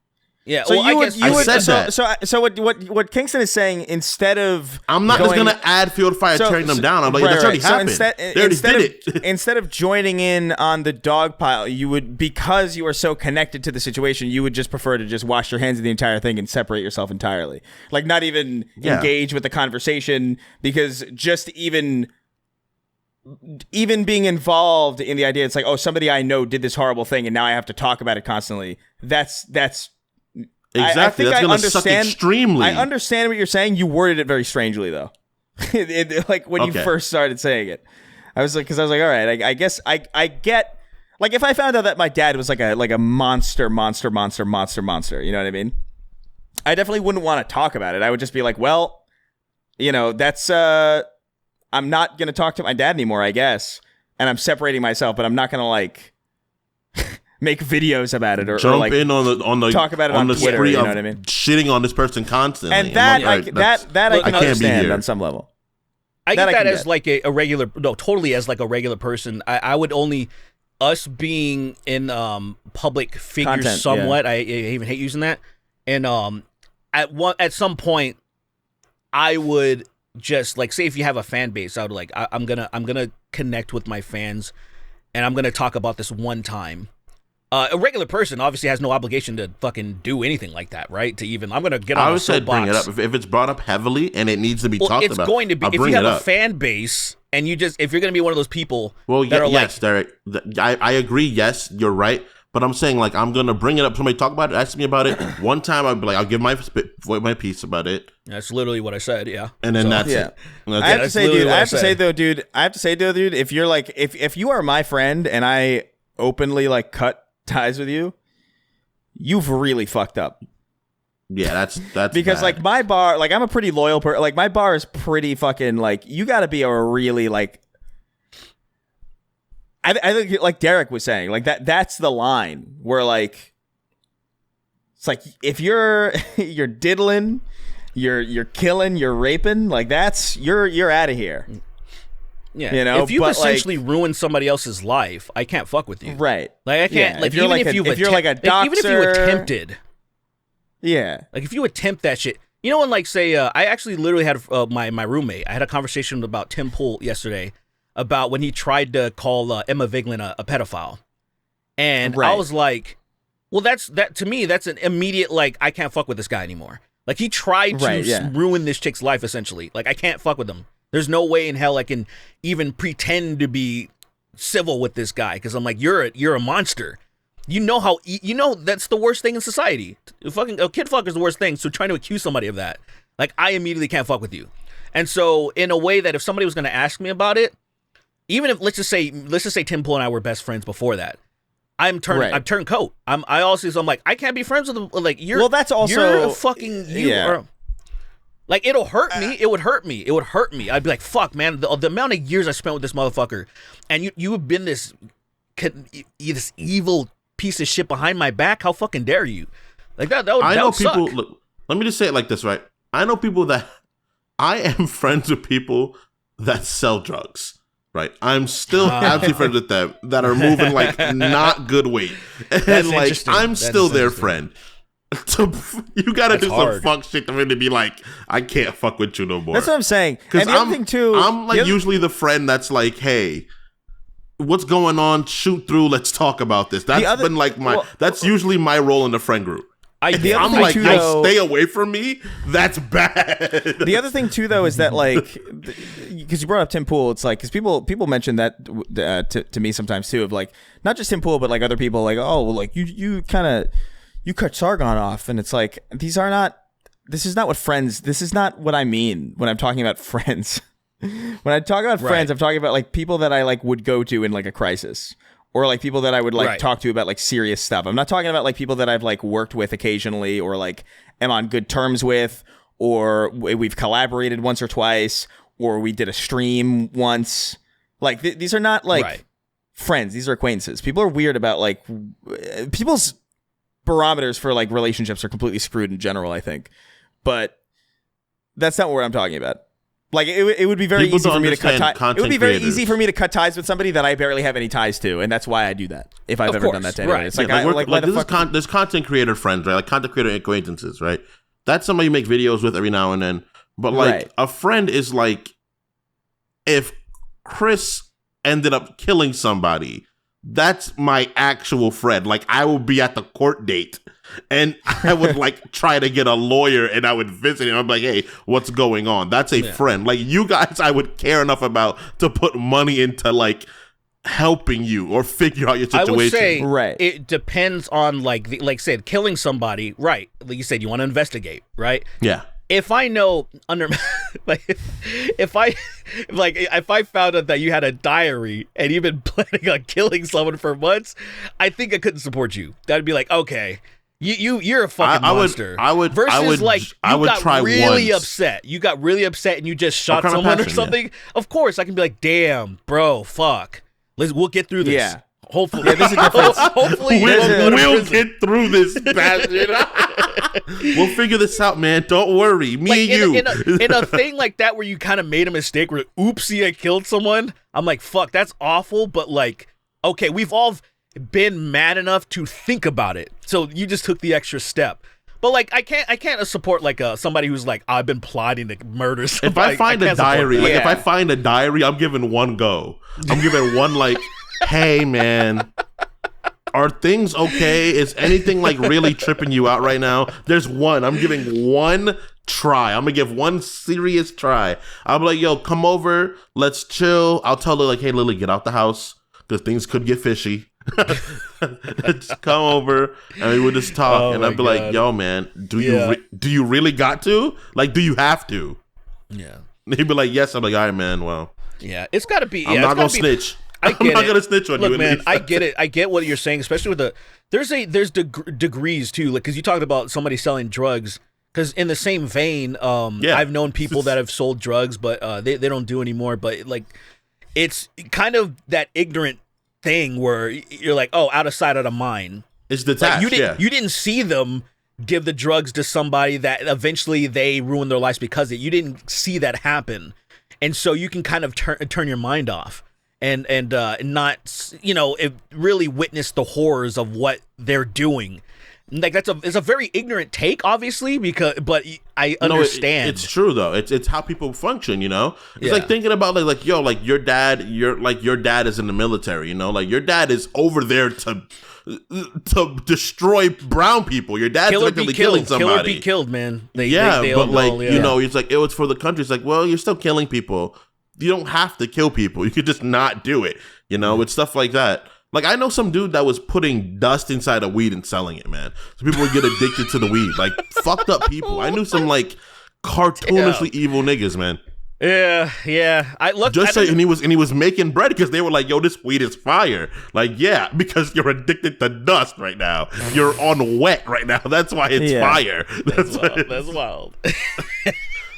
Yeah. So well, I said that. So what Kingston is saying, instead of I'm not just gonna add field fire tearing them down. I'm like, that's already happened. They already did it. Instead of joining in on the dog pile, you would, because you are so connected to the situation, you would just prefer to just wash your hands of the entire thing and separate yourself entirely. Like not even engage with the conversation, because just even being involved in the idea, it's like, oh, somebody I know did this horrible thing and now I have to talk about it constantly. That's exactly. That's going to suck extremely. I understand what you're saying. You worded it very strangely though. Like when you first started saying it, I was like, all right, I guess I get, like if I found out that my dad was like a monster, you know what I mean? I definitely wouldn't want to talk about it. I would just be like, well, you know, that's I'm not going to talk to my dad anymore, I guess. And I'm separating myself, but I'm not going to like make videos about it or like in on the talk about it on Twitter, you know what I mean? Shitting on this person constantly. And that I can understand on some level. I get that as like a regular, totally as like a regular person. I would only, us being in public figures somewhat, I even hate using that. And at some point, I would just like, say if you have a fan base, I would like, I'm gonna connect with my fans, and I'm gonna talk about this one time. A regular person obviously has no obligation to fucking do anything like that, right? I'm gonna get on a soapbox. Bring it up if it's brought up heavily and it needs to be talked about. It's going to be. If you have a fan base and if you're gonna be one of those people, yes, Derek, I agree. Yes, you're right. But I'm saying, like, I'm going to bring it up. Somebody talk about it, ask me about it. One time, I'd be like, I'll give my piece about it. That's literally what I said, yeah. And then that's it. I have to say, though, dude, if you're like, if you are my friend and I openly, like, cut ties with you, you've really fucked up. Yeah, that's because, bad. like, my bar, like, I'm a pretty loyal person. Like, my bar is pretty fucking, like, you got to be a really, like, I think, like Derek was saying, like that's the line where, like, it's like if you're diddling, you're killing, you're raping, like that's you're out of here. Yeah, you know, if you essentially ruin somebody else's life, I can't fuck with you. Right? Like I can't. Like even if you're like a doctor, even if you attempted. Yeah. Like if you attempt that shit, you know, when like say I actually literally had my roommate. I had a conversation about Tim Pool yesterday. About when he tried to call Emma Vigeland a pedophile. And I was like, well, to me, that's an immediate, like, I can't fuck with this guy anymore. Like, he tried to ruin this chick's life, essentially. Like, I can't fuck with him. There's no way in hell I can even pretend to be civil with this guy because I'm like, you're a monster. You know how that's the worst thing in society. Fucking a kid fuck is the worst thing. So trying to accuse somebody of that, like, I immediately can't fuck with you. And so in a way that if somebody was going to ask me about it, even if let's just say Tim Pool and I were best friends before that, I'm turncoat. I'm like, I can't be friends with them. Like, you're that's also you're fucking you are. Like, it'll hurt me. It would hurt me. It would hurt me. I'd be like, fuck, man, the amount of years I spent with this motherfucker, and you have been this evil piece of shit behind my back. How fucking dare you? Like that would, I know people. Look, let me just say it like this, right? I know people that I am friends with people that sell drugs. Right, I'm still absolutely friends with them that are moving like not good weight, and like I'm still their friend. You gotta do some fuck shit to really be like, I can't fuck with you no more. That's what I'm saying. Because I'm like usually the friend that's like, hey, what's going on? Shoot through. Let's talk about this. That's been like that's usually my role in the friend group. I'm like, yo, stay away from me. That's bad. The other thing too, though, is that like, because you brought up Tim Pool, it's like, because people mention that to me sometimes too, of like, not just Tim Pool, but like other people, like, oh, like you cut Sargon off, and it's like, this is not what I mean when I'm talking about friends. When I talk about friends, I'm talking about like people that I like would go to in like a crisis. Or like people that I would like talk to about like serious stuff. I'm not talking about like people that I've like worked with occasionally or like am on good terms with, or we've collaborated once or twice, or we did a stream once. Like these are not like friends. These are acquaintances. People are weird about like people's barometers for like relationships are completely screwed in general, I think. But that's not what I'm talking about. Like it would be very easy for me to cut ties. It would be very easy for me to cut ties with somebody that I barely have any ties to, and that's why I do that. If I've ever done that to anyone, it's like, there's content creator friends, right? Like content creator acquaintances, right? That's somebody you make videos with every now and then. But like a friend is like, if Chris ended up killing somebody, that's my actual friend. Like, I will be at the court date. And I would like try to get a lawyer, and I would visit him. I'm like, hey, what's going on? That's a friend. Like, you guys, I would care enough about to put money into like helping you or figure out your situation. I would say it depends on like said, killing somebody. Right. Like you said, you want to investigate. Right. Yeah. If I know if I found out that you had a diary and you've been planning on killing someone for months, I think I couldn't support you. That'd be like, okay. You're a fucking monster. I would try really once. upset. You got really upset and you just shot someone or something. Yeah. Of course, I can be like, damn, bro, fuck. We'll get through this. Yeah. Hopefully, there's a difference. Hopefully, we'll get through this. We'll figure this out, man. Don't worry, me and you. In a thing like that where you kind of made a mistake, where oopsie, I killed someone. I'm like, fuck, that's awful. But like, okay, we've all been mad enough to think about it, so you just took the extra step. But like, I can't support like somebody who's like, I've been plotting to murder somebody. If I find a diary, if I find a diary, I'm giving one go. I'm giving one like, hey man, are things okay? Is anything like really tripping you out right now? There's one. I'm giving one try. I'm gonna give one serious try. I'm like, yo, come over, let's chill. I'll tell her like, hey Lily, get out the house because things could get fishy. Just come over and we'll just talk, and I'll be like, yo man, do you really got to? Like, do you have to? Yeah. And he'd be like, yes. I'm like, all right man, well, yeah, it's gotta be. I'm not gonna snitch. I'm not gonna snitch on you. Look, man, I get it. I get what you're saying, especially with there's degrees too. Like, because you talked about somebody selling drugs. Because in the same vein, I've known people that have sold drugs, but they don't do anymore. But like, it's kind of that ignorant thing where you're like, oh, out of sight, out of mind. It's detached. Like, you didn't see them give the drugs to somebody that eventually they ruined their lives because of it. You didn't see that happen, and so you can kind of turn your mind off and not, it really witness the horrors of what they're doing. like it's a very ignorant take, obviously, but I understand. It's true though. It's how people function, you know. It's like thinking about like your dad is in the military, you know, like your dad is over there to destroy brown people. Your dad's literally killing somebody. Kill or be killed, man. They but like you know, it's like it was for the country. It's like, well, you're still killing people. You don't have to kill people. You could just not do it. You know, it's stuff like that. Like, I know some dude that was putting dust inside of weed and selling it, man. So people would get addicted to the weed. Like, fucked up people. I knew some, like, cartoonishly evil niggas, man. Yeah. And he was making bread because they were like, yo, this weed is fire. Like, yeah, because you're addicted to dust right now. You're on wet right now. That's why it's fire. That's wild.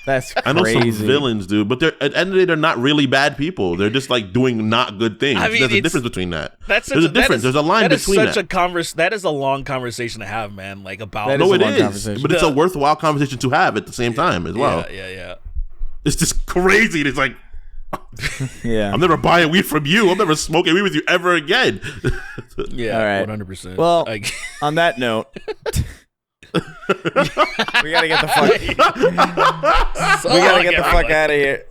That's crazy. I know some villains, dude, but at the end of the day, they're not really bad people. They're just like doing not good things. I mean, there's a difference between that. There's a difference. There's a line between that. That is a long conversation to have, man. Like about no, it is, but it's a worthwhile conversation to have at the same time as well. Yeah. It's just crazy. It's like, yeah, I'm never buying weed from you. I'm never smoking weed with you ever again. Yeah, all right, 100%. Well, on that note. We gotta get the fuck out of here.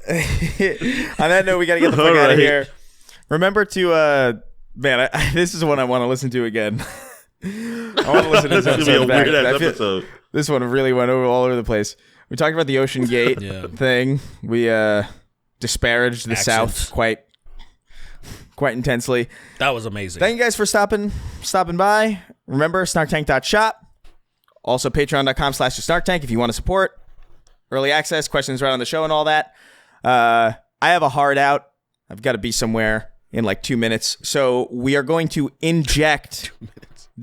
On that note, we gotta get the fuck out of here. Remember to man, this is one I want to listen to again. I want to listen to this episode back. Episode. This one really went all over the place. We talked about the OceanGate thing. We disparaged the South quite intensely. That was amazing. Thank you guys for stopping by. Remember, snarktank.shop. Also, patreon.com/snarktank if you want to support. Early access, questions right on the show and all that. I have a hard out. I've got to be somewhere in like 2 minutes. So we are going to inject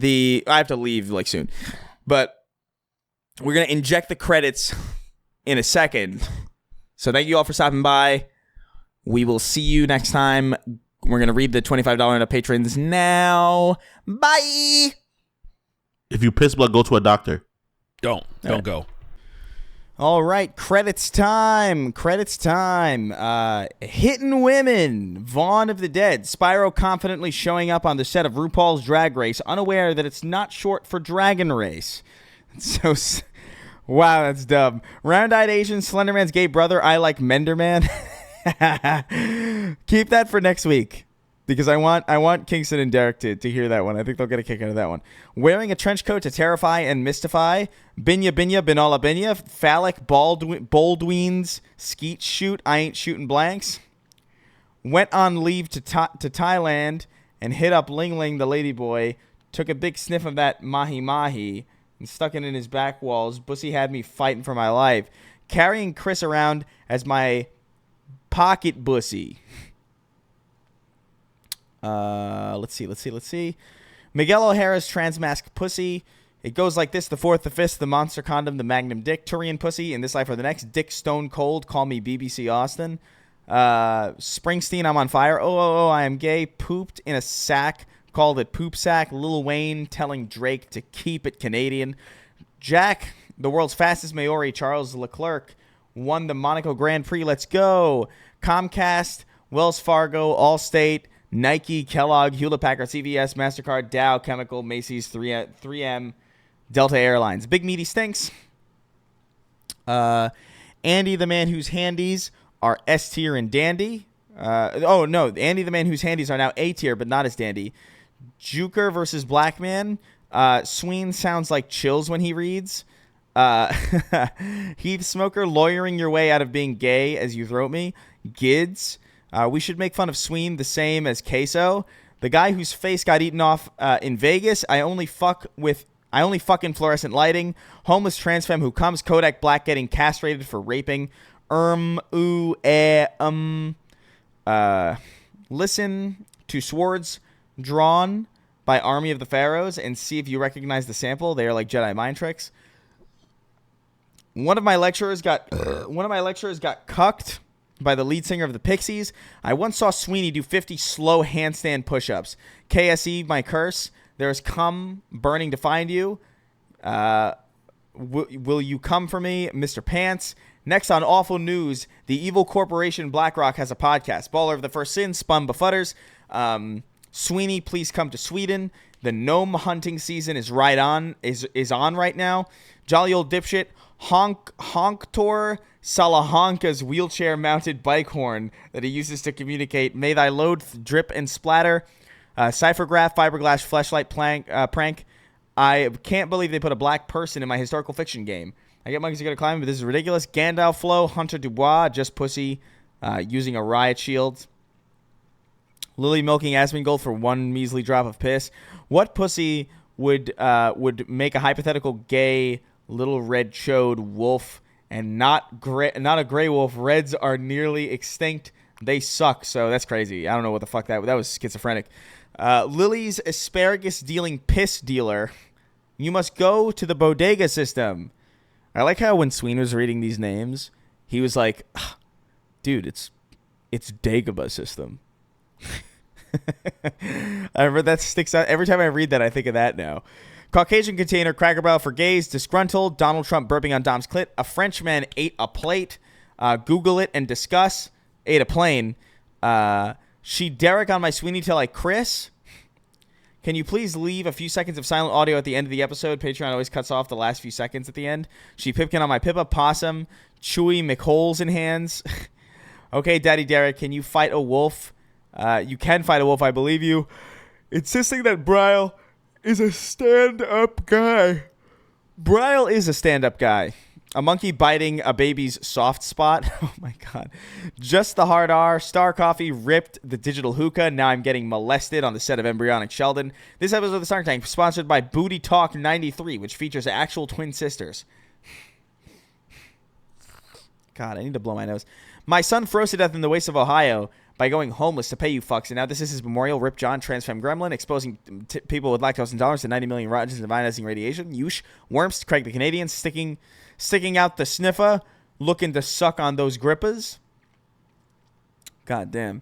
I have to leave like soon. But we're going to inject the credits in a second. So thank you all for stopping by. We will see you next time. We're going to read the $25 and up patrons now. Bye! If you piss blood, go to a doctor. Don't go. All right, credits time. Hitting women. Vaughn of the Dead. Spyro confidently showing up on the set of RuPaul's Drag Race, unaware that it's not short for Dragon Race. So, wow, that's dumb. Round-eyed Asian, Slenderman's gay brother. I like Menderman. Keep that for next week. Because I want Kingston and Derek to hear that one. I think they'll get a kick out of that one. Wearing a trench coat to terrify and mystify. Binya Binala Binya. Phallic Baldwin's Skeet Shoot. I ain't shooting blanks. Went on leave to Thailand and hit up Ling Ling the ladyboy. Took a big sniff of that mahi mahi and stuck it in his back walls. Bussy had me fighting for my life. Carrying Chris around as my pocket bussy. Let's see. Miguel O'Hara's Transmask Pussy. It goes like this: the fourth, the fifth, the monster condom, the magnum dick, Turian Pussy, in this life or the next, Dick Stone Cold, call me BBC Austin. Springsteen, I'm on fire. Oh, I am gay. Pooped in a sack, called it poop sack. Lil Wayne telling Drake to keep it Canadian. Jack, the world's fastest Maori, Charles Leclerc, won the Monaco Grand Prix. Let's go. Comcast, Wells Fargo, Allstate, Nike, Kellogg, Hewlett-Packard, CVS, MasterCard, Dow Chemical, Macy's, 3M, Delta Airlines. Big Meaty Stinks. Andy, the man whose handies are S tier and dandy. Andy, the man whose handies are now A tier, but not as dandy. Juker versus Black Man. Sween sounds like chills when he reads. Heath Smoker, lawyering your way out of being gay as you throat me. Gids. We should make fun of Sween the same as Queso. The guy whose face got eaten off in Vegas. I only fuck in fluorescent lighting. Homeless trans femme who comes. Kodak Black getting castrated for raping. Listen to Swords Drawn by Army of the Pharaohs and see if you recognize the sample. They are like Jedi mind tricks. One of my lecturers got cucked by the lead singer of the Pixies. I once saw Sweeney do 50 slow handstand push-ups. KSE, my curse. There is cum burning to find you. Will you come for me, Mr. Pants? Next on Awful News, the evil corporation BlackRock has a podcast. Baller of the First Sin, Spun Befudders. Sweeney, please come to Sweden. The gnome hunting season is on right now. Jolly old dipshit. Honktor Salahanka's wheelchair-mounted bike horn that he uses to communicate. May thy load drip and splatter. Cyphergraph, fiberglass, fleshlight prank. I can't believe they put a black person in my historical fiction game. I get monkeys to go to climb, but this is ridiculous. Gandalf flow, Hunter Dubois, just pussy, using a riot shield. Lily milking Asmongold for one measly drop of piss. What pussy would make a hypothetical gay little red chode wolf and not a gray wolf? Reds are nearly extinct. They suck. So that's crazy. I don't know what the fuck that was schizophrenic. Lily's asparagus dealing piss dealer. You must go to the bodega system. I like how when Sween was reading these names, he was like, dude, it's Dagobah system. I remember that sticks out. Every time I read that, I think of that now. Caucasian container, Cracker Barrel for gays, disgruntled, Donald Trump burping on Dom's clit, a Frenchman ate a plate, Google it and discuss, ate a plane, she Derek on my Sweeney till I Chris. Can you please leave a few seconds of silent audio at the end of the episode? Patreon always cuts off the last few seconds at the end. She Pipkin on my Pippa, Possum, Chewy McHoles in hands. Okay, Daddy Derek, can you fight a wolf? You can fight a wolf, I believe you. Insisting that Bryle is a stand-up guy. Bryle is a stand-up guy. A monkey biting a baby's soft spot. Oh, my God. Just the hard R. Star Coffee ripped the digital hookah. Now I'm getting molested on the set of Embryonic Sheldon. This episode of the Snark Tank sponsored by Booty Talk 93, which features actual twin sisters. God, I need to blow my nose. My son froze to death in the wastes of Ohio by going homeless to pay you fucks. And now this is his memorial. Rip John, Transfem Gremlin, exposing people with lactose intolerance to 90 million rods and ionizing radiation. Yush, Worms, Craig the Canadian, sticking out the sniffer, looking to suck on those grippers. God damn.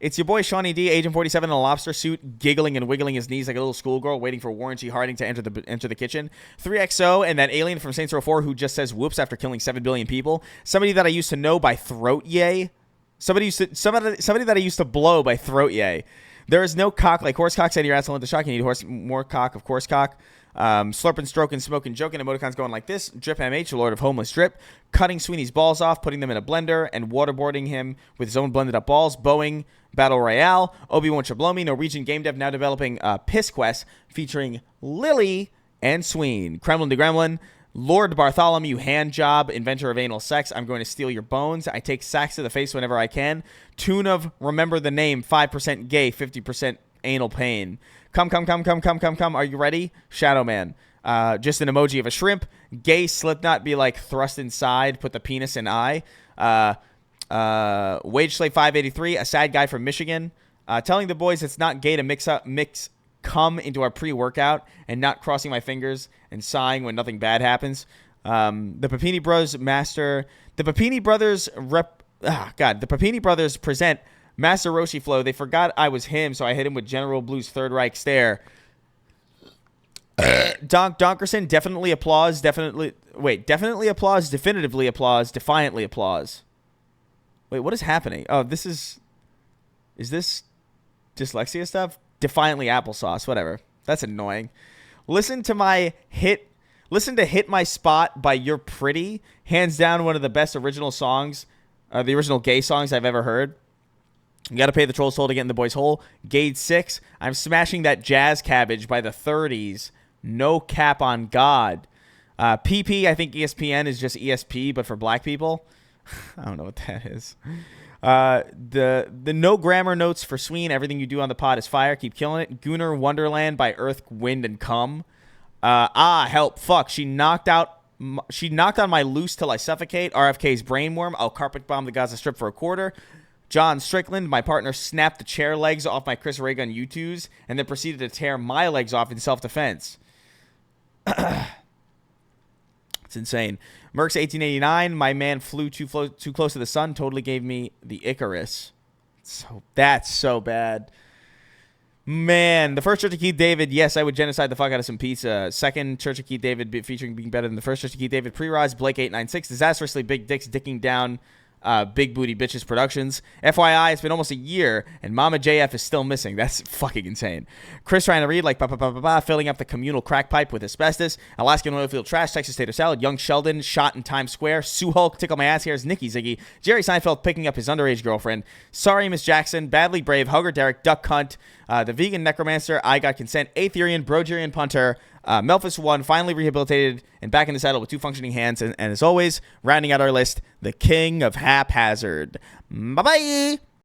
It's your boy Shawnee D, Agent 47 in a lobster suit, giggling and wiggling his knees like a little schoolgirl, waiting for Warren G. Harding to enter the kitchen. 3XO and that alien from Saints Row 4 who just says whoops after killing 7 billion people. Somebody that I used to know by throat yay. Somebody that I used to blow by throat yay. There is no cock like horse cock. Said your ass will let the shock. You need more cock, of course, cock. Slurping, stroking, smoking, joking. Emoticons going like this. Drip MH, Lord of Homeless Drip. Cutting Sweeney's balls off, putting them in a blender, and waterboarding him with his own blended up balls. Boeing, Battle Royale. Obi-Wan Chablomi, Norwegian game dev now developing Piss Quest featuring Lily and Sween. Kremlin de Gremlin. Lord Bartholomew Handjob, inventor of anal sex. I'm going to steal your bones. I take sacks to the face whenever I can. Tune of remember the name. 5% gay, 50% anal pain. Come. Are you ready? Shadow Man. Just an emoji of a shrimp. Gay Slipknot be like thrust inside. Put the penis in eye. Wage Slave 583. A sad guy from Michigan. Telling the boys it's not gay to mix cum into our pre-workout and not crossing my fingers and sighing when nothing bad happens. The Papini Brothers present Master Roshi Flow. They forgot I was him, so I hit him with General Blue's Third Reich stare. Donkerson, definitely applause, definitively applause, defiantly applause. Wait, what is happening? Oh, is this dyslexia stuff? Defiantly applesauce, whatever. That's annoying. Listen to Hit My Spot by You're Pretty. Hands down one of the best original songs, the original gay songs I've ever heard. You gotta pay the troll's toll to get in the boy's hole. Gade 6. I'm smashing that jazz cabbage by the 30s. No cap on God. PP, I think ESPN is just ESP, but for black people. I don't know what that is. The no grammar notes for Sween. Everything you do on the pod is fire. Keep killing it. Gooner Wonderland by Earth, Wind, and Cum. Help. Fuck. She knocked on my loose till I suffocate. RFK's brainworm. I'll carpet bomb the Gaza Strip for a quarter. John Strickland, my partner, snapped the chair legs off my Chris Ray Gun U2s and then proceeded to tear my legs off in self-defense. It's insane. Merck's 1889. My man flew too close to the sun. Totally gave me the Icarus. So that's so bad. Man, the first Church of Keith David. Yes, I would genocide the fuck out of some pizza. Second Church of Keith David featuring being better than the first Church of Keith David. Pre-Rise Blake 896. Disastrously big dicks dicking down Big Booty Bitches Productions. FYI, it's been almost a year, and Mama JF is still missing. That's fucking insane. Chris trying to read like filling up the communal crack pipe with asbestos. Alaskan oilfield trash, Texas tater salad. Young Sheldon shot in Times Square. Sue Hulk tickle my ass hairs. Nikki Ziggy. Jerry Seinfeld picking up his underage girlfriend. Sorry, Miss Jackson. Badly Brave. Hugger Derek. Duck Cunt. The Vegan Necromancer. I Got Consent. Aetherian. Brogerian Punter. Melphis 1, finally rehabilitated and back in the saddle with 2 functioning hands. And as always, rounding out our list, the king of haphazard. Bye-bye.